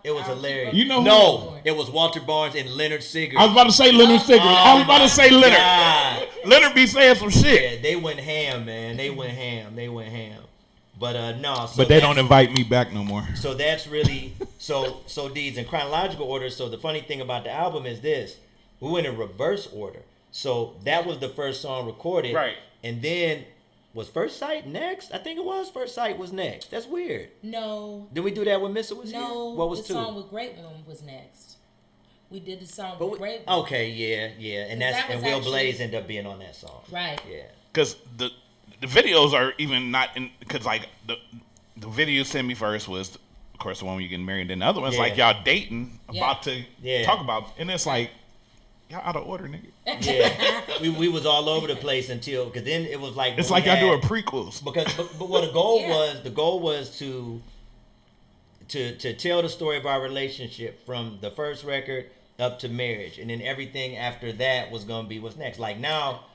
Q: It
L: was hilarious.
G: You know who?
L: No, it was Walter Barnes and Leonard Sigurd.
G: I was about to say Leonard Sigurd. I was about to say Leonard.
L: God.
G: Leonard be saying some shit.
L: Yeah, they went ham, man. They went ham. But no. So
G: but they don't invite me back no more.
L: So that's really so Deeds in chronological order. So the funny thing about the album is this: we went in reverse order. So that was the first song recorded,
G: right?
L: And then. Was First Sight next? I think it was. First Sight was next. That's weird.
Q: No.
L: Did we do that when Missa was here?
Q: No.
L: What was
Q: the
L: 2?
Q: song with Great One was next. We did the song with Great One.
L: Okay, yeah. And Will Blaze ended up being on that song.
Q: Right.
L: Yeah.
G: Because the videos are even not in, because like the video you sent me first was, of course, the one where you getting married. Then the other one's like y'all dating, about to talk about, and it's like, y'all out of order, nigga.
L: Yeah, we was all over the place until, because then it was like,
G: it's like y'all doing prequels.
L: But what the goal was to tell the story of our relationship from the first record up to marriage, and then everything after that was gonna be what's next. Like now,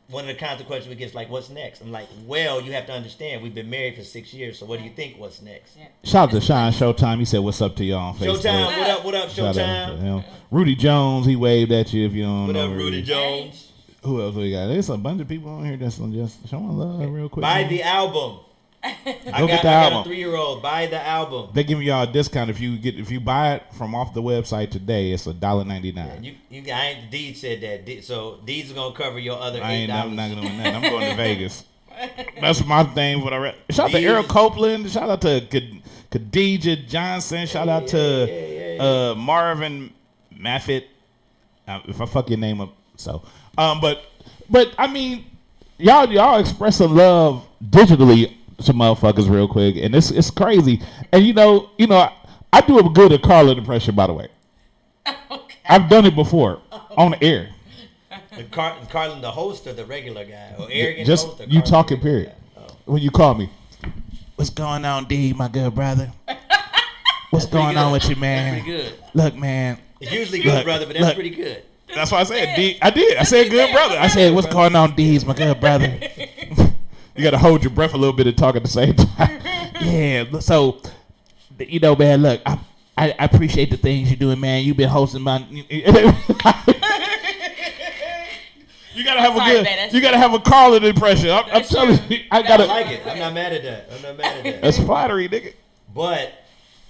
L: one of the consequences we get is like, what's next? I'm like, well, you have to understand, we've been married for 6 years, so what do you think what's next? Yeah.
G: Shout out to Shine Showtime. He said, what's up to y'all on Facebook?
L: Showtime, what up, Showtime?
G: Rudy Jones, he waved at you if you don't know.
L: What up, Rudy Jones?
G: Who else we got? There's a bunch of people on here that's just showing love real quick.
L: Buy the album. I got a 3-year-old. Buy the album.
G: They giving y'all a discount if you buy it from off the website today. It's $1.99.
L: Yeah, Deed said that. So Deed's gonna cover your other $8.
G: I'm not gonna win that. I'm going to Vegas. That's my thing. Shout out to Errol Copeland. Shout out to Khadijah Johnson. Shout out to Marvin Maffitt. If I fuck your name up, so. But I mean, y'all expressing love digitally to motherfuckers real quick, and it's crazy. And you know, I do a good at Carlin impression, by the way. Okay. I've done it before on the air.
L: Carlin, the host, or the regular guy, or arrogant
G: just
L: host, or
G: you
L: Carlin
G: talking period. When you call me, what's going on, D, my good brother? What's going on with you, man?
L: That's pretty good.
G: Look, man.
L: It's usually good, brother, but that's pretty good.
G: That's why I said D. I did. I said good brother. I said, what's going on, D's, my good brother? You got to hold your breath a little bit and talk at the same time. Yeah. So you know, man, look, I appreciate the things you're doing, man. You've been hosting my. You gotta have you gotta have a Carlin impression. I'm telling you, I
L: like it. I'm not mad at that.
G: That's flattery, nigga.
L: But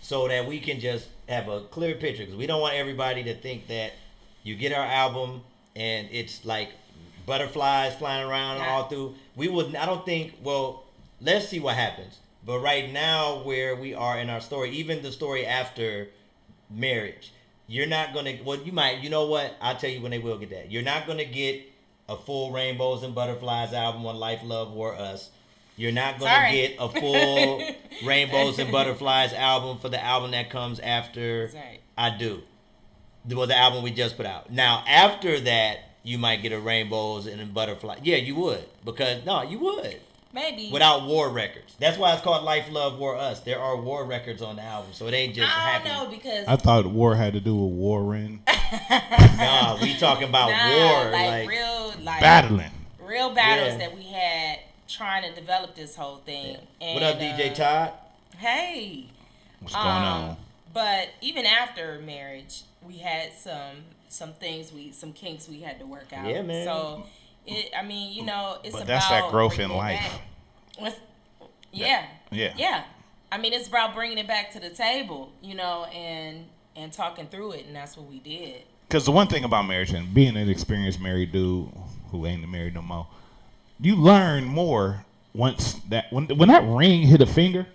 L: so that we can just have a clear picture, because we don't want everybody to think that you get our album and it's like butterflies flying around all through. I don't think. Well, let's see what happens. But right now, where we are in our story, even the story after marriage, you're not gonna. Well, you might. You know what? I'll tell you when they will get that. You're not gonna get a full Rainbows and Butterflies album on Life, Love, War, Us. You're not gonna get a full Rainbows and Butterflies album for the album that comes after I Do. Well, the album we just put out. Now, after that, you might get a Rainbows and a Butterfly. Yeah, you would. Because, no, you would.
Q: Maybe.
L: Without war records. That's why it's called Life, Love, War, Us. There are war records on the album, so it ain't just happening.
Q: I don't know, because...
G: I thought war had to do with warring.
L: Nah, we talking about war.
Q: Like real... Like,
G: battling.
Q: Real battles that we had trying to develop this whole thing.
L: Yeah.
Q: And,
L: what up, DJ Todd?
Q: Hey.
G: What's going on?
Q: But even after marriage, we had some things, some kinks we had to work out.
L: Yeah, man.
Q: So... I mean, you know, it's about...
G: But that's that growth in life.
Q: Yeah.
G: Yeah.
Q: I mean, it's about bringing it back to the table, you know, and talking through it, and that's what we did.
G: Because the one thing about marriage, and being an experienced married dude who ain't married no more, you learn more once that... When that ring hit a finger,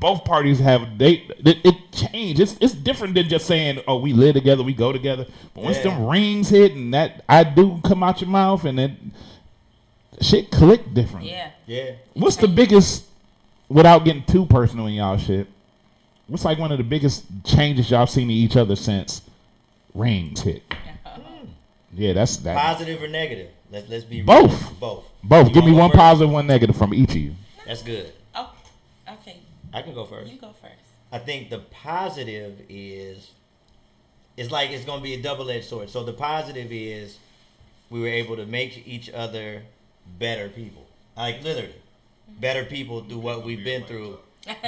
G: both parties have... It changed. It's different than just saying, oh, we live together, we go together. But once them rings hit and that I do come out your mouth and then shit click different.
L: Yeah.
G: What's the biggest, without getting too personal in y'all shit, what's like one of the biggest changes y'all seen in each other since rings hit? Yeah, that's that.
L: Positive or negative? Let's be
G: both.
L: Real.
G: Both. Give me one positive, one negative from each of you.
L: That's good.
Q: Oh, okay.
L: I can go first.
Q: You go first.
L: I think the positive is like it's going to be a double-edged sword. So the positive is we were able to make each other better people. Like literally, better people through what we've been through.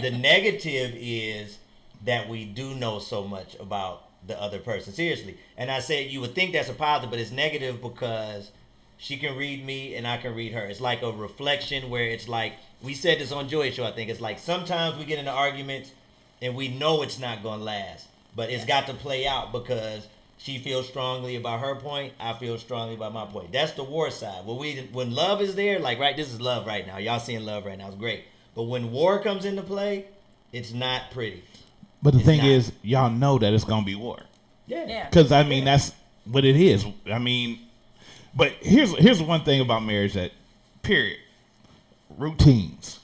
L: The negative is that we do know so much about the other person. Seriously. And I said you would think that's a positive, but it's negative because she can read me and I can read her. It's like a reflection where it's like, we said this on Joy Show, I think. It's like sometimes we get into arguments and we know it's not going to last, but it's got to play out because she feels strongly about her point, I feel strongly about my point. That's the war side. When love is there, like, right, this is love right now. Y'all seeing love right now. It's great. But when war comes into play, it's not pretty.
G: But the thing is, y'all know that it's going to be war.
L: Yeah.
G: Because, I mean, that's what it is. I mean, but here's one thing about marriage that, period, routines.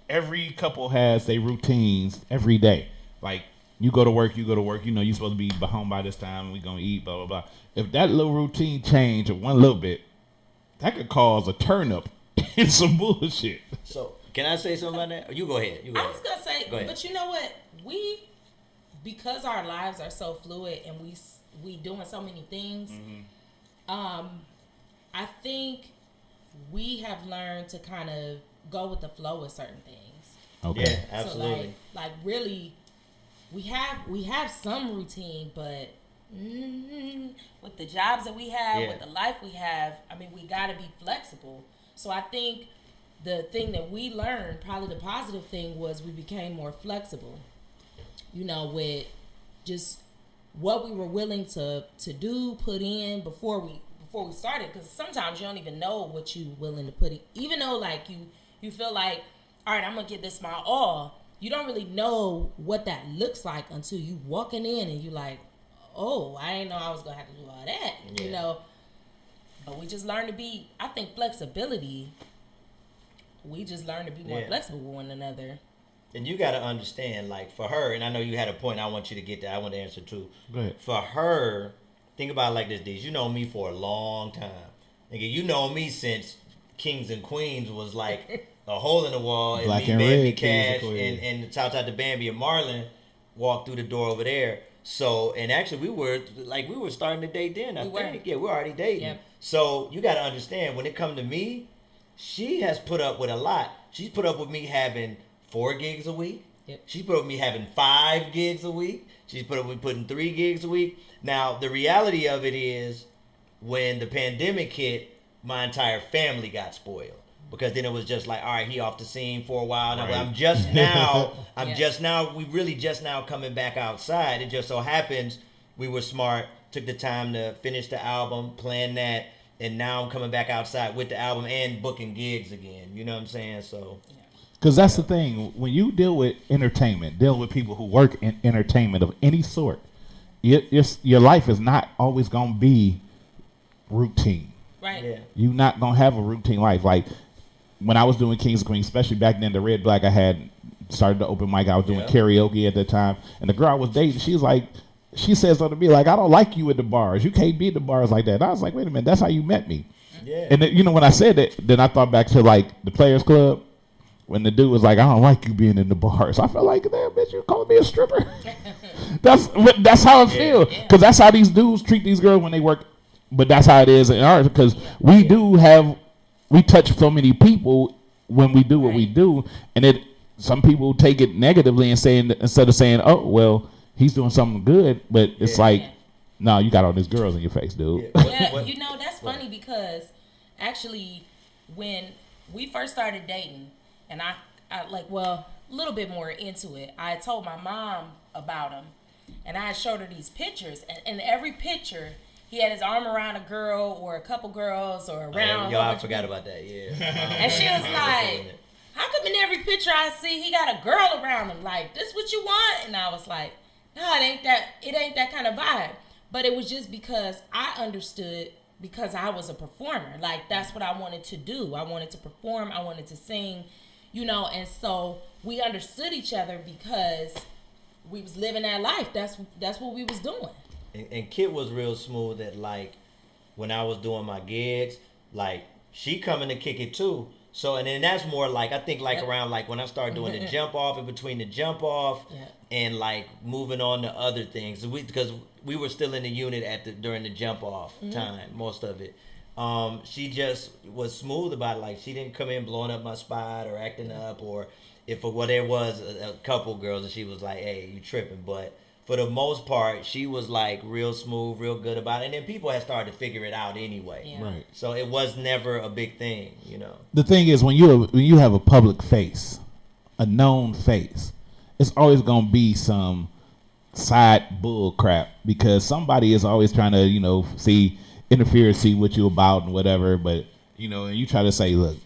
G: Every couple has their routines every day. Like, you go to work, you know, you're supposed to be home by this time, we're going to eat, blah, blah, blah. If that little routine change one little bit, that could cause a turn up in some bullshit.
L: So, can I say something about that? You go ahead.
Q: I was going to say, but you know what? Because our lives are so fluid and we doing so many things, I think we have learned to kind of go with the flow with certain things.
G: Okay.
L: Yeah, absolutely.
Q: So like really, we have some routine, but with the jobs that we have, with the life we have, I mean, we got to be flexible. So I think the thing that we learned, probably the positive thing, was we became more flexible. You know, with just what we were willing to do, put in before we started. Because sometimes you don't even know what you're willing to put in. Even though, like, you feel like, all right, I'm going to give this my all. You don't really know what that looks like until you walking in and you like, oh, I didn't know I was going to have to do all that, you know. But we just learned to be, I think flexibility, we just learned to be more flexible with one another.
L: And you got to understand, like, for her, and I know you had a point I want you to get that, I want to answer too.
G: Go ahead.
L: For her, think about it like this, Deez. You know me for a long time. Nigga, you know me since Kings and Queens was like a hole in the wall. And
G: Black
L: me,
G: and
L: Bambi
G: Red,
L: Cash,
G: Kings
L: and shout out to Bambi and Marlon walked through the door over there. So, and actually we were starting to date then, I think. Yeah, we're already dating. Yep. So you got to understand, when it come to me, she has put up with a lot. She's put up with me having 4 gigs a week, Yep. She put up with me having 5 gigs a week. She's put up with me putting 3 gigs a week. Now, the reality of it is when the pandemic hit, my entire family got spoiled. Because then it was just like, all right, he off the scene for a while. Now, I'm just now, we really just now coming back outside. It just so happens we were smart, took the time to finish the album, plan that, and now I'm coming back outside with the album and booking gigs again. You know what I'm saying? So,
G: because that's the thing. When you deal with entertainment, deal with people who work in entertainment of any sort, your life is not always going to be routine.
Q: Right. Yeah.
G: You're not going to have a routine life. Like, when I was doing Kings and Queens, especially back then, the Red Black, I had started the open mic. I was doing karaoke at the time. And the girl I was dating, she was like, she says something to me like, I don't like you at the bars. You can't be at the bars like that. And I was like, wait a minute, that's how you met me. Yeah. And then, when I said that, then I thought back to like the Players Club when the dude was like, I don't like you being in the bars. I felt like, damn, bitch, you calling me a stripper? That's how I feel. Because that's how these dudes treat these girls when they work. But that's how it is in ours, because we touch so many people when we do what we do, and some people take it negatively and saying, instead of saying, oh, well, he's doing something good, but it's like, no, you got all these girls in your face, dude.
Q: Yeah, that's funny because actually when we first started dating, and I a little bit more into it, I told my mom about him, and I showed her these pictures, and in every picture, he had his arm around a girl or a couple girls or around.
L: I forgot about that,
Q: And she was like, how come in every picture I see he got a girl around him? Like, this what you want? And I was like, no, it ain't that kind of vibe. But it was just because I understood, because I was a performer. Like, that's what I wanted to do. I wanted to perform. I wanted to sing, and so we understood each other because we was living that life. That's what we was doing.
L: And Kit was real smooth at, like, when I was doing my gigs, like, she coming to kick it too. So, and then that's more like, I think like around like when I started doing the jump off, in between the jump off and like moving on to other things. Because we were still in the unit during the jump off time, most of it. She just was smooth about it. Like, she didn't come in blowing up my spot or acting up, or if for what it was, a couple girls, and she was like, hey, you tripping. But for the most part, she was like real smooth, real good about it. And then people had started to figure it out anyway.
G: Yeah. Right.
L: So it was never a big thing,
G: The thing is, when you have a public face, a known face, it's always going to be some side bull crap, because somebody is always trying to, interfere, see what you about and whatever. But, and you try to say, look,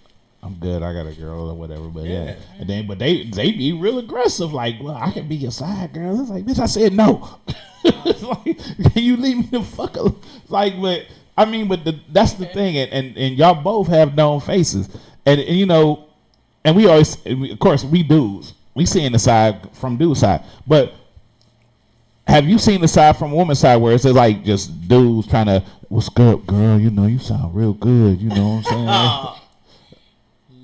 G: I'm good, I got a girl or whatever, but and then they be real aggressive, like, well, I can be your side girl. It's like, bitch, I said no. It's like, can you leave me the fuck alone? Like, but I mean, but that's the thing, and y'all both have known faces, and and we always, of course, we dudes, we seeing the side from dude side, but have you seen the side from woman's side where it's like just dudes trying to, what's good, girl? You sound real good. You know what I'm saying?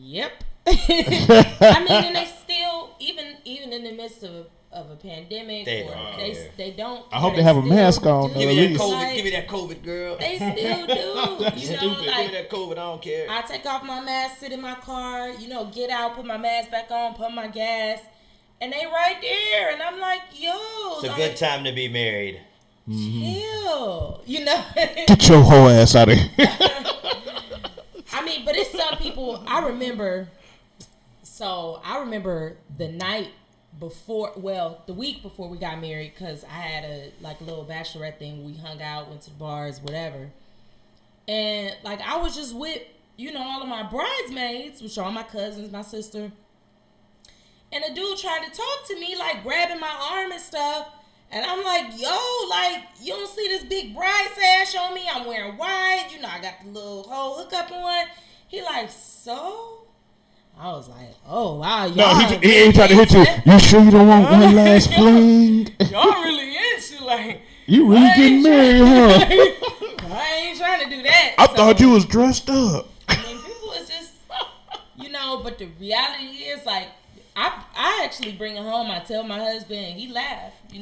Q: Yep. I mean, and they still, even in the midst of a pandemic, they don't.
G: I hope they have a mask on.
L: Give me that COVID, girl.
Q: They still do.
L: Stupid. Like, give me that COVID. I don't care.
Q: I take off my mask, sit in my car, get out, put my mask back on, pump my gas, and they right there, and I'm like, yo.
L: It's a good time to be married.
Q: Chill,
G: Get your whole ass out of here.
Q: I mean, but it's some people. I remember the night before, the week before we got married, because I had a little bachelorette thing. We hung out, went to the bars, whatever. And like, I was just with, all of my bridesmaids, which are all my cousins, my sister. And a dude tried to talk to me, like grabbing my arm and stuff. And I'm like, yo, like, you don't see this big bride sash on me? I'm wearing white. I got the little whole hookup on. He like, so? I was like, oh, wow.
G: No, he ain't trying to hit you. You sure you don't want one last fling?
Q: Y'all really into, like.
G: You really getting married, huh?
Q: I ain't trying to do that.
G: I thought you was dressed up.
Q: I mean, people is just, but the reality is, like, I actually bring it home. I tell my husband, and he laughed,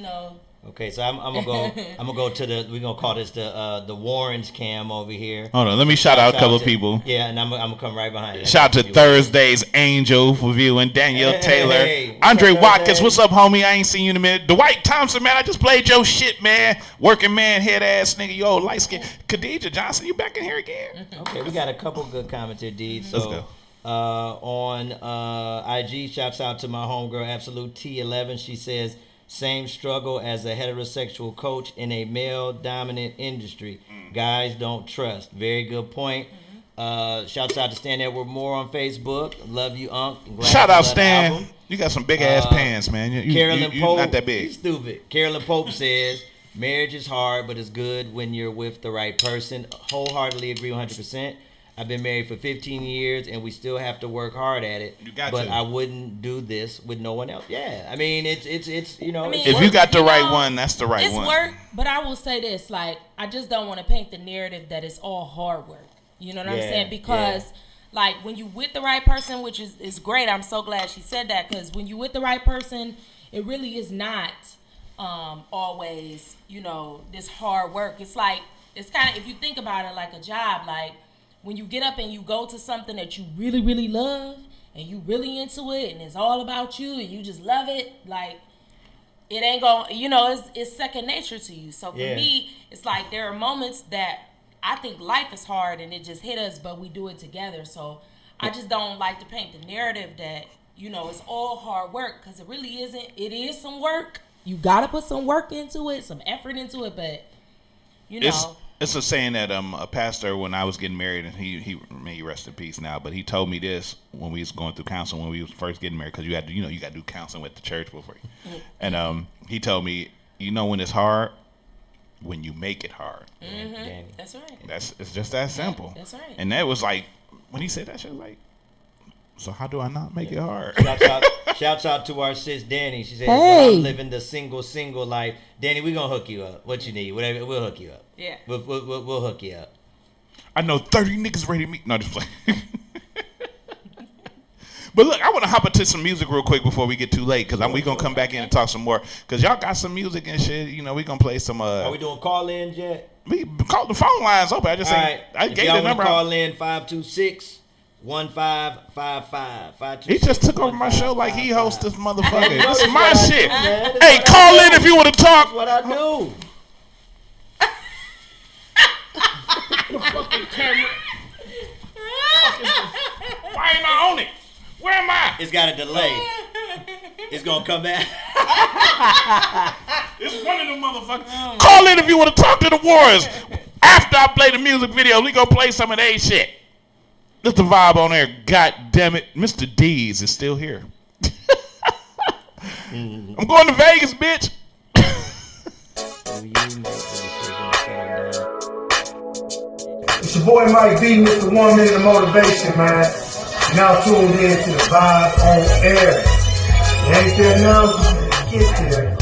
L: Okay, so I'm gonna go. I'm gonna go to the. We're gonna call this the Warrens cam over here.
G: Hold on, let me shout out a couple of people.
L: Yeah, and I'm gonna come right behind you.
G: Shout out to Thursday's Angel for viewing, Danielle Taylor,
L: hey,
G: Andre Watkins. What's up, homie? I ain't seen you in a minute. Dwight Thompson, man, I just played your shit, man. Working man, head ass nigga, you old light skin. Khadijah Johnson, you back in here again?
L: Okay, we got a couple good comments here, D. So,
G: let's go.
L: On IG, shouts out to my homegirl Absolute T11. She says, same struggle as a heterosexual coach in a male-dominant industry. Guys don't trust. Very good point. Shouts out to Stan Edward Moore on Facebook. Love you, Unc.
G: Shout out, Stan. You got some big-ass pants, man.
L: Carolyn Pope,
G: not that big.
L: You stupid. Carolyn Pope says, marriage is hard, but it's good when you're with the right person. Wholeheartedly agree 100%. I've been married for 15 years, and we still have to work hard at it. But I wouldn't do this with no one else. Yeah, I mean, it's you know.
G: If you got the right one, that's the right one.
Q: It's work, but I will say this: like, I just don't want to paint the narrative that it's all hard work. You know what I'm saying? Because, like, when you with the right person, which is great. I'm so glad she said that, because when you with the right person, it really is not always, you know, this hard work. It's like, it's kind of, if you think about it, like a job, like. When you get up and you go to something that you really, really love and you really into it and it's all about you and you just love it, like, it ain't gonna, you know, it's second nature to you. So for me, it's like there are moments that I think life is hard and it just hit us, but we do it together. So I just don't like to paint the narrative that, you know, it's all hard work, because it really isn't. It is some work. You gotta put some work into it, some effort into it, but, you know.
G: It's a saying that a pastor, when I was getting married, and he may rest in peace now, but he told me this when we was going through counseling when we was first getting married, because you had to, you know, you got to do counseling with the church before you. And he told me, you know, when it's hard, when you make it hard.
Q: Mm-hmm. That's right.
G: It's just that simple.
Q: That's right.
G: And that was like, when he said that shit, like, so how do I not make it hard?
L: Shouts out to our sis Danny. She said,
Q: hey.
L: well, I'm living the single life. Danny, we gonna hook you up. What you need, whatever, we'll hook you up.
Q: Yeah.
L: We'll hook you up.
G: I know 30 niggas ready to meet. No, just play. But look, I want to hop into some music real quick before we get too late, because we going to come back in and talk some more, because y'all got some music and shit. You know, we going to play some.
L: Are we doing call-ins yet?
G: We call the phone lines open. I just say, I gave the number.
L: Call in 526-1555.
G: He just took over my show like he hosts this motherfucker. This is my shit. Hey, call in if you want to talk.
L: That's what I do.
G: The fucking camera. Why ain't I on it? Where am I?
L: It's got a delay. It's gonna come back.
G: It's one of them motherfuckers. Call in if you want to talk to the Warriors. After I play the music video, we gonna play some of their shit. That's the vibe on there. God damn it, Mr. D's is still here. I'm going to Vegas, bitch.
F: It's your boy Mike B, Mr. 1 Minute of Motivation, man. Now tuned in to the Vibe on Air. It ain't there now, get there.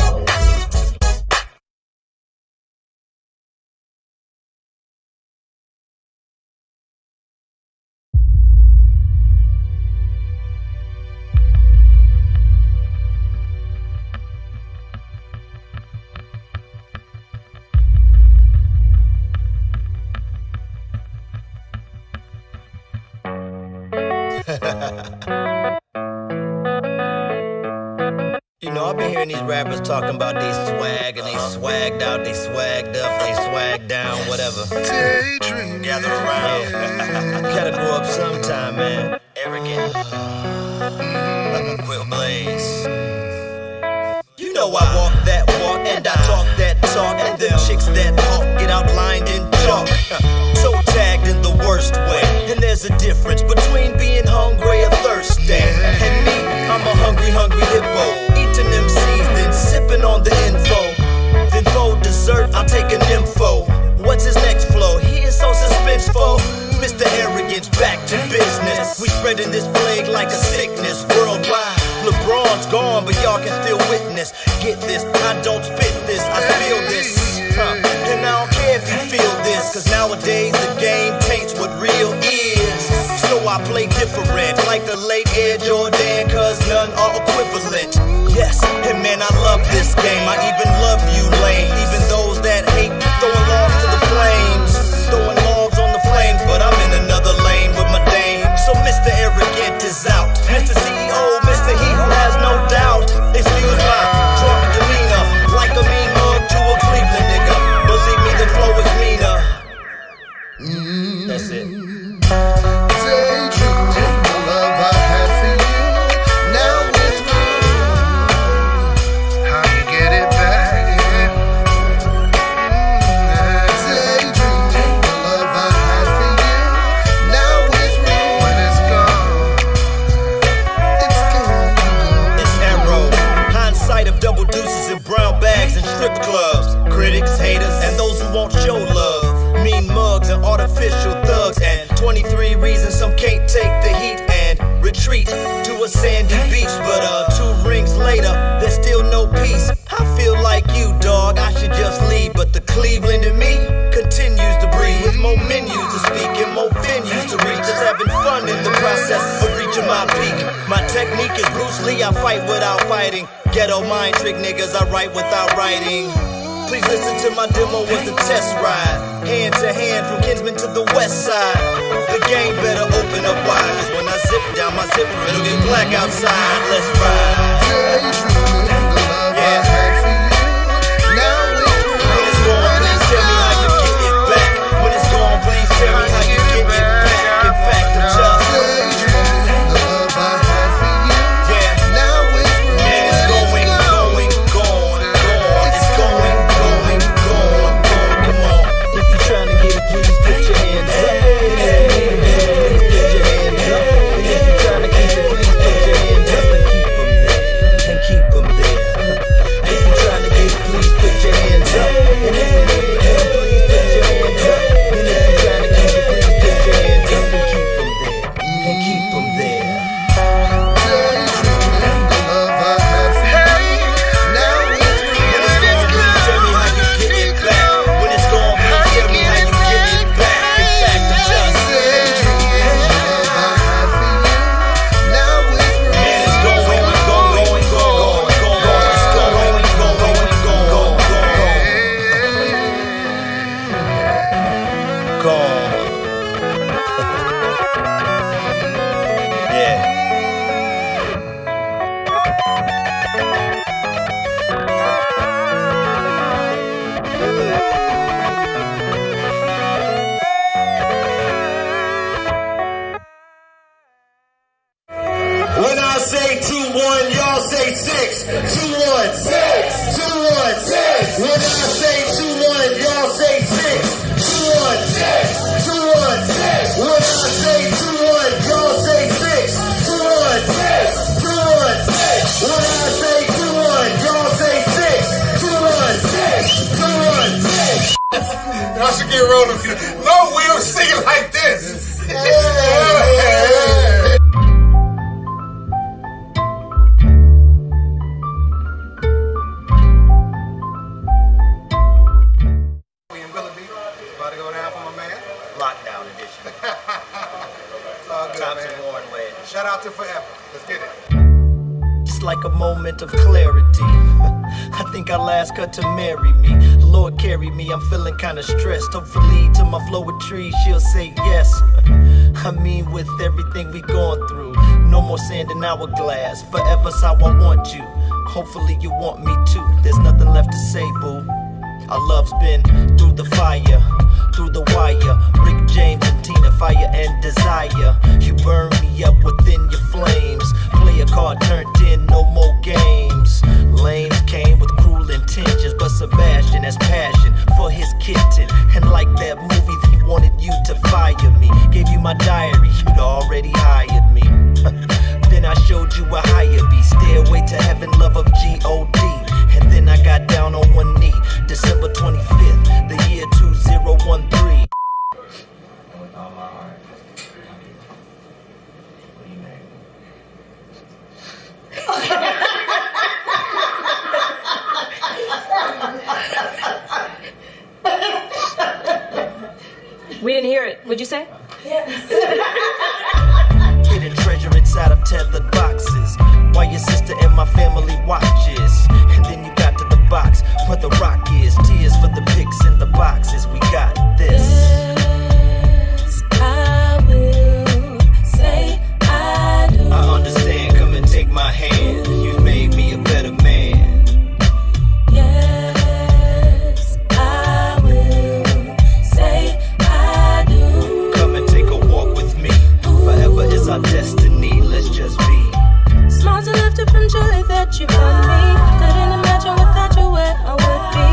V: You know, I've been hearing these rappers talking about they swag, and they swagged out, they swagged up, they swagged down, whatever. Gather around. Gotta grow up sometime, man. Arrogant. Will Blaze. You know I walk that walk, and I talk that talk, and them chicks that talk get outlined in chalk. So tagged in the worst way. And there's a difference between being hungry or thirsty. And me, I'm a hungry hippo. Eating them seeds, then sipping on the info. Then for dessert, I'll take an info. What's his next flow? He is so suspenseful. Mr. Arrogance, back to business. We spreading this plague like a sickness worldwide. LeBron's gone, but y'all can still witness. Get this, I don't spit this, I spill this. And I don't care if you feel this, cause nowadays the game taints what real is. So I I play different, like the late Air Jordan, cause none are equivalent. Yes, and man, I love this game. I even love you, lame. Even those that hate throwing logs to the flames, throwing logs on the flames. But I'm in another lane with my dame. So Mr. Arrogant is out. Mr. CEO, Mr. He who has no doubt. Excuse my drunk demeanor, like a mean mug to a Cleveland nigga. Believe me, the flow is meaner. That's it.
E: Daydreaming the love I had for you. Now it's gone. How you get it back? Daydreaming the love I had for you. Now it's ruined when it's gone. It's gone.
V: It's Arrow. Hindsight of double deuces and brown bags and strip clubs. Critics, haters, and those who won't show love. Mean mugs and artificial thugs, and 23 reasons some can't take the heat and retreat to a sandy beach. But 2 rings later, there's still no peace. I feel like you, dog, I should just leave. But the Cleveland in me continues to breathe, with more menus to speak and more venues to reach. Just having fun in the process of reaching my peak. My technique is Bruce Lee, I fight without fighting. Ghetto mind trick niggas, I write without writing. Please listen to my demo with the test ride. Hand to hand from Kinsman to the west side. The game better open up wide, cause when I zip down my zipper, it'll get black outside. Let's ride.
E: Daydreaming the love I had for you. Now it's ruined.
V: When it's gone, please tell me how you get it back. When it's gone, please tell me how you get it back. In fact, I'm just
E: daydreaming the love I had for you.
V: Yeah.
E: Now it's ruined.
V: Man, it's going, going, gone, gone. It's going, going, gone, gone. Come on. If you're trying to get it, please put your hands up. Put your hands up. And if you're trying to keep it, please put your hands up and keep them there. If you're trying to get it, please put your hands up. And if you're trying to keep it, please put your hands up. And if you're trying to keep it, please put your hands up and keep them there. And keep them there.
E: Daydreaming the love I had for you. Now it's ruined.
V: When it's gone, please tell me how you get it back. When it's gone, please tell me how you get it back. In fact, I'm just
E: Daydreaming the love I had for you. Now it's ruined.
V: man, it's going, going, going, going. It's going, going, gone. Yeah. When I say 2-1, y'all say 6. 2-1, 6. 2-1, 6. When I say 2-1, y'all say 6. 2-1, 6. 2-1, 6. When I say 2-1, y'all say 6. 2-1, 6. 2-1, 6. When I say 2-1, y'all say 6. 2-1, 6. 2-1, 6.
H: Y'all should get rolling. No, we don't sing it like this.
V: About to go down for my man. Lockdown edition.
H: It's all good,
V: Thompson
H: man.
V: Warren Way.
H: Shout out to Forever. Let's get it.
V: It's like a moment of clarity. I think I last cut to marry me. The Lord carry me, I'm feeling kinda stressed. Hopefully to my flow with trees, she'll say yes. I mean, with everything we've gone through, no more sand in hourglass. Forever's how I want you. Hopefully you want me too. There's nothing left to say, boo. Our love's been through the fire, through the wire. Rick James and Tina, fire and desire. You burn me up within your flames. Play a card turned in, no more games. Lames came with cruel intentions, but Sebastian has passion for his kitten. And like that movie, they wanted you to fire me. Gave you my diary, you'd already hired me. Then I showed you a higher beat. Stairway to heaven, love of G.O.D. And then I got down on one knee. December 25th, the year 2013. With all my heart. What do you mean?
J: We didn't hear it. What'd you say?
V: Yes. inside of tethered boxes, while your sister and my family watches. And then you got to the box where the rock is. Tears for the pics in the boxes. We got this.
J: Yes, I will say I do.
V: I understand, come and take my hand. You've made me a better man.
J: Yes, I will say I do.
V: Come and take a walk with me. Forever is our destiny, let's just be.
J: Smiles are lifted from joy that you found me. Couldn't imagine without you where I would be.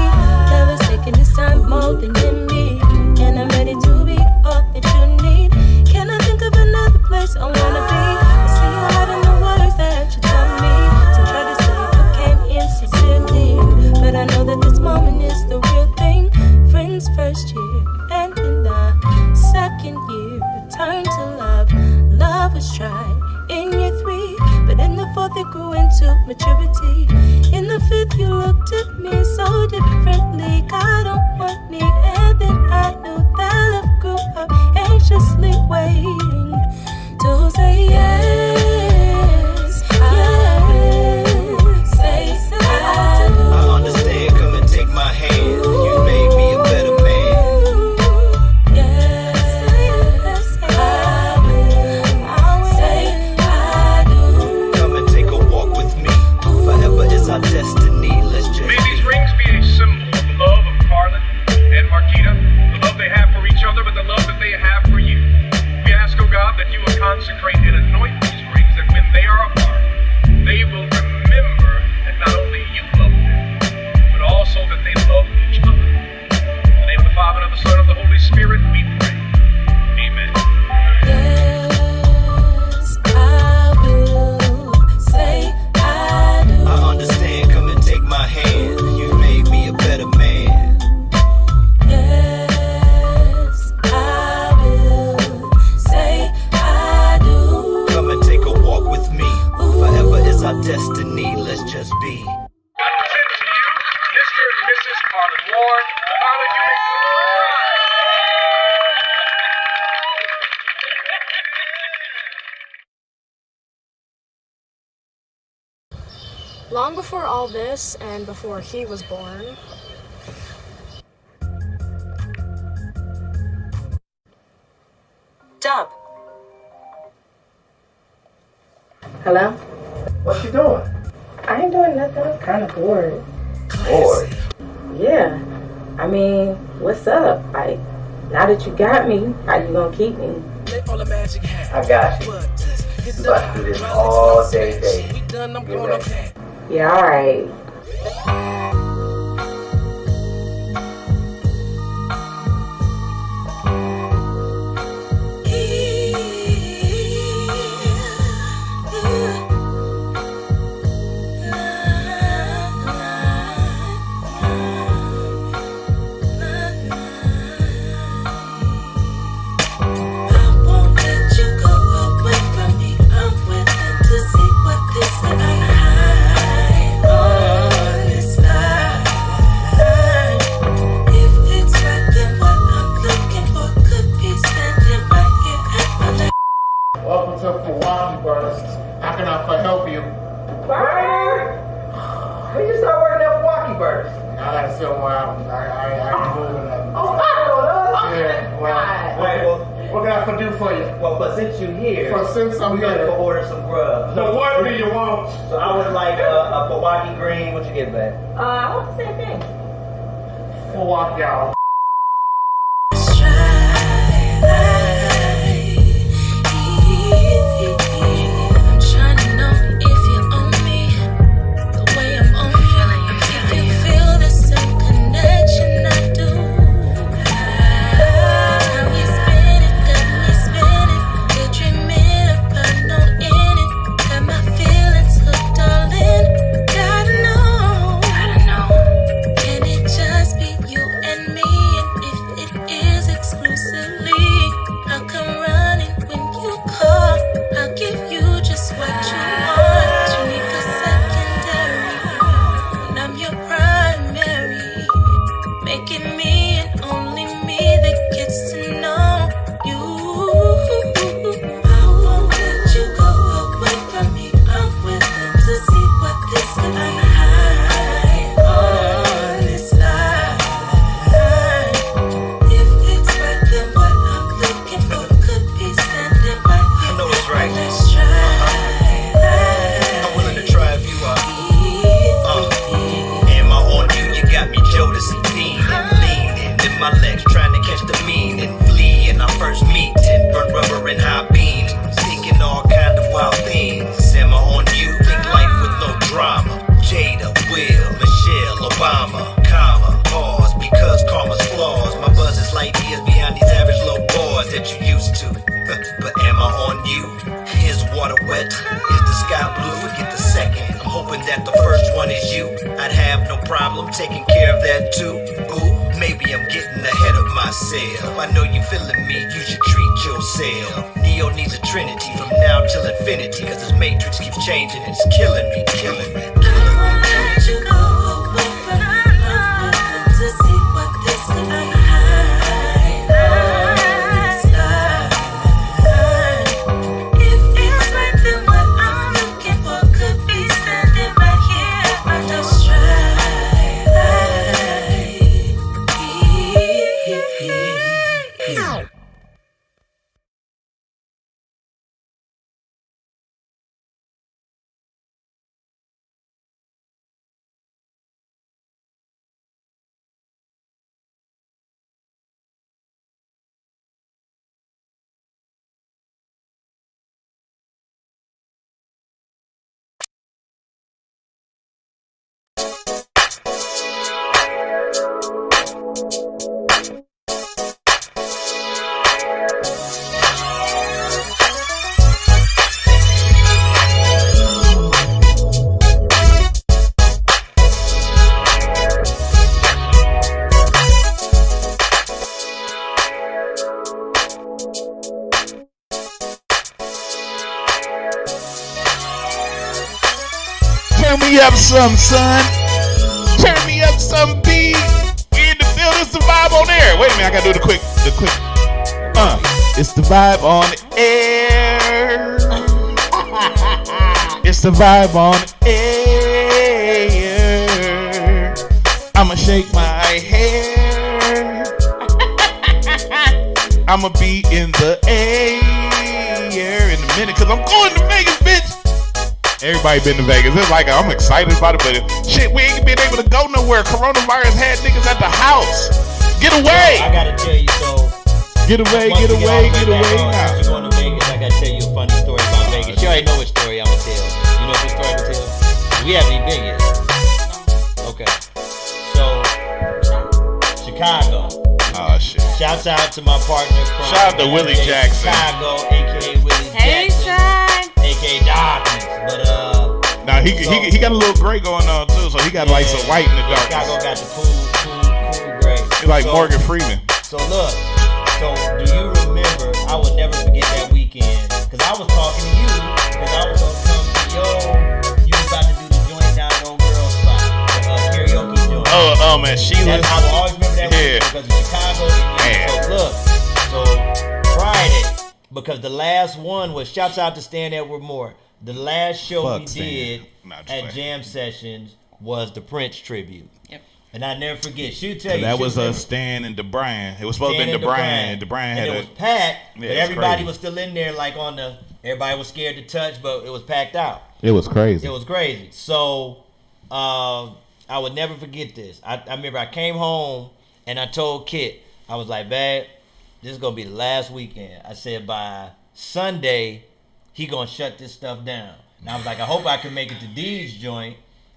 J: Never taking this time more than in me. And I'm ready to be all that you need. Can I think of another place I wanna be? I see you hiding the words that you told me. To try to say what came insincerely. But I know that this moment is the real thing. Friends first year, and in the second year, return to love. Love was tried in year 3, but in the 4th it grew into maturity. In the 5th you looked at me so differently. God don't want me, and then I knew that love grew up, anxiously waiting to say yes, yes, say I do.
V: I understand, come and take my hand. You've made me a better man. Our destiny, let's just
I: may these rings be a symbol of the love of Carlin and Marquita, the love they have for each other, but the love that they have for you. We ask, oh God, that you will consecrate and anoint these rings, that when they are apart, they will remember that not only you love them, but also that they love each other. In the name of the Father, and of the Son, and of the Holy Spirit, we pray. Amen.
J: Yes, I will say
V: I understand, come and take my hand. You made me a better man.
J: yes, I will say I do.
V: Come and take a walk with me. Forever is our destiny, let's just be.
I: I present to you Mr. and Mrs. Carlin Ward. Carlin, you may
K: Long before all this, and before he was born,
W: Dub.
X: Hello? What you doing?
W: I ain't doing nothing. I'm kind of bored.
X: Bored?
W: Yeah. I mean, what's up? Like, now that you got me, how you gonna keep me?
X: I got you. You about to do this all day. Get ready.
W: Yeah, alright.
H: Welcome to Milwaukee Burst. How can I help you?
X: Burner! When you start working at Milwaukee Burst?
H: I gotta sell more albums. I'm moving up.
X: Oh, I don't know.
H: Yeah, well, what can I do for you?
X: Well, but since you're here,
H: since I'm
X: we gotta
H: here,
X: go order some grub.
H: So what do you want?
X: So I would like a Milwaukee green. What you get back?
W: I want the same thing.
H: Milwaukee y'all.
J: I'm trying to know if you own me the way I'm on you. If you feel the same connection I do. How we spin it, got me spinning. We're dreaming about no ending. Got my feelings hooked all in. Gotta know. Can it just be you and me?
V: problem, taking care of that too. Ooh, maybe I'm getting ahead of myself. I know you feeling me, you should treat yourself. Neo needs a trinity from now till infinity, cause his matrix keeps changing and it's killing me, killing me.
G: Turn me up some, son. Turn me up some beat. We in the building. It's the vibe on air. Wait a minute, I gotta do the quick. It's the vibe on air. It's the vibe on air. I'ma shake my hair. I'ma be in the air in a minute, cause I'm going to Vegas, bitch. Everybody been to Vegas. It's like I'm excited about it, but shit, we ain't been able to go nowhere. Coronavirus had niggas at the house. Get away!
L: I gotta tell you, so.
G: Get away, get away, get away.
L: You're going to Vegas. I gotta tell you a funny story about Vegas. You already know which story I'm gonna tell. You know which story I'm gonna tell? We haven't even been yet. Okay. So, Chicago.
G: Oh shit.
L: Shouts out to my partner.
G: Shout out to Willie Jackson.
L: Chicago, aka Willie Jackson. AKA Darkness. But
G: now he got a little gray going on too, so he got like some white in the darkness.
L: Chicago got the cool gray.
G: He's like Morgan Freeman.
L: So look, do you remember? I will never forget that weekend because I was talking to you because I was gonna come to you was about to do the joint down at Old Girl Spot, the karaoke joint.
G: Oh man, Sheila.
L: I will always remember that weekend because of Chicago. So look, so Friday, because the last one was shouts out to Stan Edward Moore. The last show we did at Jam Sessions was the Prince tribute. Yep. And I never forget.
G: That was Stan and DeBrian. It was supposed to be DeBrian. DeBrian had
L: it was packed, but everybody was still in there, like everybody was scared to touch, but it was packed out.
G: It was crazy.
L: It was crazy. So I would never forget this. I remember I came home and I told Kit, I was like, babe, this is gonna be the last weekend. I said by Sunday, he gonna shut this stuff down. And I was like, I hope I can make it to Dee's joint.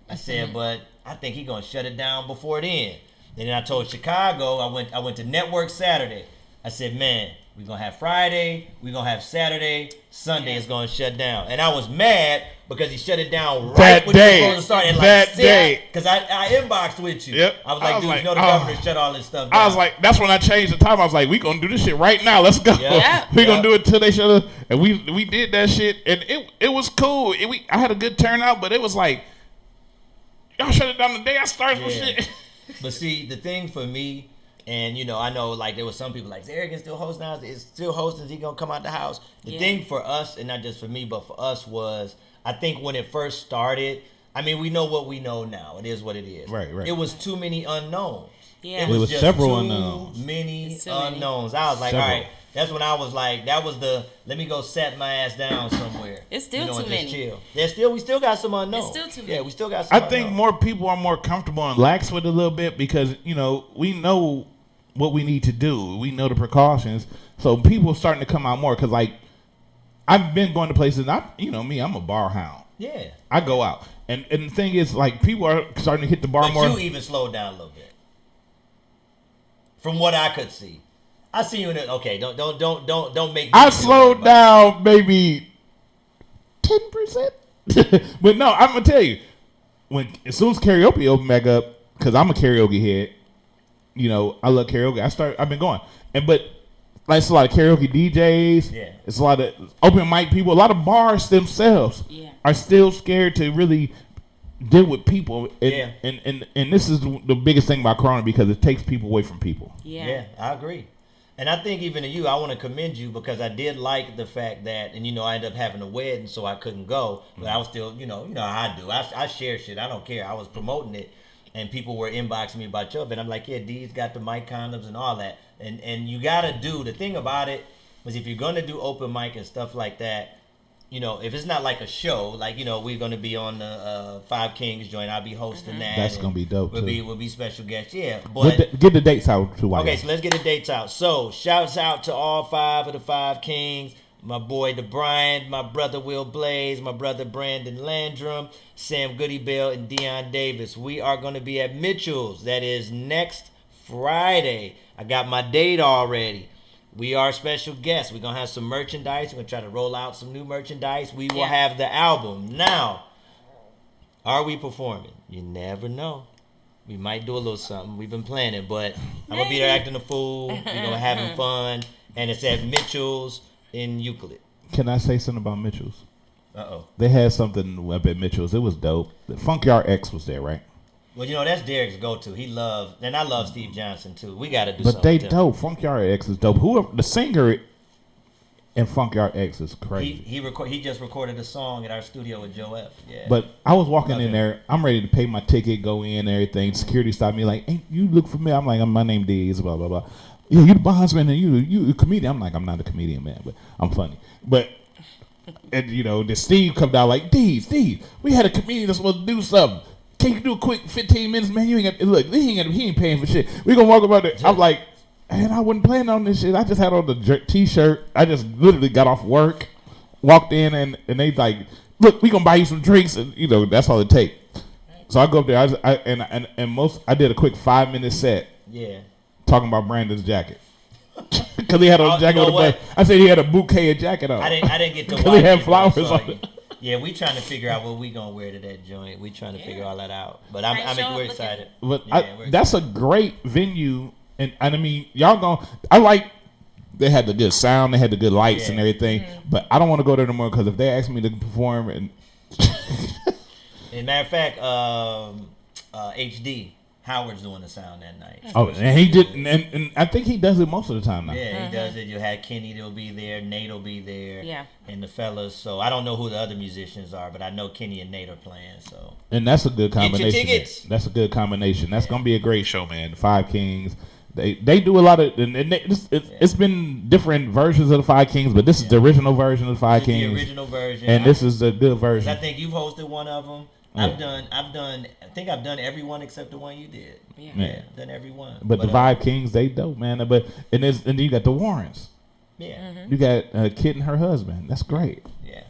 L: I said, but I think he gonna shut it down before then. And then I told Chicago, I went to Network Saturday. I said, man, we're gonna have Friday, we're gonna have Saturday, Sunday is gonna shut down. And I was mad because he shut it down right when he was going to start. And
G: that day.
L: Because I inboxed with you.
G: Yep.
L: I was like, dude, you know the governor shut all this stuff down.
G: I was like, that's when I changed the time. I was like, we gonna do this shit right now. Let's go. Yep. We gonna do it till they shut up. And we did that shit, and it was cool. I had a good turnout, but it was like, y'all shut it down the day I started with shit.
L: But see, the thing for me, and I know like there was some people like, is Eric still hosting now? Is still hosting? Is he gonna come out the house? The thing for us, and not just for me, but for us was, I think when it first started, I mean, we know what we know now. It is what it is.
G: Right.
L: It was too many unknowns.
G: Yeah. It was just several unknowns.
L: Many unknowns. I was like, all right. That's when I was like, that was the, let me go set my ass down somewhere.
A: It's still too many.
L: Chill. We still got some unknowns.
A: It's still too many.
L: Yeah, we still got some
G: unknowns. I think more people are more comfortable and lax with it a little bit because, we know what we need to do. We know the precautions. So people are starting to come out more because, like, I've been going to places, and I'm a bar hound.
L: Yeah.
G: I go out. And the thing is, like, people are starting to hit the bar more.
L: But you even slowed down a little bit. From what I could see. I see you in it. Okay, don't make.
G: I slowed down maybe 10%. But no, I'm gonna tell you, as soon as karaoke opened back up, because I'm a karaoke head. You know, I love karaoke. I've been going, but like it's a lot of karaoke DJs.
L: Yeah.
G: It's a lot of open mic people. A lot of bars themselves are still scared to really deal with people. And this is the biggest thing about Corona because it takes people away from people.
L: Yeah, I agree. And I think even to you, I want to commend you because I did like the fact that, and I ended up having a wedding, so I couldn't go, but I was still, you know how I do. I share shit. I don't care. I was promoting it, and people were inboxing me about your event. I'm like, yeah, D's got the mic condoms and all that, and you gotta do the thing about it was if you're gonna do open mic and stuff like that. If it's not like a show, like, we're going to be on the Five Kings joint. I'll be hosting that.
G: That's going to be dope,
L: too. We'll be special guests, yeah. But
G: get the dates out, too.
L: Okay, so let's get the dates out. So, shouts out to all 5 of the Five Kings. My boy, DeBryant, my brother, Will Blaze, my brother, Brandon Landrum, Sam Goodybell, and Deion Davis. We are going to be at Mitchell's. That is next Friday. I got my date already. We are special guests. We're going to have some merchandise. We're going to try to roll out some new merchandise. We will have the album. Now, are we performing? You never know. We might do a little something. We've been planning, but I'm going to be there acting a fool. We're going to having fun. And it's at Mitchell's in Euclid.
G: Can I say something about Mitchell's?
L: Uh-oh.
G: They had something up at Mitchell's. It was dope. The Funkyard X was there, right?
L: Well, that's Derek's go-to. He loves, and I love Steve Johnson too. We got to do
G: something. But they
L: dope.
G: Funkyard X is dope. Whoever the singer in Funkyard X is crazy.
L: He just recorded a song at our studio with Joe F. Yeah.
G: But I was walking in there. I'm ready to pay my ticket, go in, everything. Security stopped me like, "Hey, you look familiar." I'm like, "My name D is blah blah blah." Yeah, you the bondsman and you a comedian. I'm like, "I'm not a comedian, man, but I'm funny." But and the Steve come down like, Steve, we had a comedian that's supposed to do something. Can you do a quick 15 minutes, man? You ain't got look. He ain't paying for shit. We gonna walk about it. I'm like, man, I wasn't planning on this shit. I just had on the T-shirt. I just literally got off work, walked in, and they like, look, we gonna buy you some drinks, and that's all it take. So I go up there. I did a quick 5-minute set.
L: Yeah.
G: Talking about Brandon's jacket. Because he had a jacket with a bag. I said he had a bouquet of jacket on.
L: I didn't get to watch
G: because he had flowers on it.
L: Yeah, we trying to figure out what we gonna wear to that joint. We trying to figure all that out. But we're excited.
G: But that's a great venue, and I mean, y'all I like. They had the good sound, they had the good lights and everything. Mm-hmm. But I don't want to go there no more because if they ask me to perform, and
L: as a matter of fact, HD Howard's doing the sound that night.
G: Oh, and he did, and I think he does it most of the time now.
L: Yeah, he does it. You had Kenny, that'll be there. Nate will be there.
O: Yeah.
L: And the fellas. So I don't know who the other musicians are, but I know Kenny and Nate are playing. So.
G: And that's a good combination.
L: Get your tickets.
G: That's a good combination. That's gonna be a great show, man. The Five Kings. They do a lot of, and it's been different versions of the Five Kings, but this is the original version of the Five Kings.
L: The original version.
G: And this is the good version.
L: I think you've hosted one of them. Yeah. I think I've done every one except the one you did. Yeah. Done every one.
G: But the Five Kings, they dope, man. And then you got the Warrens.
L: Yeah.
G: Mm-hmm. You got Kit and her husband. That's great.
L: Yeah.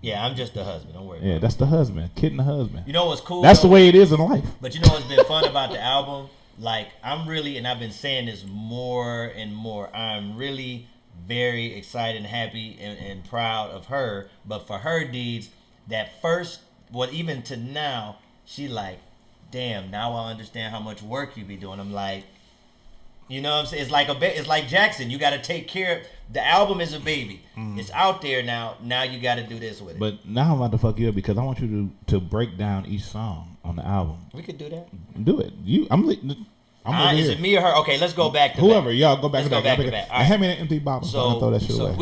L: Yeah, I'm just the husband. Don't worry.
G: Yeah, that's the husband. Kit and the husband.
L: You know what's cool?
G: That's the way it is in life.
L: But you know what's been fun about the album? Like, I'm really, and I've been saying this more and more, I'm really very excited and happy and proud of her. But for her deeds, that first, even to now, she like, damn, now I understand how much work you be doing. I'm like, you know what I'm saying? It's like Jackson. You got to take care of, the album is a baby. It's out there now. Now you got to do this with it.
G: But now I'm about to fuck you up because I want you to break down each song on the album.
L: We could do that.
G: Do it.
L: Is it me or her? Okay, let's go back to
G: whoever.
L: Back.
G: Y'all go back
L: let's
G: to
L: go
G: back.
L: Back.
G: All right. Hand me that empty bottle. So I'm gonna throw that shit away.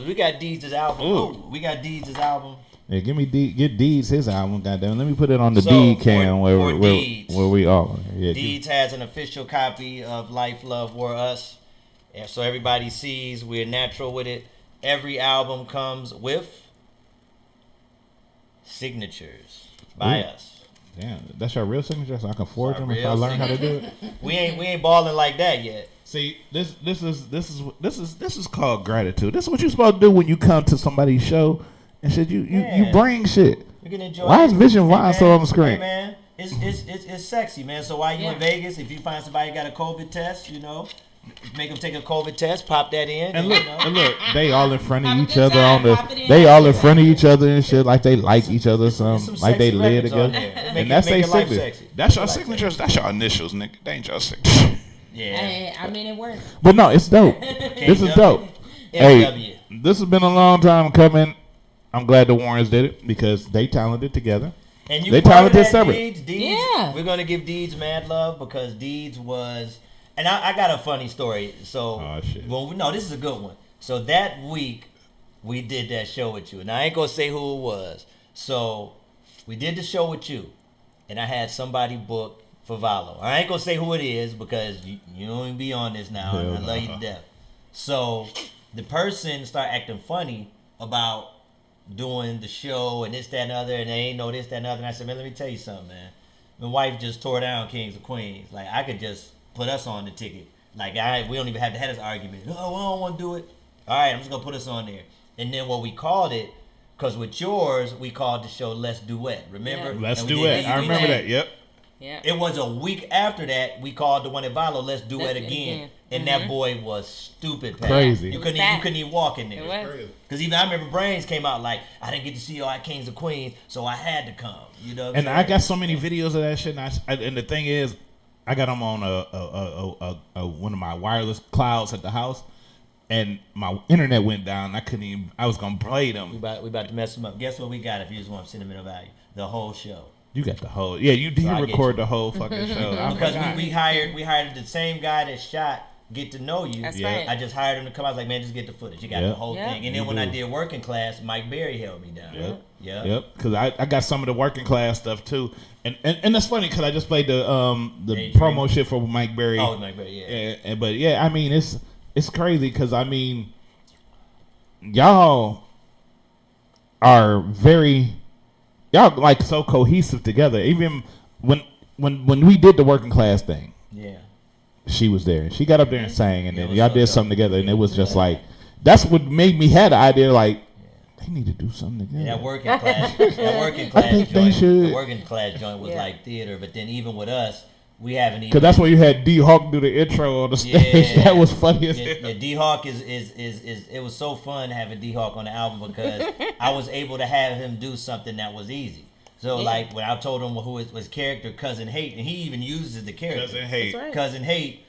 L: We got Deeds' album. Ooh. We got Deeds' album.
G: Yeah, get Deeds his album. Goddamn, let me put it on the Deed cam where we all. Yeah,
L: Deeds has an official copy of Life, Love, War, Us, and so everybody sees we're natural with it. Every album comes with signatures by us.
G: Damn, that's your real signature, so I can forge them if I learn how to do it.
L: We ain't balling like that yet.
G: See, this is called gratitude. This is what you're supposed to do when you come to somebody's show and shit. You bring shit.
L: You can enjoy.
G: Why is Vision Vine still on the screen?
L: Hey, man, it's sexy, man. So while you in Vegas, if you find somebody got a COVID test, Make them take a COVID test, pop that in,
G: And
L: you
G: look, they all in front of each other on the. They all in front of each other and shit, like they like each other, some like they live together, and that's their signature. That's your signatures. That's your initials, nigga. They ain't your signature.
L: Yeah,
Q: I mean it worked.
G: But no, it's dope. This is dope. Hey, this has been a long time coming. I'm glad the Warrens did it because they talented together.
L: And you
G: they talented separate.
L: Deeds, yeah, we're gonna give Deeds mad love because Deeds was. And I got a funny story. So, this is a good one. So that week, we did that show with you. And I ain't going to say who it was. So, we did the show with you. And I had somebody booked for Valo. I ain't going to say who it is because you don't even be on this now. And I love you to death. So, the person started acting funny about doing the show and this, that, and other. And they ain't know this, that, and other. And I said, man, let me tell you something, man. My wife just tore down Kings and Queens. Like, I could just put us on the ticket. Like, we don't even have to have this argument. Oh, I don't want to do it. All right, I'm just going to put us on there. And then what we called it, because with yours, we called the show Let's Duet. Remember?
G: Yeah. Let's Duet. I remember that. Yep.
L: Yeah. It was a week after that, we called the one at Valo, Let's Duet again. And that boy was stupid, Pat.
G: Crazy.
L: You couldn't even walk in there. Because even I remember Brains came out like, I didn't get to see y'all at Kings and Queens, so I had to come. You know what I'm saying?
G: I got so many videos of that shit. And the thing is, I got them on one of my wireless clouds at the house, and my internet went down. I was gonna play them.
L: We about to mess them up. Guess what we got? If you just want sentimental value, the whole show.
G: You got the whole. Yeah, you did record the whole fucking show.
L: Because we hired the same guy that shot Get to Know You.
Q: That's right.
L: I just hired him to come. I was like, man, just get the footage. You got the whole thing. And then when I did Working Class, Mike Berry held me down.
G: Yep. Because I got some of the Working Class stuff too, and that's funny because I just played the promo shit for Mike Berry.
L: Oh, Mike Berry, yeah.
G: But yeah, I mean it's crazy because I mean y'all are y'all like so cohesive together. Even when we did the Working Class thing, she was there and she got up there and sang, and then y'all did something together, and it was just like that's what made me had the idea like. They need to do something together.
L: Yeah, that working class joint was like theater, but then even with us, we haven't even.
G: Because that's where you had D Hawk do the intro on the stage. That was funny as hell.
L: Yeah, D Hawk is it was so fun having D Hawk on the album because I was able to have him do something that was easy. So like when I told him who his character Cousin Hate, and he even uses the character
G: Cousin Hate.
L: Right. Cousin Hate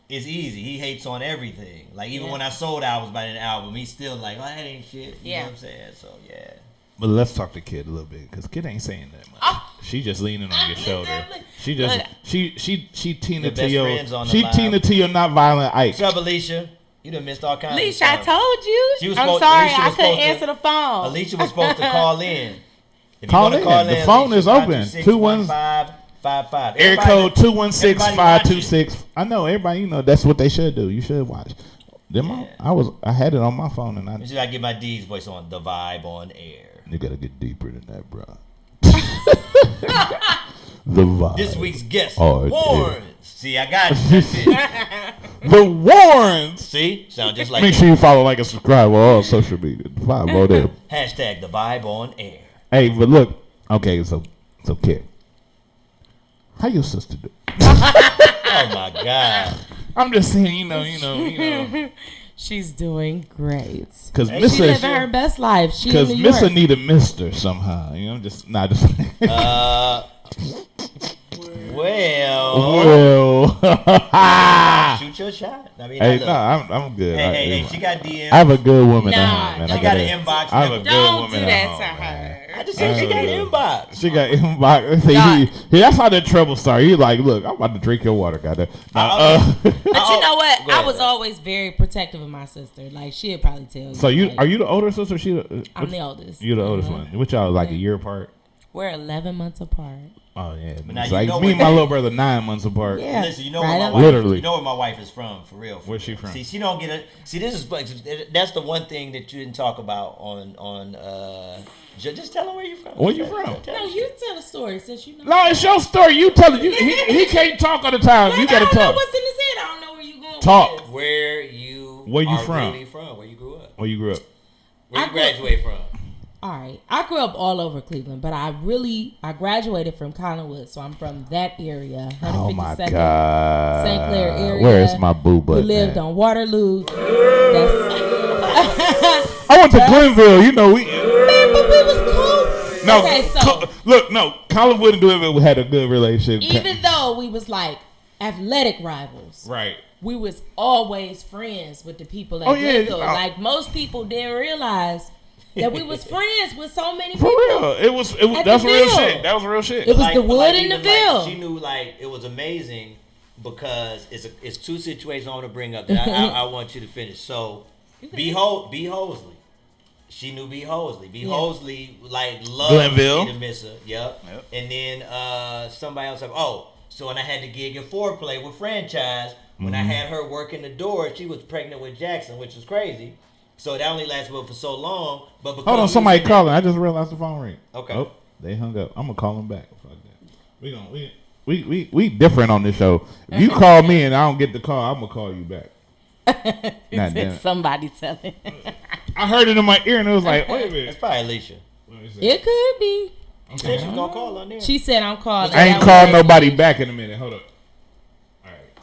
L: is easy. He hates on everything. Like even when I sold albums by an album, he's still like, oh, that ain't shit. You know what I'm saying? So yeah.
G: But let's talk to Kid a little bit because Kid ain't saying that much. Oh. She just leaning on your shoulder. She just she Tina to your not violent Ike.
L: What's up, Alicia? You done missed all kinds of
A: Alicia,
L: stuff.
A: I told you. I'm sorry, I couldn't answer the phone.
L: Alicia was supposed to call in. If
G: call in. The phone is open.
L: 21555.
G: Air code 216-526. I know everybody. You know that's what they should do. You should watch. I had it on my phone and I.
L: Should I get my D's voice on the vibe on air?
G: You gotta get deeper than that, bro. The vibe.
L: This week's guest, Warrens. See, I got you.
G: The Warrens.
L: See, sound just like.
G: Make sure you follow, like, and subscribe on all social media. The vibe on there.
L: Hashtag the vibe on air.
G: Hey, but look, okay, so Kid, how your sister do?
L: Oh my God.
G: I'm just saying, you know.
A: She's doing great.
G: Because
A: she's living her best life.
G: Because Missa need a mister somehow. You know, just not just.
L: Well. Shoot your shot. I mean,
G: hey, I'm good.
L: Hey, she got DMs.
G: I have a good woman at home, man.
L: She got an inbox.
G: I have a good woman at home.
A: Don't do that to her.
L: I just said she got an inbox.
G: She got inbox. That's how that trouble started. He like, look, I'm about to drink your water, goddamn.
A: But you know what? I was always very protective of my sister. Like she'd probably tell you.
G: So are you the older sister?
A: I'm the oldest.
G: You're the oldest one. Which y'all like a year apart?
A: We're 11 months apart.
G: Oh yeah, it's like me and my little brother 9 months apart.
A: Yeah.
L: Listen, you know where my wife,
G: literally.
L: You know where my wife is from, for real.
G: Where's she from?
L: See, she don't get it. See, this is that's the one thing that you didn't talk about on. Just tell them where you from.
G: Where you from?
A: No, you tell a story since you know.
G: No, it's your story. You tell it. He can't talk all the time. You gotta talk.
A: I don't know what's in his head. I don't know where you going.
G: Talk.
A: With this.
L: Where you
G: from?
L: Really from? Where you grew up?
G: Where you grew up?
L: Where you graduate from?
A: all right, I grew up all over Cleveland, but I graduated from Collinwood, so I'm from that area. 152nd,
G: Oh my God.
A: St. Clair area.
G: Where is my boo butt?
A: We lived on Waterloo.
G: I went to Glenville. You know, we.
A: Man, but we was cool.
G: No,
A: Okay, so
G: Collinwood and Glenville had a good relationship.
A: even though we was like athletic rivals,
G: Right.
A: we was always friends with the people at
G: Oh, yeah,
A: Glenville. Like most people didn't realize that we was friends with so many
G: For
A: people.
G: real. It was
A: at
G: that's
A: the
G: real
A: Ville.
G: shit. That was real shit.
A: It was the wood and the
L: even,
A: Ville.
L: she knew it was amazing because it's two situations I want to bring up that I want you to finish. So, B. Hosley. She knew B. Hosley. B. Hosley loved
G: Glenville.
L: me to miss her. Yep. And then somebody else so when I had the gig in Foreplay with Franchise, when I had her working the door, she was pregnant with Jackson, which was crazy. So that only lasted for so long. But because
G: Hold on, somebody calling. I just realized the phone ring.
L: Okay.
G: Oh, they hung up. I'm gonna call them back. Fuck that. We different on this show. If you call me and I don't get the call, I'm gonna call you back. Not damn.
A: Somebody telling.
G: I heard it in my ear and it was like, wait a minute.
L: It's probably Alicia.
A: It could be.
L: She said she was gonna call on there.
A: She said I'm calling.
G: I ain't called nobody back in a minute. Hold up. All right.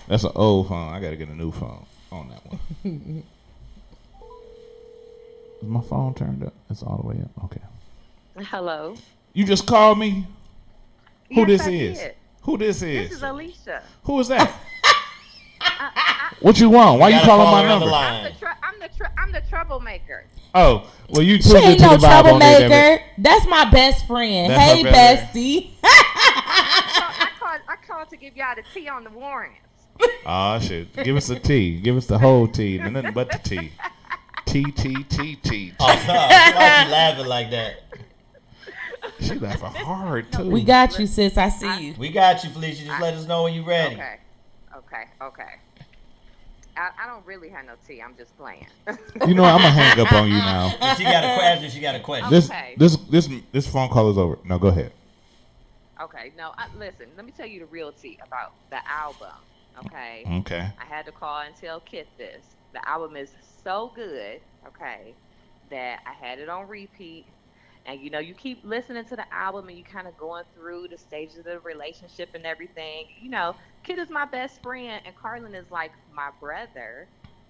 G: That's an old phone. I gotta get a new phone on that one. Is my phone turned up? It's all the way up. Okay.
O: Hello.
G: You just called me? Who
O: Yes,
G: this
O: I
G: is?
O: did.
G: Who this is?
O: This is Alicia.
G: Who is that? What you want? Why you calling my number?
O: I'm the troublemaker.
G: Oh, well, you
A: She
G: tuned
A: ain't
G: into
A: no
G: the vibe on there,
A: troublemaker.
G: David.
A: That's my best friend.
G: That's
A: Hey,
G: my best
A: bestie.
O: I called to give y'all the tea on the Warrens.
G: Oh shit! Give us the tea. Give us the whole tea. Nothing but the tea. Tea.
L: Oh, why you laughing like that?
G: She laughing hard too.
A: We got you, sis. I see you.
L: We got you, Felicia. Just let us know when you're ready.
O: Okay. I don't really have no tea. I'm just playing.
G: You know what? I'm gonna hang up on you now.
L: If she got a question, she got a question.
G: This phone call is over. No, go ahead.
O: Okay. No, listen. Let me tell you the real tea about the album. Okay.
G: Okay.
O: I had to call and tell Kit this. The album is so good. Okay. That I had it on repeat. And you keep listening to the album and you kind of going through the stages of the relationship and everything. Kid is my best friend and Carlin is like my brother.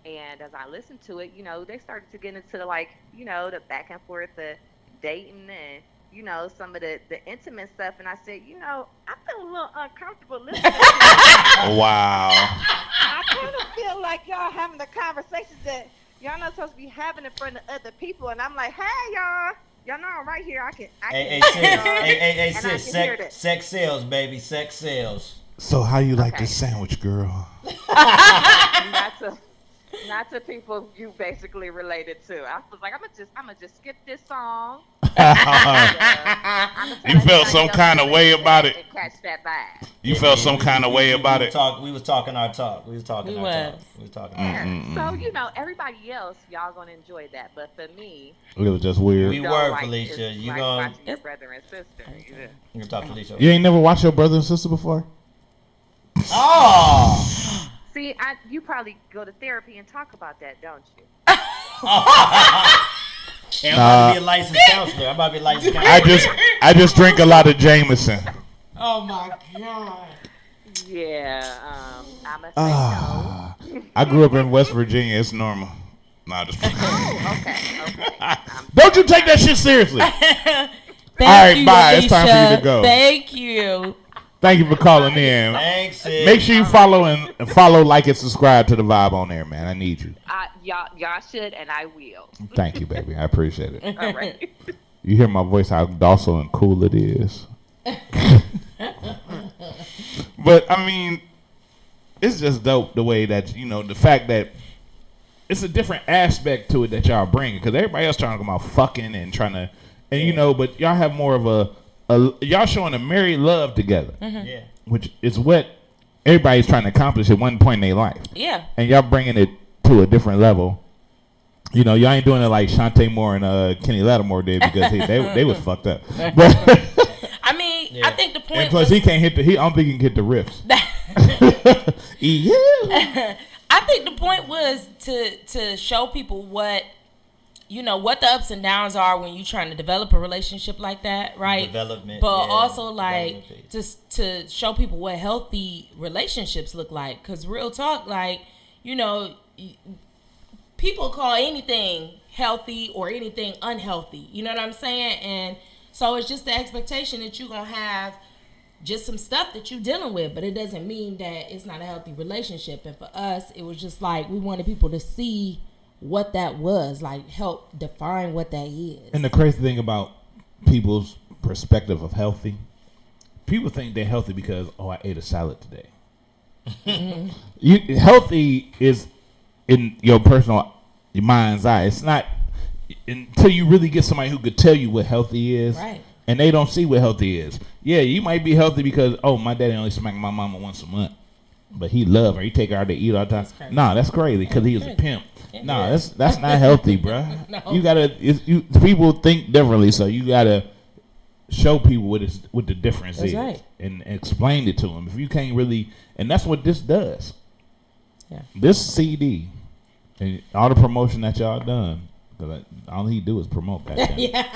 O: And as I listened to it, they started to get into the back and forth, the dating and, some of the intimate stuff. And I said, I feel a little uncomfortable listening to it.
G: Wow.
O: I kind of feel like y'all having the conversations that y'all not supposed to be having in front of other people. And I'm like, hey, y'all. Y'all know I'm right here. I can
L: Hey,
O: and I
L: sis.
O: can hear this.
L: Sex sales, baby. Sex sales.
G: So how you like this sandwich, girl?
O: Not to people you basically related to. I was like, I'm gonna just skip this song.
G: You felt some kind of way about it.
O: And catch that vibe.
G: You felt some kind of way about it.
L: We was talking our talk. We was talking our talk.
O: So everybody else, y'all gonna enjoy that, but for me,
G: It was just weird.
L: We were, Felicia. You gonna
O: watching your brother and sister.
L: You gonna talk to Felicia?
G: You ain't never watched your brother and sister before?
L: Oh.
O: See, you probably go to therapy and talk about that, don't you?
L: I'm about to be a licensed counselor.
G: I just drink a lot of Jameson.
A: Oh my God.
O: Yeah, I'm a say no.
G: I grew up in West Virginia. It's normal. Nah, just.
O: Okay.
G: Don't you take that shit seriously? All right, bye. It's time for you to go.
A: Thank you.
G: Thank you for calling in.
L: Thanks, sis.
G: Make sure you follow, like, and subscribe to the vibe on there, man. I need you.
O: Y'all should, and I will.
G: Thank you, baby. I appreciate it.
O: All right.
G: You hear my voice, how docile and cool it is. But I mean, it's just dope the way that the fact that it's a different aspect to it that y'all bring, because everybody else trying to go about fucking and trying to, and but y'all have more of a y'all showing a married love together,
L: Yeah.
G: which is what everybody's trying to accomplish at one point in their life.
A: Yeah.
G: And y'all bringing it to a different level. Y'all ain't doing it like Shantae Moore and Kenny Lattimore did, because they was fucked up. But
A: I mean, I think the point.
G: And plus, he can't hit I don't think he can hit the riffs.
A: I think the point was to show people what you know what the ups and downs are when you're trying to develop a relationship like that, right?
L: Development,
A: but
L: yeah,
A: also like
L: development
A: just to show people what healthy relationships look like. Because real talk, like, you know, people call anything healthy or anything unhealthy. You know what I'm saying? And so it's just the expectation that you're gonna have just some stuff that you're dealing with, but it doesn't mean that it's not a healthy relationship. And for us, it was just like we wanted people to see what that was, like help define what that is.
G: And the crazy thing about people's perspective of healthy, people think they're healthy because, oh, I ate a salad today.
A: Mm-hmm.
G: Healthy is in your mind's eye. It's not until you really get somebody who could tell you what healthy is.
A: Right.
G: And they don't see what healthy is. Yeah, you might be healthy because, oh, my daddy only smacked my mama once a month. But he love her. He take her out to eat all the time. Nah, that's crazy because he was a pimp. Nah, that's not healthy, bro.
A: No.
G: You gotta. People think differently, so you gotta show people what the difference
A: That's
G: is,
A: right.
G: and explain it to them. If you can't really, and that's what this does.
A: Yeah.
G: This CD and all the promotion that y'all done, because all he do is promote.
A: Yeah.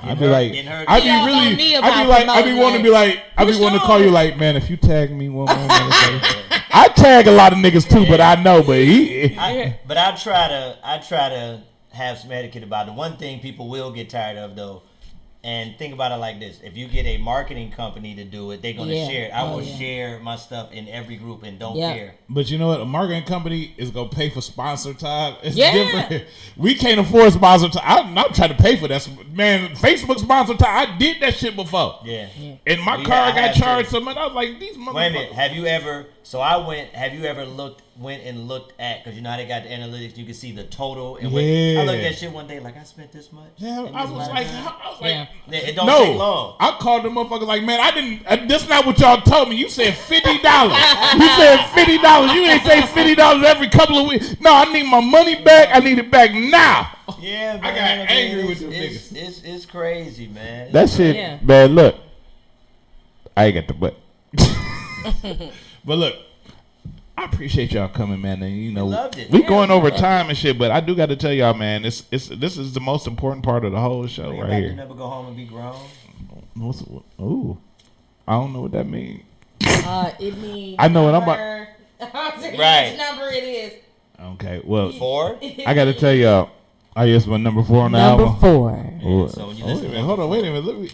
G: I'd be like,
A: I'd
G: be wanting to be like, I'd be wanting to call you like, man, if you tag me one more, I tag a lot of niggas too, but I know, but
L: I try to have some etiquette about it. One thing people will get tired of though, and think about it like this: if you get a marketing company to do it, they're gonna share it. I will share my stuff in every group and don't care.
G: But you know what? A marketing company is gonna pay for sponsor time. It's different. We can't afford sponsor time. I'm not trying to pay for that. Man, Facebook sponsor time. I did that shit before.
L: Yeah.
G: And my car got charged so much. I was like, these motherfuckers.
L: Wait a minute. Have you ever? So I went. Have you ever went and looked at? Because you know how they got the analytics. You can see the total. And I looked at that shit one day. Like I spent this much.
G: Yeah. I was like,
L: it don't take long.
G: I called the motherfucker like, man, I didn't. That's not what y'all told me. You said $50. You said $50. You ain't say $50 every couple of weeks. No, I need my money back. I need it back now.
L: Yeah, man,
G: I got angry with them niggas.
L: It's crazy, man.
G: That shit, man. Look, I ain't got the butt. But look, I appreciate y'all coming, man. And you know, we going over time and shit, but I do got to tell y'all, man, this is the most important part of the whole show right here.
L: To never go home and be grown.
G: Ooh, I don't know what that means.
A: It means
G: I know what I'm about.
L: Right.
A: Which number it is?
G: Okay, well,
L: 4.
G: I got to tell y'all. I guess my number 4 on the album.
A: Number 4.
L: Yeah, so when you listen to
G: hold on, wait a minute. Let me.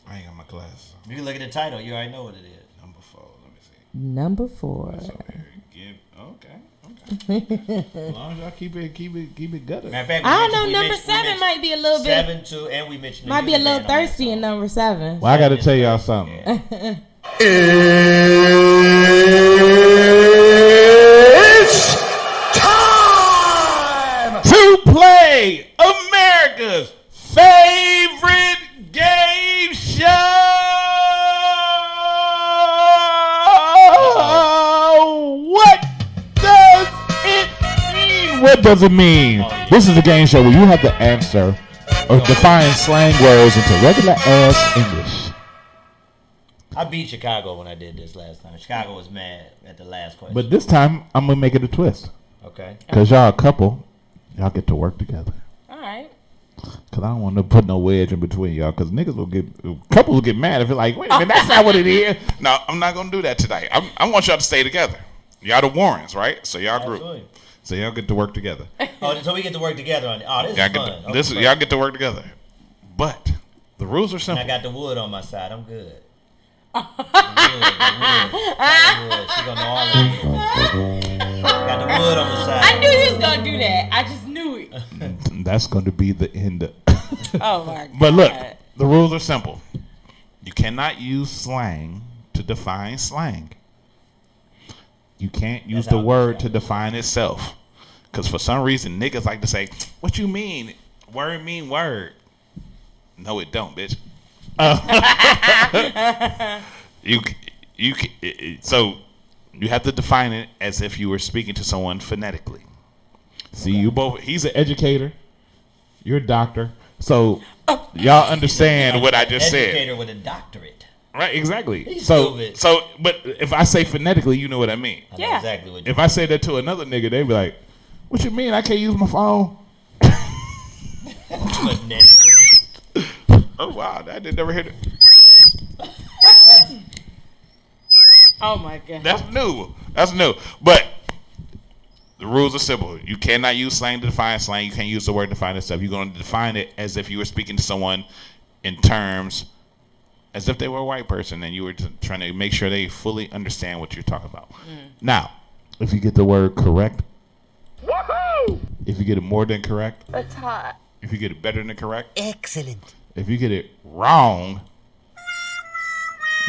G: I ain't got my glasses.
L: You can look at the title. You already know what it is.
G: Number 4. Let me see.
A: Number 4.
G: Okay. As long as y'all keep it gutter.
L: Matter of fact,
A: I don't know. Number 7 might be a little bit.
L: 7 too, and we mentioned.
A: Might be a little thirsty in number 7.
G: Well, I got to tell y'all something.
B: It's time
G: to play America's favorite game show. What does it mean? What does it mean? This is a game show where you have to answer or define slang words into regular ass English.
L: I beat Chicago when I did this last time. Chicago was mad at the last question.
G: But this time, I'm going to make it a twist.
L: Okay.
G: Because y'all a couple. Y'all get to work together.
A: All right.
G: Because I don't want to put no wedge in between y'all. Because couples will get mad if it's like, wait a minute, that's not what it is. No, I'm not going to do that tonight. I want y'all to stay together. Y'all the Warrens, right? So y'all group. Absolutely. So y'all get to work together.
L: So we get to work together on it. Oh, this is fun.
G: Y'all get to work together. But the rules are simple.
L: And I got the wood on my side. I'm good. She gonna know all of it. Got the wood on the side.
A: I knew you was gonna do that. I just knew it.
G: That's going to be the end of
A: Oh my God.
G: But look, the rules are simple. You cannot use slang to define slang. You can't use the word to define itself. Because for some reason, niggas like to say, what you mean? Word mean word. No, it don't, bitch. So you have to define it as if you were speaking to someone phonetically. See, you both. He's an educator. You're a doctor. So y'all understand what I just said.
L: Educator with a doctorate.
G: Right, exactly.
L: He's
G: So,
L: stupid.
G: but if I say phonetically, you know what I mean.
L: I know exactly what you
G: If I say that to another nigga, they be like, "What you mean? I can't use my phone."
L: Phonetically.
G: Oh wow, I did never hear that.
A: Oh my god.
G: That's new. That's new. But the rules are simple. You cannot use slang to define slang. You can't use the word to define itself. You're going to define it as if you were speaking to someone in terms as if they were a white person and you were trying to make sure they fully understand what you're talking about. Now, if you get the word correct, woohoo! If you get it more than correct,
M: That's hot.
G: if you get it better than correct,
M: Excellent.
G: if you get it wrong,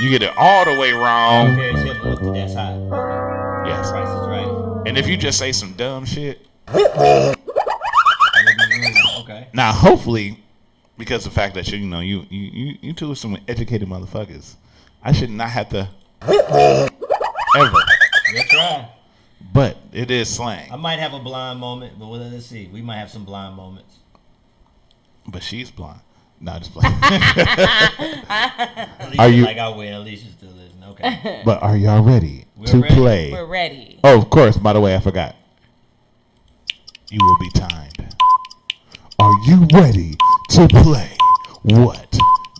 G: you get it all the way wrong.
L: That's hot.
G: Yes.
L: Price is right.
G: And if you just say some dumb shit,
L: Okay.
G: now hopefully, because of the fact that you two are some educated motherfuckers, I should not have to ever.
L: Good try.
G: But it is slang.
L: I might have a blind moment, but let's see. We might have some blind moments.
G: But she's blind. Not just blind.
L: Alicia,
G: Are you?
L: like I win. Alicia's still listening. Okay.
G: But are y'all ready to
L: ready.
G: play?
A: We're ready.
G: Oh, of course. By the way, I forgot. You will be timed. Are you ready to play? What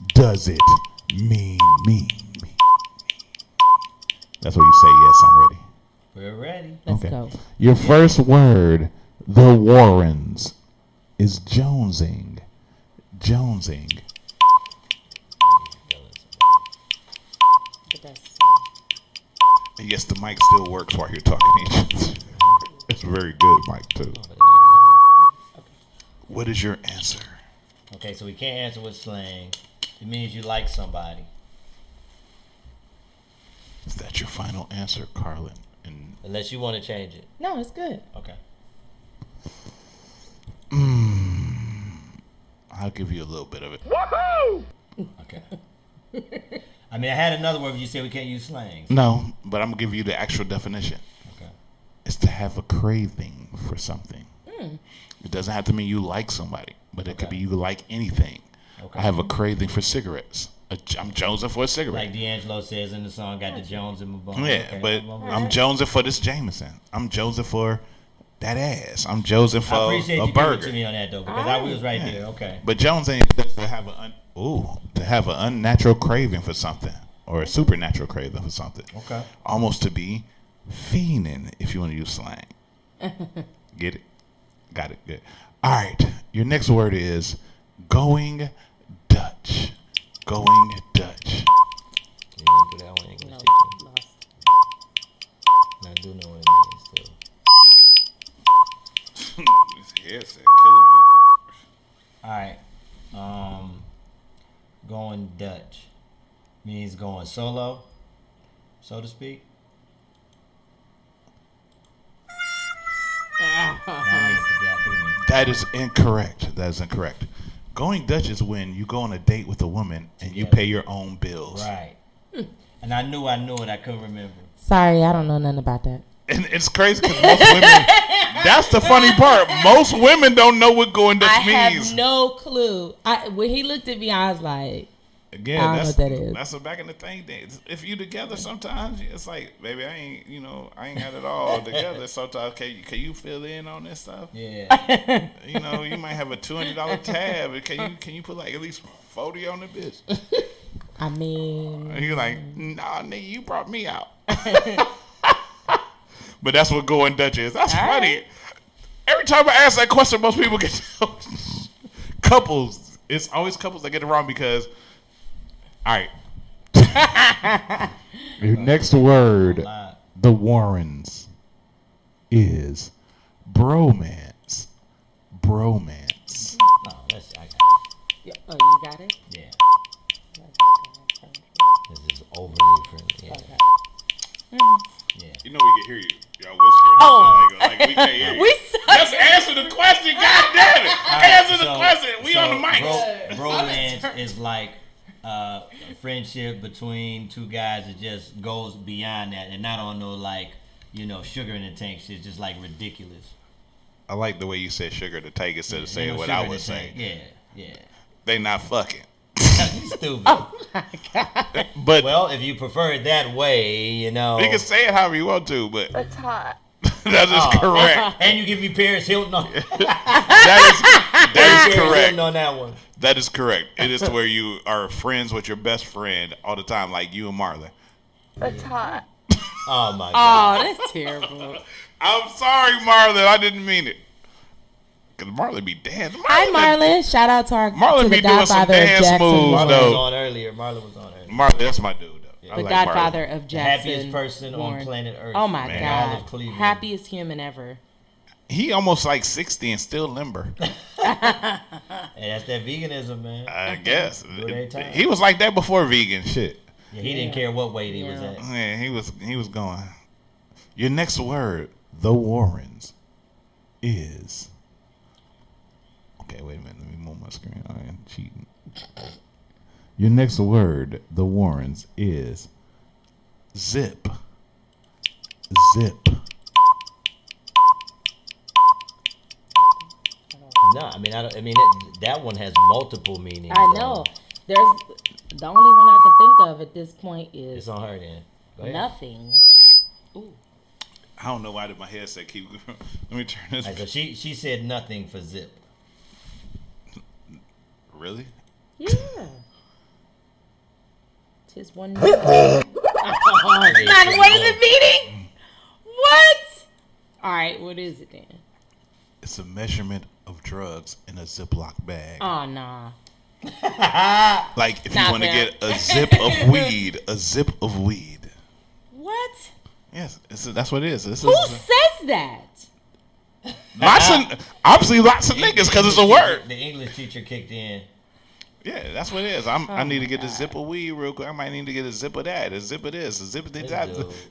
G: does it mean? That's what you say. Yes, I'm ready.
L: We're ready.
A: Let's go.
G: Your first word, the Warrens, is jonesing. Jonesing. Yes, the mic still works while you're talking to each other. It's very good, mic, too. What is your answer?
L: Okay, so we can't answer with slang. It means you like somebody.
G: Is that your final answer, Carlin?
L: Unless you want to change it.
A: No, it's good.
L: Okay.
G: I'll give you a little bit of it.
L: Woohoo! Okay. I mean, I had another word, but you said we can't use slang.
G: No, but I'm going to give you the actual definition.
L: Okay.
G: It's to have a craving for something. It doesn't have to mean you like somebody, but it could be you like anything.
L: Okay.
G: I have a craving for cigarettes. I'm jonesing for a cigarette.
L: Like D'Angelo says in the song, got the Jones in my bone.
G: Yeah,
L: Okay,
G: but I'm jonesing for this Jameson. I'm jonesing for that ass. I'm jonesing for
L: I appreciate
G: a
L: you
G: burger.
L: giving it to me on that, though, because I was right there. Okay.
G: But Jones ain't just to have an unnatural craving for something or a supernatural craving for something.
L: Okay.
G: Almost to be fiending, if you want to use slang. Get it? Got it. Good. All right. Your next word is going Dutch. Going Dutch.
L: You don't do that one English teaching. I do know what it means, too.
G: Yes, killing me.
L: All right. Going Dutch means going solo, so to speak.
G: That is incorrect. That is incorrect. Going Dutch is when you go on a date with a woman and you pay your own bills.
L: Right. And I knew it. I couldn't remember.
A: Sorry, I don't know nothing about that.
G: And it's crazy because most women, that's the funny part. Most women don't know what going Dutch
A: I
G: means.
A: have no clue. When he looked at me, I was like,
G: Again,
A: I don't know
G: that's
A: what that is.
G: That's a back in the thing days. If you together, sometimes it's like, baby, I ain't got it all together. Sometimes can you fill in on this stuff?
L: Yeah.
G: You might have a $200 tab. Can you put like at least 40 on the bitch?
A: I mean,
G: And you're like, nah, nigga, you brought me out. But that's what going Dutch is. That's funny.
A: Right.
G: Every time I ask that question, most people get couples. It's always couples that get it wrong because, all right. Your next word, the Warrens, is bromance. Bromance.
L: No, that's I got it.
A: Oh, you got it?
L: Yeah. This is overly friendly. Yeah. Yeah.
G: You know we can hear you. Y'all whispering.
A: Oh.
G: Like we can't hear you.
A: We
G: Just answer the question. God damn it. Answer the question. We on the mic.
L: Bromance is like a friendship between two guys that just goes beyond that and not on no like, sugar in the tank shit. Just like ridiculous.
G: I like the way you said sugar to take instead of saying
L: no
G: what
L: sugar
G: I
L: in
G: was
L: the tank.
G: saying.
L: Yeah.
G: They not fucking.
L: You stupid.
A: Oh my God.
G: But
L: well, if you prefer it that way,
G: you can say it however you want to, but
M: That's hot.
G: That is correct.
L: And you give me Paris Hilton on
G: That is correct.
L: On that one.
G: That is correct. It is to where you are friends with your best friend all the time, like you and Marlon.
W: That's hot.
L: Oh my
A: God. Oh, that's terrible.
G: I'm sorry, Marlon. I didn't mean it. Because Marlon be dancing.
A: Hi, Marlon. Shout out to our
G: Marlon
A: to
G: be
A: the
G: doing some
A: Godfather of
G: dance
A: Jackson.
G: moves,
L: Marlon
G: though.
L: was on earlier.
G: Marlon, that's my dude, though.
L: Yeah.
G: I
A: The
G: like
A: Godfather
G: Marlon.
A: of
L: The
A: Jackson.
L: happiest person
A: Warren.
L: on planet Earth.
A: Oh my
L: Man.
A: God.
L: All of Cleveland.
A: Happiest human ever.
G: He almost like 60 and still limber.
L: And that's that veganism, man.
G: I guess.
L: Do it every time.
G: He was like that before vegan shit.
L: Yeah, he didn't care what weight he was at.
G: Yeah, he was going. Your next word, the Warrens, is. Okay, wait a minute. Let me move my screen. I am cheating. Your next word, the Warrens, is zip. Zip.
L: No, I mean, that one has multiple meanings.
A: I know. There's the only one I can think of at this point is
L: It's on her then. Go ahead.
A: nothing. Ooh.
G: I don't know why did my headset keep. Let me turn this.
L: Right, so she said nothing for zip.
G: Really?
A: Yeah. Tis one. Not what is it meaning? What? All right, what is it then?
G: It's a measurement of drugs in a Ziploc bag.
A: Oh nah.
G: Like if you
A: Not
G: want to
A: that.
G: get a zip of weed, a zip of weed.
A: What?
G: Yes, that's what it is. This
A: Who
G: is
A: says that?
G: obviously lots of niggas because it's a word.
L: The English teacher kicked in.
G: Yeah, that's what it is. I need to get a zip of weed real quick. I might need to get a zip of that, a zip of this, a zip of that,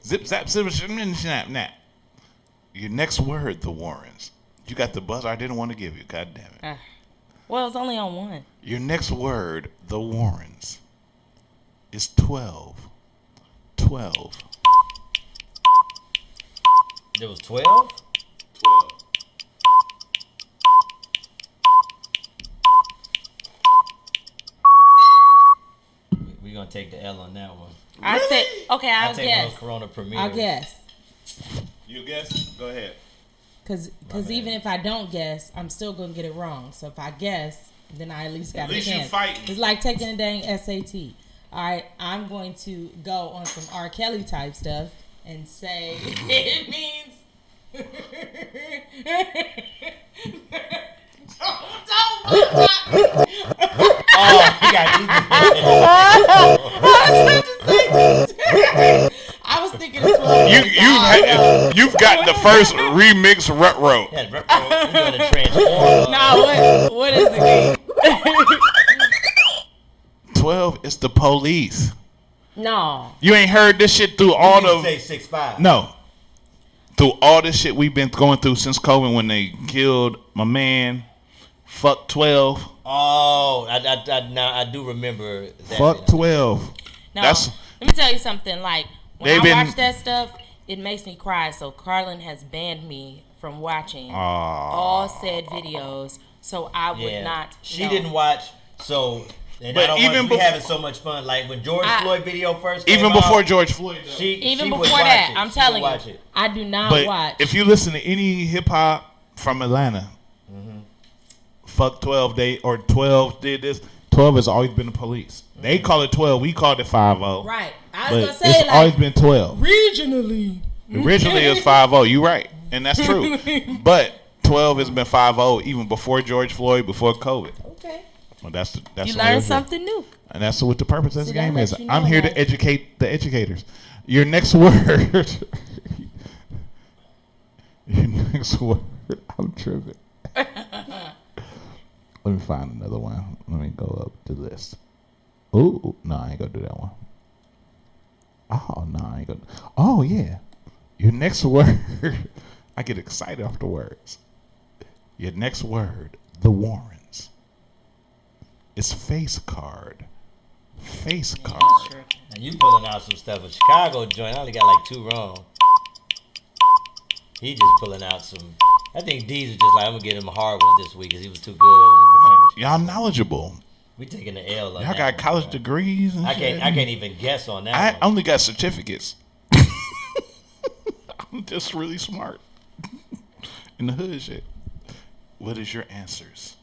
G: zip zap zip snap snap. Your next word, the Warrens. You got the buzz I didn't want to give you. God damn it.
A: Well, it's only on one.
G: Your next word, the Warrens, is 12. 12.
L: There was 12?
G: 12.
L: We're going to take the L on that one.
A: I said, okay, I'll
L: take
A: guess.
L: one of Corona premieres.
A: I'll guess.
G: You guess? Go ahead.
A: Because even if I don't guess, I'm still going to get it wrong. So if I guess, then I at least got a chance.
G: At least you fighting.
A: It's like taking a dang SAT. All right, I'm going to go on some R. Kelly type stuff and say it means... I was thinking of 12.
G: You've got the first remix retro.
A: No, what is it?
G: 12 is the police.
A: No.
G: You ain't heard this shit through all the.
L: Say 6'5".
G: No. Through all this shit we've been going through since COVID when they killed my man. Fuck 12.
L: Oh, I do remember that.
G: Fuck 12.
A: No, let me tell you something. Like, when I watch that stuff, it makes me cry. So Carlin has banned me from watching all said videos. So I would not.
L: She didn't watch, so. And
G: but
L: I don't
G: even
L: want to be having so much fun. Like when George Floyd video first came
G: even
L: out,
G: before George Floyd,
A: even before that, I'm telling you, I do not watch.
G: If you listen to any hip hop from Atlanta, fuck 12 12 did this. 12 has always been the police. They call it 12. We called it 5-0.
A: Right. I was gonna say
G: it's always been 12.
A: Regionally.
G: Originally it was 5-0. You right, and that's true. But 12 has been 5-0 even before George Floyd, before COVID.
A: Okay.
G: Well, that's
A: you learn something new.
G: And that's what the purpose of this game is.
A: you know
G: I'm here
A: that.
G: to educate the educators. Your next word. Your next word. I'm tripping. Let me find another one. Let me go up the list. Ooh, no, I ain't gonna do that one. Oh, no, I ain't gonna. Oh, yeah. Your next word. I get excited off the words. Your next word, the Warrens. It's face card. Face card.
L: And you pulling out some stuff. A Chicago joint, I only got like 2 wrong. He just pulling out some. I think D's is just like, I'm going to get him a hard one this week because he was too good.
G: Y'all knowledgeable.
L: We taking the L on
G: Y'all
L: that
G: got
L: one,
G: college
L: bro.
G: degrees and
L: I
G: shit.
L: can't even guess on that
G: I
L: one.
G: only got certificates. I'm just really smart. in the hood shit. What is your answers?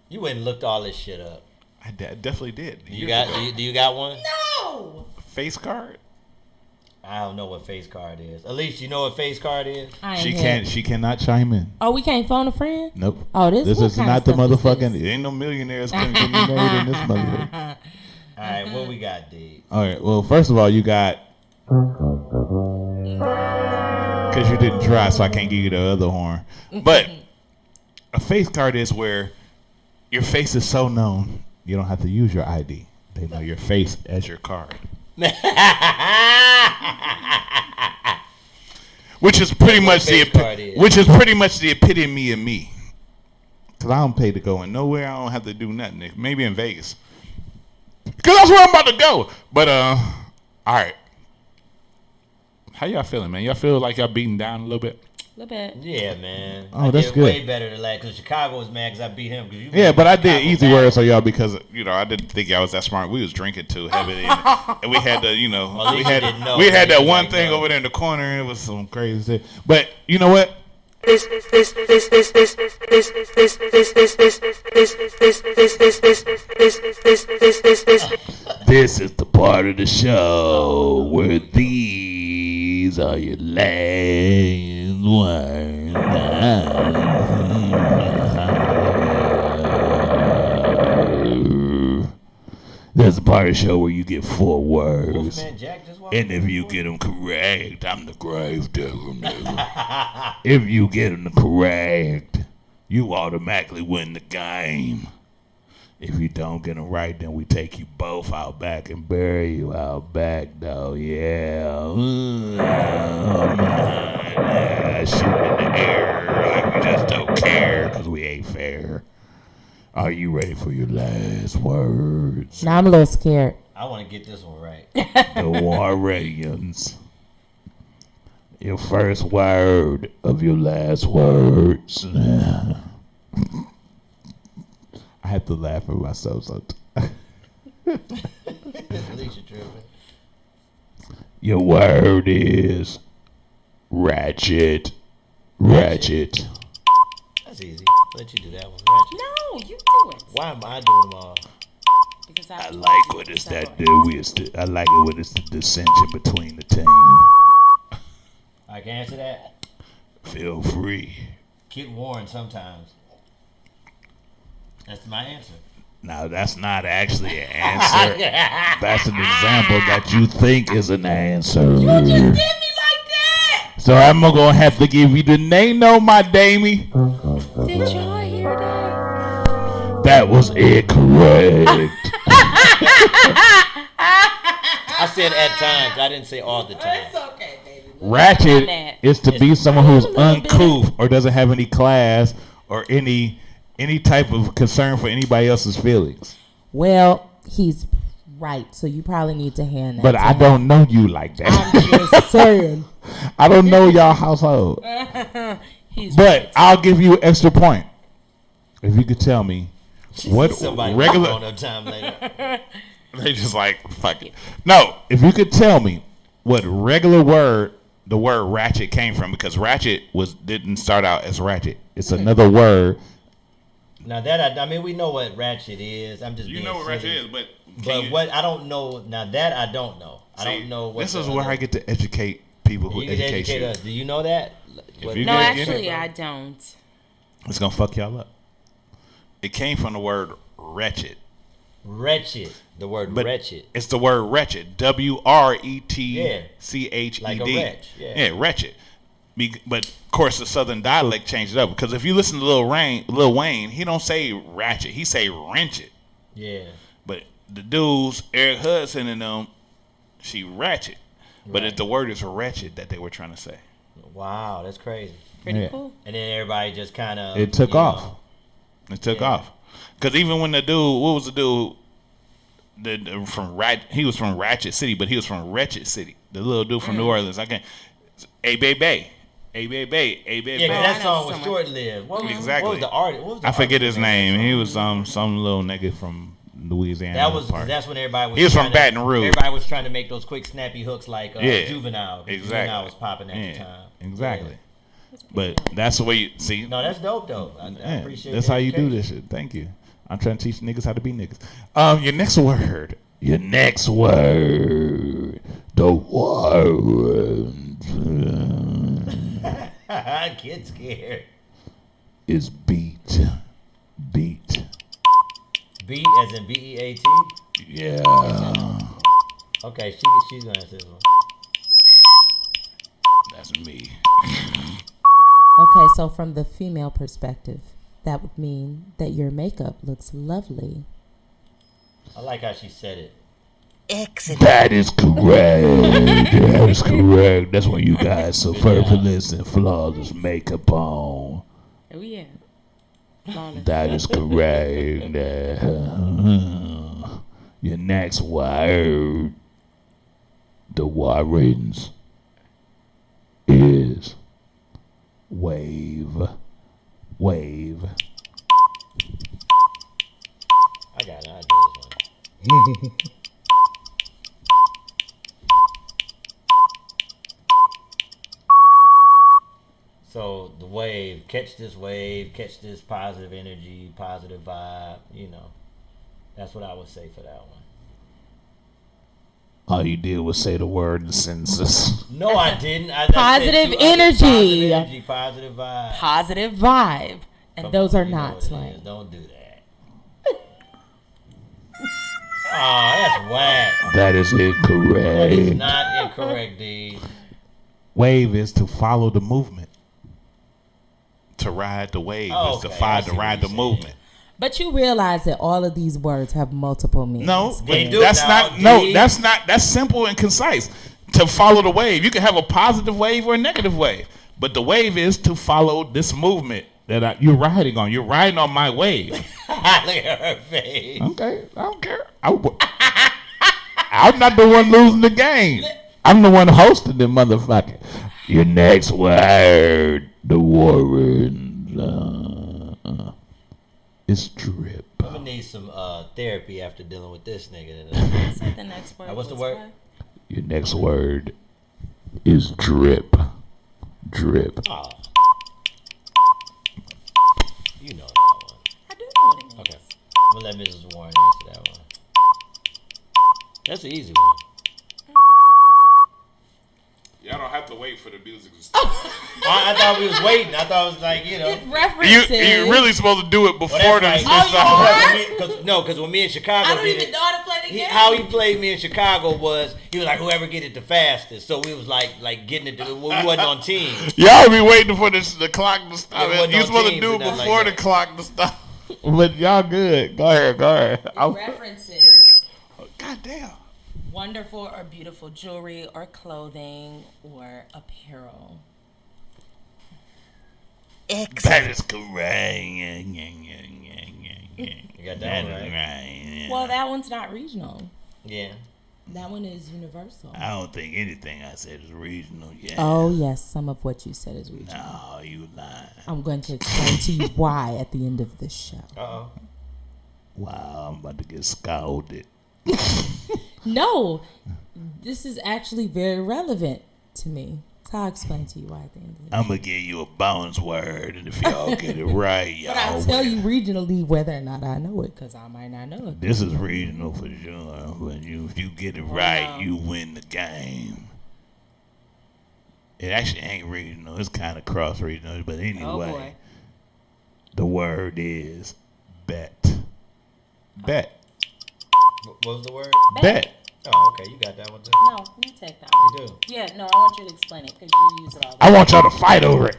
L: You went and looked all this shit up.
G: I definitely did.
L: Do you got one?
A: No.
G: Face card?
L: I don't know what face card is. Elise, you know what face card is?
G: She cannot chime in.
A: Oh, we can't phone a friend?
G: Nope.
A: Oh,
G: this is not the motherfucking. Ain't no millionaires gonna get married in this motherfucker.
L: All right, what we got, D?
G: All right. Well, first of all, you got because you didn't try, so I can't give you the other horn. But a face card is where your face is so known you don't have to use your ID. They know your face as your card. Which is pretty much the epitome of me. Cause I don't pay to go in nowhere. I don't have to do nothing. Maybe in Vegas. Cause that's where I'm about to go. But all right. How y'all feeling, man? Y'all feel like y'all beaten down a little bit?
A: A little bit.
L: Yeah, man.
G: Oh,
L: I
G: that's
L: did
G: good.
L: way better than that because Chicago was mad because I beat him.
G: Yeah, but I did easy words on y'all because I didn't think y'all was that smart. We was drinking too heavily, and we had to,
L: Well,
G: we had that one thing over there in the corner, and it was some crazy shit. But you know what?
B: This is
G: the part of the show where these are your last words. There's a part of the show where you get 4 words. And if you get them correct, I'm the grave digger, nigga. If you get them correct, you automatically win the game. If you don't get them right, then we take you both out back and bury you out back, though. Yeah. Oh, yeah. Shoot in the air like we just don't care because we ain't fair. Are you ready for your last words?
A: Now I'm a little scared.
L: I want to get this one right.
G: The Warriors. Your first word of your last words. I had to laugh at myself sometimes. Your word is ratchet. Ratchet.
L: That's easy. I'll let you do that one. Ratchet.
A: No, you do it.
L: Why am I doing them all?
A: Because
G: I like what it's that do. I like it when it's the dissension between the team.
L: I can answer that.
G: Feel free.
L: Get worn sometimes. That's my answer.
G: Now that's not actually an answer. That's an example that you think is an answer.
A: You just did me like that.
G: So I'm gonna have to give you the name, no, my Damie.
A: Did y'all hear that?
G: That was incorrect.
L: I said at times. I didn't say all the time.
A: It's okay, baby.
G: Ratchet is to be someone who's uncouth or doesn't have any class or any type of concern for anybody else's feelings.
A: Well, he's right, so you probably need to hand that.
G: But I don't know you like that.
A: I'm just saying.
G: I don't know y'all household. But I'll give you an extra point if you could tell me what regular.
L: On no time later.
G: They just like fuck it. No, if you could tell me what regular word the word ratchet came from, because ratchet didn't start out as ratchet. It's another word.
L: Now that I mean, we know what ratchet is. I'm just
G: you know what ratchet is, but
L: what I don't know now that I don't know. I don't know what.
G: This is where I get to educate people who educate
L: us. Do you know that?
A: No, actually, I don't.
G: It's gonna fuck y'all up. It came from the word wretched.
L: Wretched. The word wretched.
G: It's the word wretched. WRETCHED.
L: Like a wretch.
G: Yeah, wretched. But of course, the Southern dialect changed it up because if you listen to Lil Wayne, he don't say ratchet. He say wretched.
L: Yeah.
G: But the dudes, Eric Hudson and them, she ratchet. But the word is wretched that they were trying to say.
L: Wow, that's crazy.
A: Pretty cool.
L: And then everybody just kind of.
G: It took off. It took off. Because even when the dude, what was the dude? He was from Ratchet City, but he was from Wretched City. The little dude from New Orleans. Hey, baby.
L: Yeah, that song was short-lived.
G: Exactly.
L: What was the artist?
G: I forget his name. He was some little nigga from Louisiana.
L: That's when everybody was.
G: He was from Baton Rouge.
L: Everybody was trying to make those quick, snappy hooks like Juvenile.
G: Exactly.
L: Juvenile was popping at the time.
G: Exactly. But that's the way you see.
L: No, that's dope though. I appreciate.
G: That's
L: the
G: how you do
L: education.
G: this shit. Thank you. I'm trying to teach niggas how to be niggas. Your next word. Your next word. The word.
L: Get scared.
G: Is beat. Beat.
L: Beat as in BEAT.
G: Yeah.
L: Okay, she's gonna answer this one.
G: That's me.
A: Okay, so from the female perspective, that would mean that your makeup looks lovely.
L: I like how she said it.
A: Excellent.
G: That is correct. That is correct. That's when you guys superfluous and flawless makeup on.
A: Oh yeah. Flawless.
G: That is correct. Your next word, the Warrens, is wave. Wave.
L: I got it. I do this one. So the wave, catch this positive energy, positive vibe. You know, that's what I would say for that one.
G: All you did was say the word in sentences.
L: No, I didn't.
A: Positive energy.
L: Positive vibe.
A: Positive vibe. And
L: Come
A: those
L: on,
A: are
L: you know
A: not
L: what it
A: like.
L: is. Don't do that. Oh, that's whack.
G: That is
L: That is
G: incorrect.
L: not incorrect, D.
G: Wave is to follow the movement. To ride the wave is to
L: Okay,
G: follow
L: I
G: to
L: see what
G: ride
L: you're
G: the movement.
A: But you realize that all of these words have multiple meanings.
G: No,
L: They
G: but
L: do
G: that's
L: now,
G: not. No,
L: D.
G: that's not. That's simple and concise. To follow the wave, you can have a positive wave or a negative wave, but the wave is to follow this movement that you're riding on. You're riding on my wave.
L: Look at her face.
G: Okay, I don't care. I'm not the one losing the game. I'm the one hosting the motherfucker. Your next word, the Warrens, is drip.
L: I'm gonna need some therapy after dealing with this nigga.
A: Say the next word.
L: What's the word?
G: Your next word is drip. Drip.
L: Oh. You know that one.
A: I do know what it means.
L: Okay. I'm gonna let Mrs. Warren answer that one. That's an easy one.
G: Y'all don't have to wait for the music to
L: start. I thought we was waiting. I thought it was like, you know.
G: You're really supposed to do it before the
L: Because when me in Chicago
A: I don't
L: did
A: even
L: it,
A: know how to play the game.
L: how he played me in Chicago was he was like whoever get it the fastest. So we was like getting it. We wasn't on teams.
G: Y'all be waiting for the clock to stop.
L: Yeah,
G: You're supposed to do it before the clock to stop. But y'all good. Go ahead.
A: References.
G: God damn.
A: Wonderful or beautiful jewelry or clothing or apparel.
G: That is correct.
L: You got that one right.
A: Well, that one's not regional.
L: Yeah.
A: That one is universal.
G: I don't think anything I said is regional yet.
A: Oh, yes. Some of what you said is regional.
G: No, you lying.
A: I'm going to explain to you why at the end of this show.
L: Uh-oh.
G: Wow, I'm about to get scolded.
A: No, this is actually very relevant to me. So I'll explain to you why at the end of the day.
G: I'm going to give you a bonus word, and if y'all get it right, y'all
A: But I'll tell you regionally whether or not I know it, because I might not know it.
G: This is regional for sure, but if you get it right, you win the game. It actually ain't regional. It's kind of cross-regional, but anyway.
A: Oh, boy.
G: The word is bet. Bet.
L: What was the word?
G: Bet.
L: Oh, okay. You got that one too.
A: No, you take that one.
L: You do?
A: Yeah, no, I want you to explain it because you use it all the
G: I
A: time.
G: want y'all to fight over it.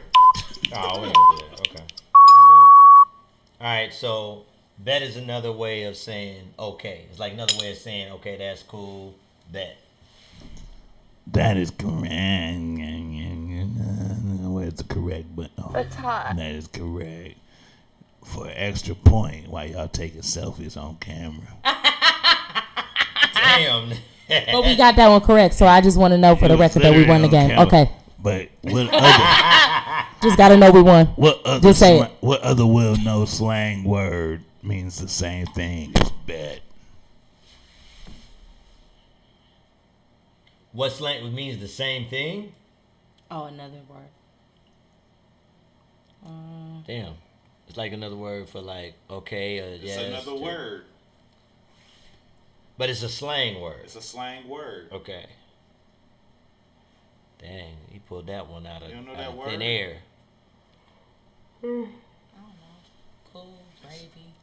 L: Oh, we don't do that. Okay. I'll do it. All right. So bet is another way of saying okay. It's like another way of saying okay, that's cool. Bet.
G: That is correct. Where's the correct button?
K: It's hot.
G: That is correct. For an extra point while y'all taking selfies on camera.
L: Damn.
A: But we got that one correct, so I just want to know for the record that we won the game. Okay.
G: But what other?
A: Just got to know we won.
G: What other?
A: Just say it.
G: What other well-known slang word means the same thing as bet?
L: What slang means the same thing?
A: Oh, another word.
L: Damn. It's like another word for like okay or yes.
G: It's another word.
L: But it's a slang word.
G: It's a slang word.
L: Okay. Dang, he pulled that one out of,
G: You don't know
L: out
G: that
L: of
G: word?
L: thin air.
Q: I don't know. Cool, gravy.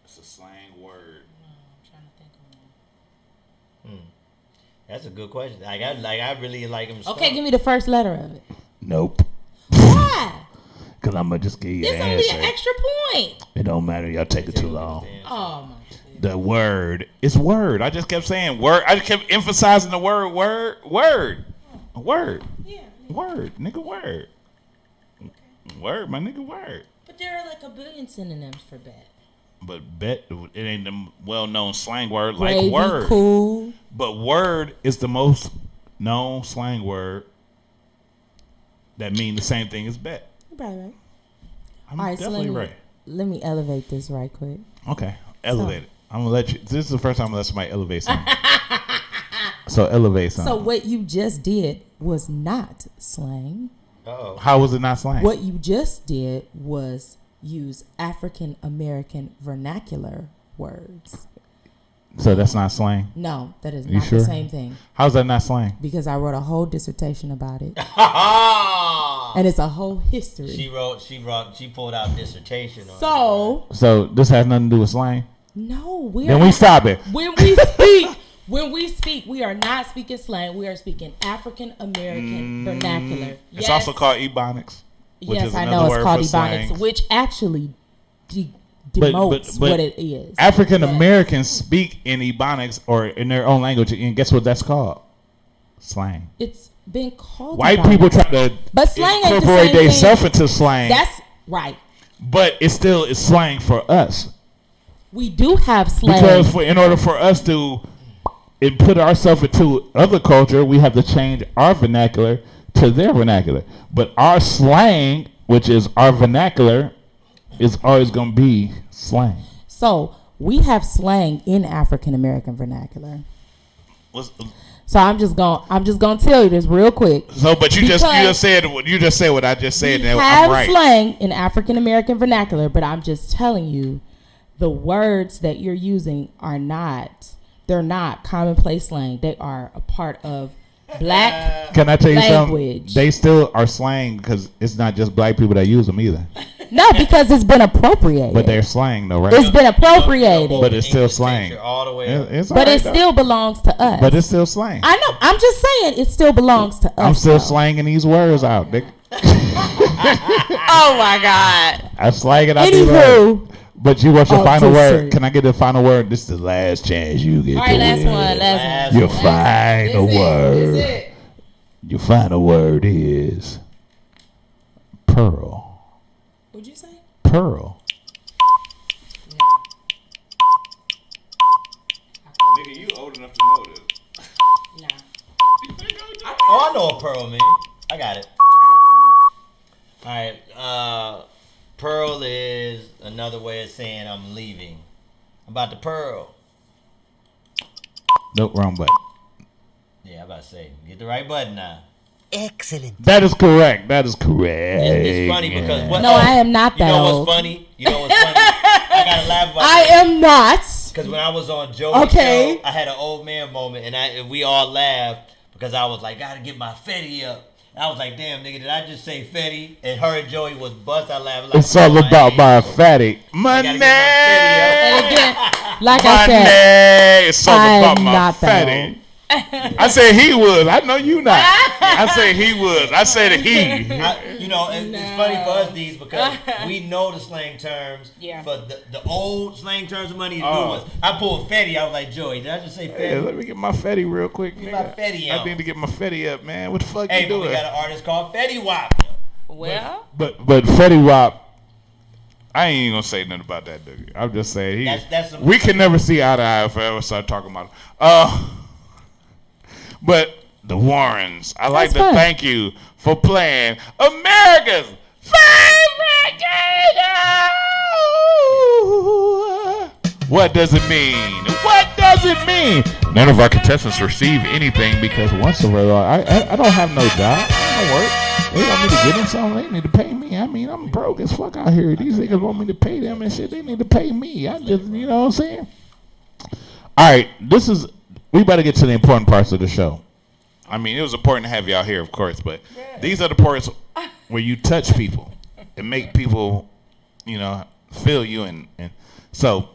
G: It's a slang word.
Q: I'm trying to think of one.
L: That's a good question. I really like him.
Q: Okay, give me the first letter of it.
G: Nope.
Q: Why?
G: Because I'm going to just give you
Q: It's
G: the
Q: only
G: answer.
Q: an extra point.
G: It don't matter. Y'all take it too long.
Q: Oh my.
G: The word. It's word. I just kept saying word. I just kept emphasizing the word. Word. Word.
Q: Yeah.
G: Word. Nigga, word. Word, my nigga, word.
Q: But there are like a billion synonyms for bet.
G: But bet, it ain't the well-known slang word
Q: Gravy,
G: like word.
Q: cool.
G: But word is the most known slang word that mean the same thing as bet.
Q: You're probably right.
G: I'm
Q: All right, so
G: definitely right.
Q: Let me elevate this right quick.
G: Okay, elevate it. I'm gonna let you. This is the first time I'm gonna let somebody elevate something. So elevate something.
Q: So what you just did was not slang.
L: Uh-oh.
G: How was it not slang?
Q: What you just did was use African American vernacular words.
G: So that's not slang?
Q: No, that is
G: You
Q: not
G: sure?
Q: the same thing.
G: How's that not slang?
Q: Because I wrote a whole dissertation about it. And it's a whole history.
L: She pulled out dissertation on
G: So this has nothing to do with slang?
Q: No, we
G: Then
Q: are
G: we stop it.
Q: When we speak, we are not speaking slang. We are speaking African American vernacular.
G: It's also called ebonics. Which
Q: Yes,
G: is
Q: I
G: another
Q: know
G: word
Q: it's called
G: for
Q: ebonics,
G: slang.
Q: which actually demotes what it is.
G: African Americans speak in ebonics or in their own language, and guess what that's called? Slang.
Q: It's been called
G: White
Q: ebonics.
G: people try to
Q: But slang ain't the
G: incorporate
Q: same thing.
G: themselves into slang.
Q: That's right.
G: But it still is slang for us.
Q: We do have slang.
G: Because in order for us to put ourselves into other culture, we have to change our vernacular to their vernacular. But our slang, which is our vernacular, is always going to be slang.
Q: So we have slang in African American vernacular. So I'm just gonna tell you this real quick.
G: So, but you just said what I just said.
Q: We
G: And
Q: have
G: I'm right.
Q: slang in African American vernacular, but I'm just telling you, the words that you're using are not. They're not commonplace slang. They are a part of black
G: Can I tell you
Q: language.
G: something? They still are slang because it's not just black people that use them either.
Q: No, because it's been appropriated.
G: But they're slang though, right?
Q: It's been appropriated.
G: But it's still slang.
L: all the way
G: It's
Q: But
G: alright,
Q: it
G: though.
Q: still belongs to us.
G: But it's still slang.
Q: I know. I'm just saying it still belongs to us.
G: I'm still
Q: though.
G: slanging these words out.
Q: Oh my God.
G: I slang it out.
Q: Anywho.
G: But you want your
Q: Oh,
G: final
Q: just
G: word?
Q: say it.
G: Can I get the final word? This is the last chance you get.
Q: All right,
G: to
Q: last
G: win.
Q: one. Last one.
G: Your final word.
Q: That's it.
G: Your final word is pearl.
Q: What'd you say?
G: Pearl. Nigga, you old enough to know this.
L: Oh, I know a pearl, man. I got it. All right. Pearl is another way of saying I'm leaving. I'm about to pearl.
G: Nope, wrong button.
L: Yeah, I'm about to say. Get the right button now.
C: Excellent.
G: That is correct. That is correct.
L: It's funny because what?
Q: No, I am not that
L: You know
Q: old.
L: what's funny? You know what's funny? I gotta laugh about
Q: I
L: that.
Q: am not.
L: Because when I was on Joey's
Q: Okay.
L: show, I had an old man moment, and we all laughed because I was like, gotta get my fetty up. And I was like, damn, nigga, did I just say fetty? And her and Joey was bust out laughing. Like,
G: It's all about my fatty. Money.
Q: And again, like I
G: Money.
Q: said,
G: It's all
Q: I'm
G: about my
Q: not that
G: fatty. I said he was. I know you not. I said he was. I said he.
L: You know, it's funny for us, these, because we know the slang terms.
Q: Yeah.
L: But the old slang terms of money, the
G: Oh.
L: new ones. I pulled fetty. I was like, Joey, did I just say
G: Hey,
L: fetty?
G: let me get my fetty real quick.
L: Get my fetty
G: I
L: out.
G: need to get my fetty up, man. What the fuck
L: Hey,
G: you
L: but we
G: doing?
L: got an artist called Fetty Wap.
Q: Well,
G: But Fetty Wap, I ain't even gonna say nothing about that dude. I'm just saying
L: That's
G: we can never see eye to eye if I ever start talking about him. But the Warrens, I like
Q: That's
G: to
Q: fun.
G: thank you for playing America's favorite game. What does it mean? What does it mean? None of our contestants receive anything because once in a while, I don't have no job. I don't work. They want me to get them something. They need to pay me. I mean, I'm broke as fuck out here. These niggas want me to pay them and shit. They need to pay me. I just, you know what I'm saying? All right, we better get to the important parts of the show. I mean, it was important to have y'all here, of course, but these are the parts where you touch people and make people, you know, feel you. And so,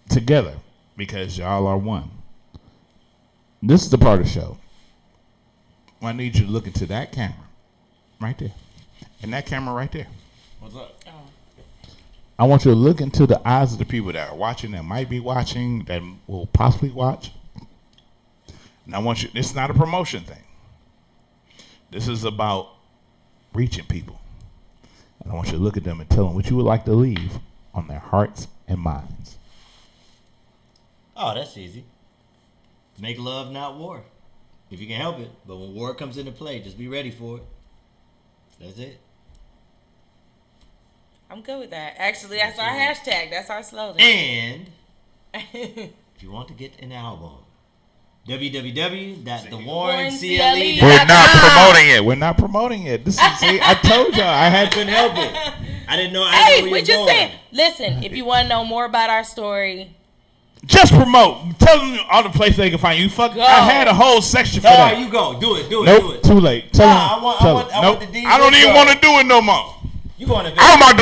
G: together, because y'all are one. This is the part of the show. I need you to look into that camera right there. And that camera right there.
L: What's up?
G: I want you to look into the eyes of the people that are watching, that might be watching, that will possibly watch. And I want you, it's not a promotion thing. This is about reaching people. And I want you to look at them and tell them what you would like to leave on their hearts and minds.
L: Oh, that's easy. Make love, not war. If you can help it. But when war comes into play, just be ready for it. That's it.
A: I'm good with that. Actually, that's our hashtag. That's our slogan.
L: And if you want to get an album, www.thewarrencle.com.
G: We're not promoting it. We're not promoting it. This is, see, I told y'all I
L: couldn't help it. I didn't know.
A: Hey, we just said, listen, if you want to know more about our story,
G: just promote. Tell them all the places they can find you. Fuck. I had a whole section for that.
L: You go. Do it. Do it.
G: Nope.
L: Do it.
G: Too late. Tell them.
L: I want the DJ.
G: I don't even want to do it no more.
L: You going to?
G: I'm about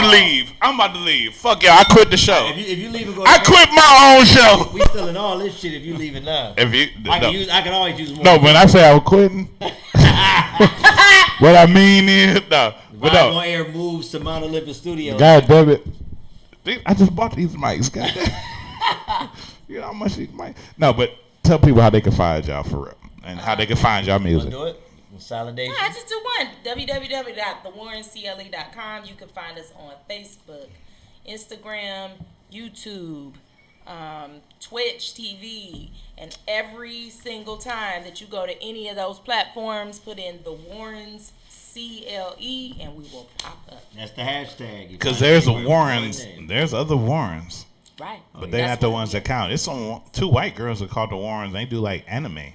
G: to leave. Fuck y'all. I quit the show.
L: If you leave and go,
G: I quit my own show.
L: We still in all this shit. If you leave it now, I can always use more.
G: No, when I say I was quitting, what I mean is no. But no.
L: On air moves to Mount Olympus Studios.
G: God damn it! I just bought these mics. God damn. You know how much these mics? No, but tell people how they can find y'all for real and how they can find y'all music.
L: Do it. Consolidation.
A: I just do one. www.thewarrencle.com. You can find us on Facebook, Instagram, YouTube, Twitch TV, and every single time that you go to any of those platforms, put in The Warrens CLE, and we will pop up.
L: That's the hashtag.
G: Because there's a Warrens, there's other Warrens,
A: right?
G: But they're not the ones that count. It's on 2 white girls that called the Warrens. They do like anime.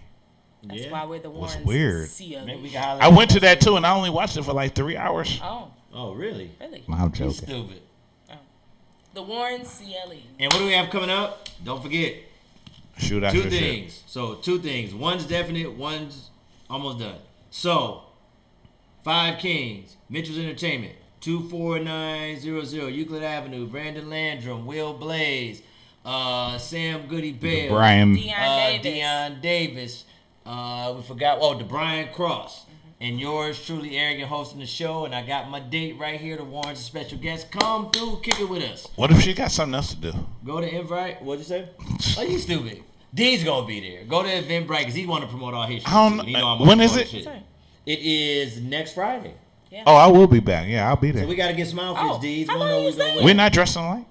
A: That's why we're the Warrens.
G: It's weird.
A: CLE.
G: I went to that too, and I only watched it for like 3 hours.
L: Oh, really?
A: Really?
G: I'm joking.
L: Stupid.
A: The Warrens CLE.
L: And what do we have coming up? Don't forget.
G: Shoot out
L: 2
G: your
L: things.
G: shit.
L: So 2 things. One's definite. One's almost done. So 5 Kings, Mitchell's Entertainment, 24900 Euclid Avenue, Brandon Landrum, Will Blaze, Sam Goody Bell,
G: Brian,
L: Deion Davis. We forgot. The Brian Cross. And yours truly, Arrogant, hosting the show. And I got my date right here. The Warren's a special guest. Come through, kick it with us.
G: What if she got something else to do?
L: Go to Invite. What'd you say? Oh, you stupid. D's gonna be there. Go to Eventbrite because he want to promote all his shit.
G: When is it?
L: It is next Friday.
A: Yeah.
G: Oh, I will be back. Yeah, I'll be there.
L: So we gotta get some outfits, D's.
G: We're not dressing like.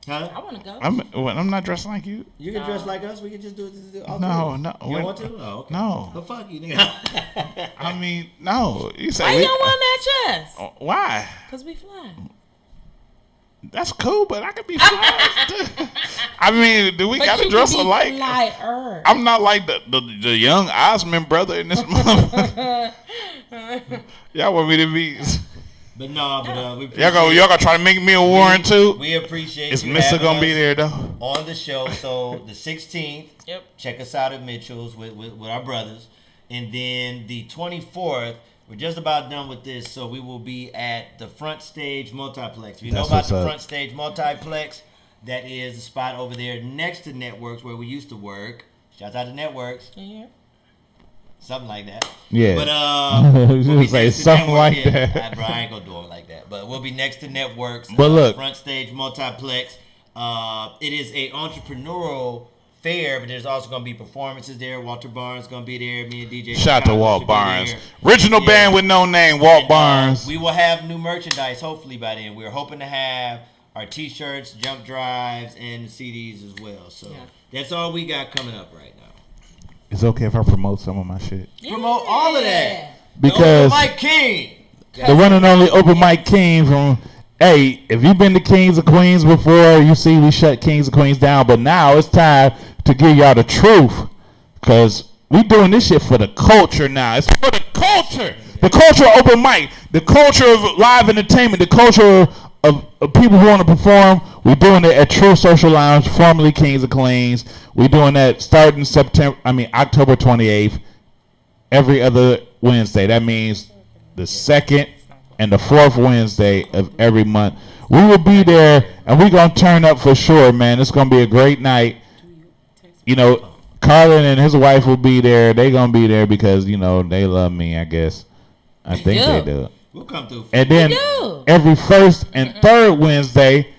L: Huh?
A: I want to go.
G: I'm not dressing like you.
L: You can dress like us. We can just do it.
G: No.
L: You don't want to? Oh, okay.
G: No.
L: Well, fuck you, nigga.
G: I mean, no. You say
A: why you don't want to match us?
G: Why?
A: Because we fly.
G: That's cool, but I could be fly. I mean, do we gotta dress alike?
A: Flyer.
G: I'm not like the young Osmond brother in this motherfucker. Y'all want me to be?
L: But no, we
G: y'all gonna try to make me a Warren too.
L: We appreciate.
G: Is Mister gonna be there though?
L: On the show, so the 16th.
A: Yep.
L: Check us out at Mitchell's with our brothers, and then the 24th. We're just about done with this, so we will be at the Front Stage Multiplex. If you know about the Front Stage Multiplex, that is the spot over there next to Networks where we used to work. Shout out to Networks.
A: Yeah.
L: Something like that.
G: Yeah.
L: But
G: we'll say something like that.
L: Bro, I ain't gonna do it like that. But we'll be next to Networks.
G: But look,
L: Front Stage Multiplex. It is a entrepreneurial fair, but there's also gonna be performances there. Walter Barnes gonna be there. Me and DJ.
G: Shout to Walt Barnes, original band with no name, Walt Barnes.
L: We will have new merchandise hopefully by then. We're hoping to have our T-shirts, jump drives, and CDs as well. So that's all we got coming up right now.
G: It's okay if I promote some of my shit.
L: Yeah. Promote all of that.
G: Because
L: Mike King,
G: the one and only Open Mike King from. Hey, if you've been to Kings of Queens before, you see we shut Kings of Queens down. But now it's time to give y'all the truth. Because we doing this shit for the culture now. It's for the culture. The culture of open mic, the culture of live entertainment, the culture of people who want to perform. We're doing it at True Social Lounge, formerly Kings of Cleans. We're doing that starting October 28th, every other Wednesday. That means the second and the fourth Wednesday of every month. We will be there, and we're going to turn up for sure, man. It's going to be a great night. You know, Carlin and his wife will be there. They're going to be there because, you know, they love me, I guess. I think they do.
L: We'll come through.
G: And then every first and third Wednesday,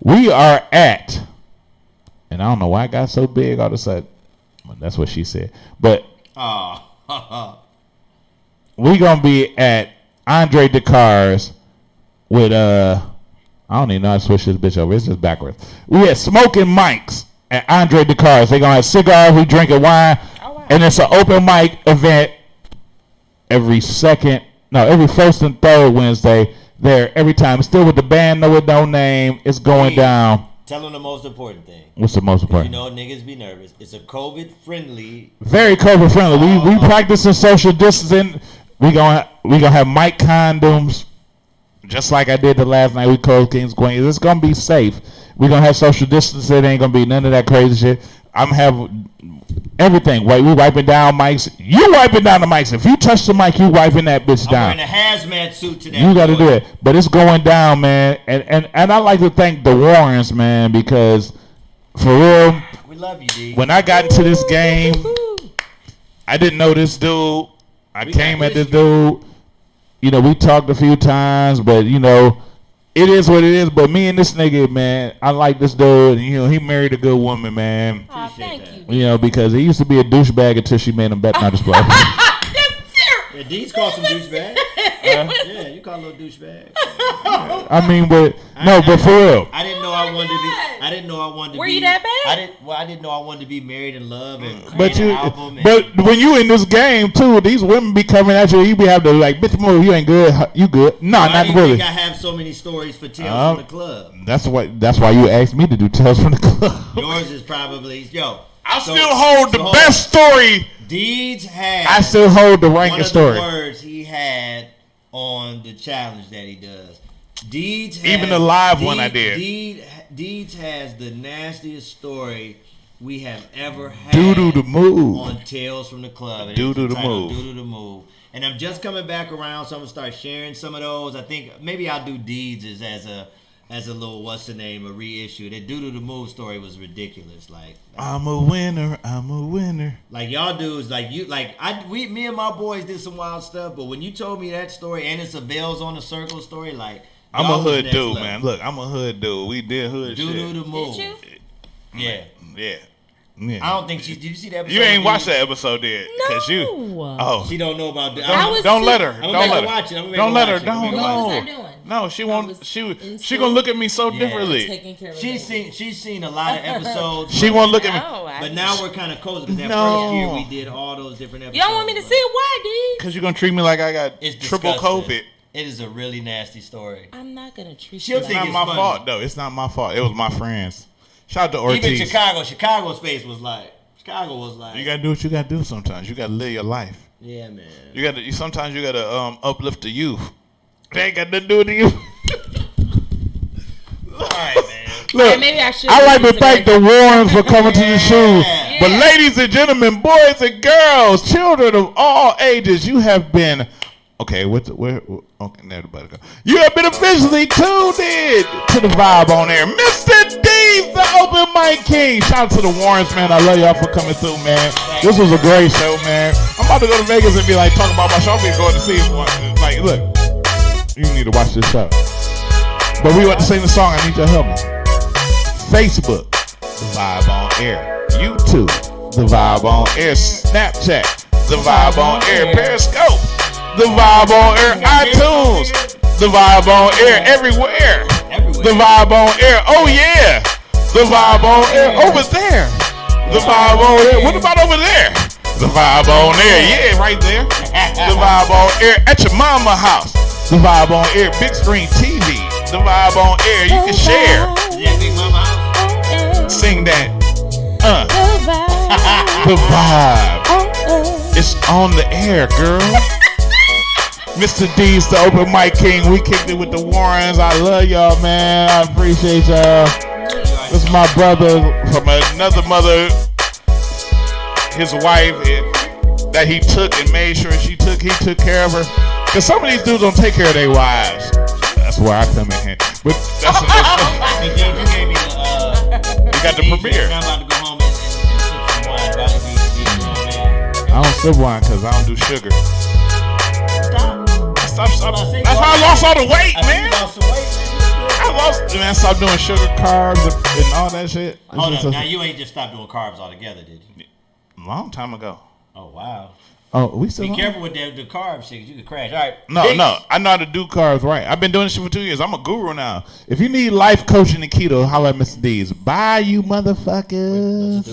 G: we are at, and I don't know why I got so big all of a sudden. Well, that's what she said. But we going to be at Andre Descartes with, I don't even know how to switch this bitch over. It's just backwards. We at Smoking Mics at Andre Descartes. They're going to have cigars, we drinking wine, and it's an open mic event every first and third Wednesday there every time. It's still with the band, No It Don't Name. It's going down.
L: Tell them the most important thing.
G: What's the most important?
L: You know, niggas be nervous. It's a COVID-friendly.
G: Very COVID-friendly. We practicing social distancing. We gonna have mic condoms, just like I did the last night. We closed Kings Queens. It's gonna be safe. We gonna have social distancing. It ain't gonna be none of that crazy shit. I'm have everything. We wiping down mics. You wiping down the mics. If you touch the mic, you wiping that bitch down.
L: I'm wearing a hazmat suit today.
G: You got to do it. But it's going down, man. And I like to thank the Warrens, man, because for real,
L: we love you, D.
G: When I got into this game, I didn't know this dude. I came at this dude. You know, we talked a few times, but you know, it is what it is. But me and this nigga, man, I like this dude. And, you know, he married a good woman, man.
A: Oh, thank you.
G: You know, because he used to be a douchebag until she made him bet not to play.
L: Yeah, D's called some douchebag. Yeah, you call a little douchebag.
G: I mean, but for real.
L: I didn't know I wanted to be. I didn't know I wanted to be.
A: Were you that bad?
L: I didn't know I wanted to be married in love and
G: But
L: create an album.
G: but when you in this game too, these women be coming at you. You be having to like, bitch, move. You ain't good. You good? No,
L: Why
G: not
L: do you
G: really.
L: think I have so many stories for Tales from the Club?
G: That's why you asked me to do Tales from the Club.
L: Yours is probably
G: I still hold the best story.
L: Deeds had.
G: I still hold the ranked story.
L: One of the words he had on the challenge that he does. Deeds has,
G: even the live one I did.
L: Deeds has the nastiest story we have ever had.
G: Doo-doo the move
L: on Tales from the Club.
G: Doo-doo the move.
L: Doo-doo the move. And I'm just coming back around, so I'm gonna start sharing some of those. I think maybe I'll do Deeds as a little a reissue. That Doo-doo the move story was ridiculous. Like
G: I'm a winner.
L: Like y'all dudes, me and my boys did some wild stuff. But when you told me that story, and it's a Veils on the Circle story, like.
G: I'm a hood dude, man. Look, I'm a hood dude. We did hood shit.
L: Doo-doo the move.
A: Did you?
L: Yeah.
G: I
L: don't think did you see that episode?
G: You ain't watched that episode, did?
A: No.
L: She don't know about that.
G: Don't let her.
L: I'm gonna make her watch it.
G: Don't let her.
A: What was her doing?
G: No, she won't. She gonna look at me so differently.
L: She's seen a lot of episodes.
G: She won't look at me.
L: But now we're kind of cozy because that first year we did all those different episodes.
A: You don't want me to see it? Why, D?
G: Because you're gonna treat me like I got triple COVID.
L: It is a really nasty story.
A: I'm not gonna treat
L: She'll
A: you.
L: think
G: It's not my fault though. It's not my fault. It was my friends. Shout out to Ortiz.
L: Even Chicago's face was like. Chicago was like.
G: You gotta do what you gotta do sometimes. You gotta live your life.
L: Yeah, man.
G: Sometimes you gotta uplift the youth. They ain't got nothing to do with the youth.
L: All right, man.
G: Look,
A: maybe
G: I like to thank the Warrens for coming to the show. Yeah. But ladies and gentlemen, boys and girls, children of all ages, you have been. Okay, okay, everybody go. You have been officially tuned in to the Vibe on Air. Mr. D's, the Open Mic King. Shout out to the Warrens, man. I love y'all for coming through, man. This was a great show, man. I'm about to go to Vegas and be like, talking about my show. I'll be going to see it. Like, look, you need to watch this show. But we about to sing the song. I need your help me. Facebook, the Vibe on Air. YouTube, the Vibe on Air. Snapchat, the Vibe on Air. Periscope, the Vibe on Air. iTunes, the Vibe on Air. Everywhere. The Vibe on Air. Oh yeah, the Vibe on Air. Over there, the Vibe on Air. What about over there? The Vibe on Air. Yeah, right there. The Vibe on Air at your mama house. The Vibe on Air. Big screen TV. The Vibe on Air. You can share.
L: Yeah, big mama house.
G: Sing that. The Vibe. It's on the air, girl. Mr. D's, the open mic king. We kicked it with the Warrens. I love y'all, man. I appreciate y'all. This is my brother from another mother, his wife, that he took and made sure he took care of her. Because some of these dudes don't take care of their wives. That's where I come in here. But that's you gave me you got the premiere. I'm about to go home and sip some wine. I don't sip wine because I don't do sugar. Stop. That's how I lost all the weight, man. Stop doing sugar, carbs, and all that shit.
L: Hold up, now you ain't just stopped doing carbs altogether, did you?
G: Long time ago.
L: Oh, wow.
G: Oh, we still
L: be careful with the carb shit, because you could crash. All right.
G: No, I know how to do carbs right. I've been doing this shit for 2 years. I'm a guru now. If you need life coaching and keto, holla at Mr. D's. Bye, you motherfuckers.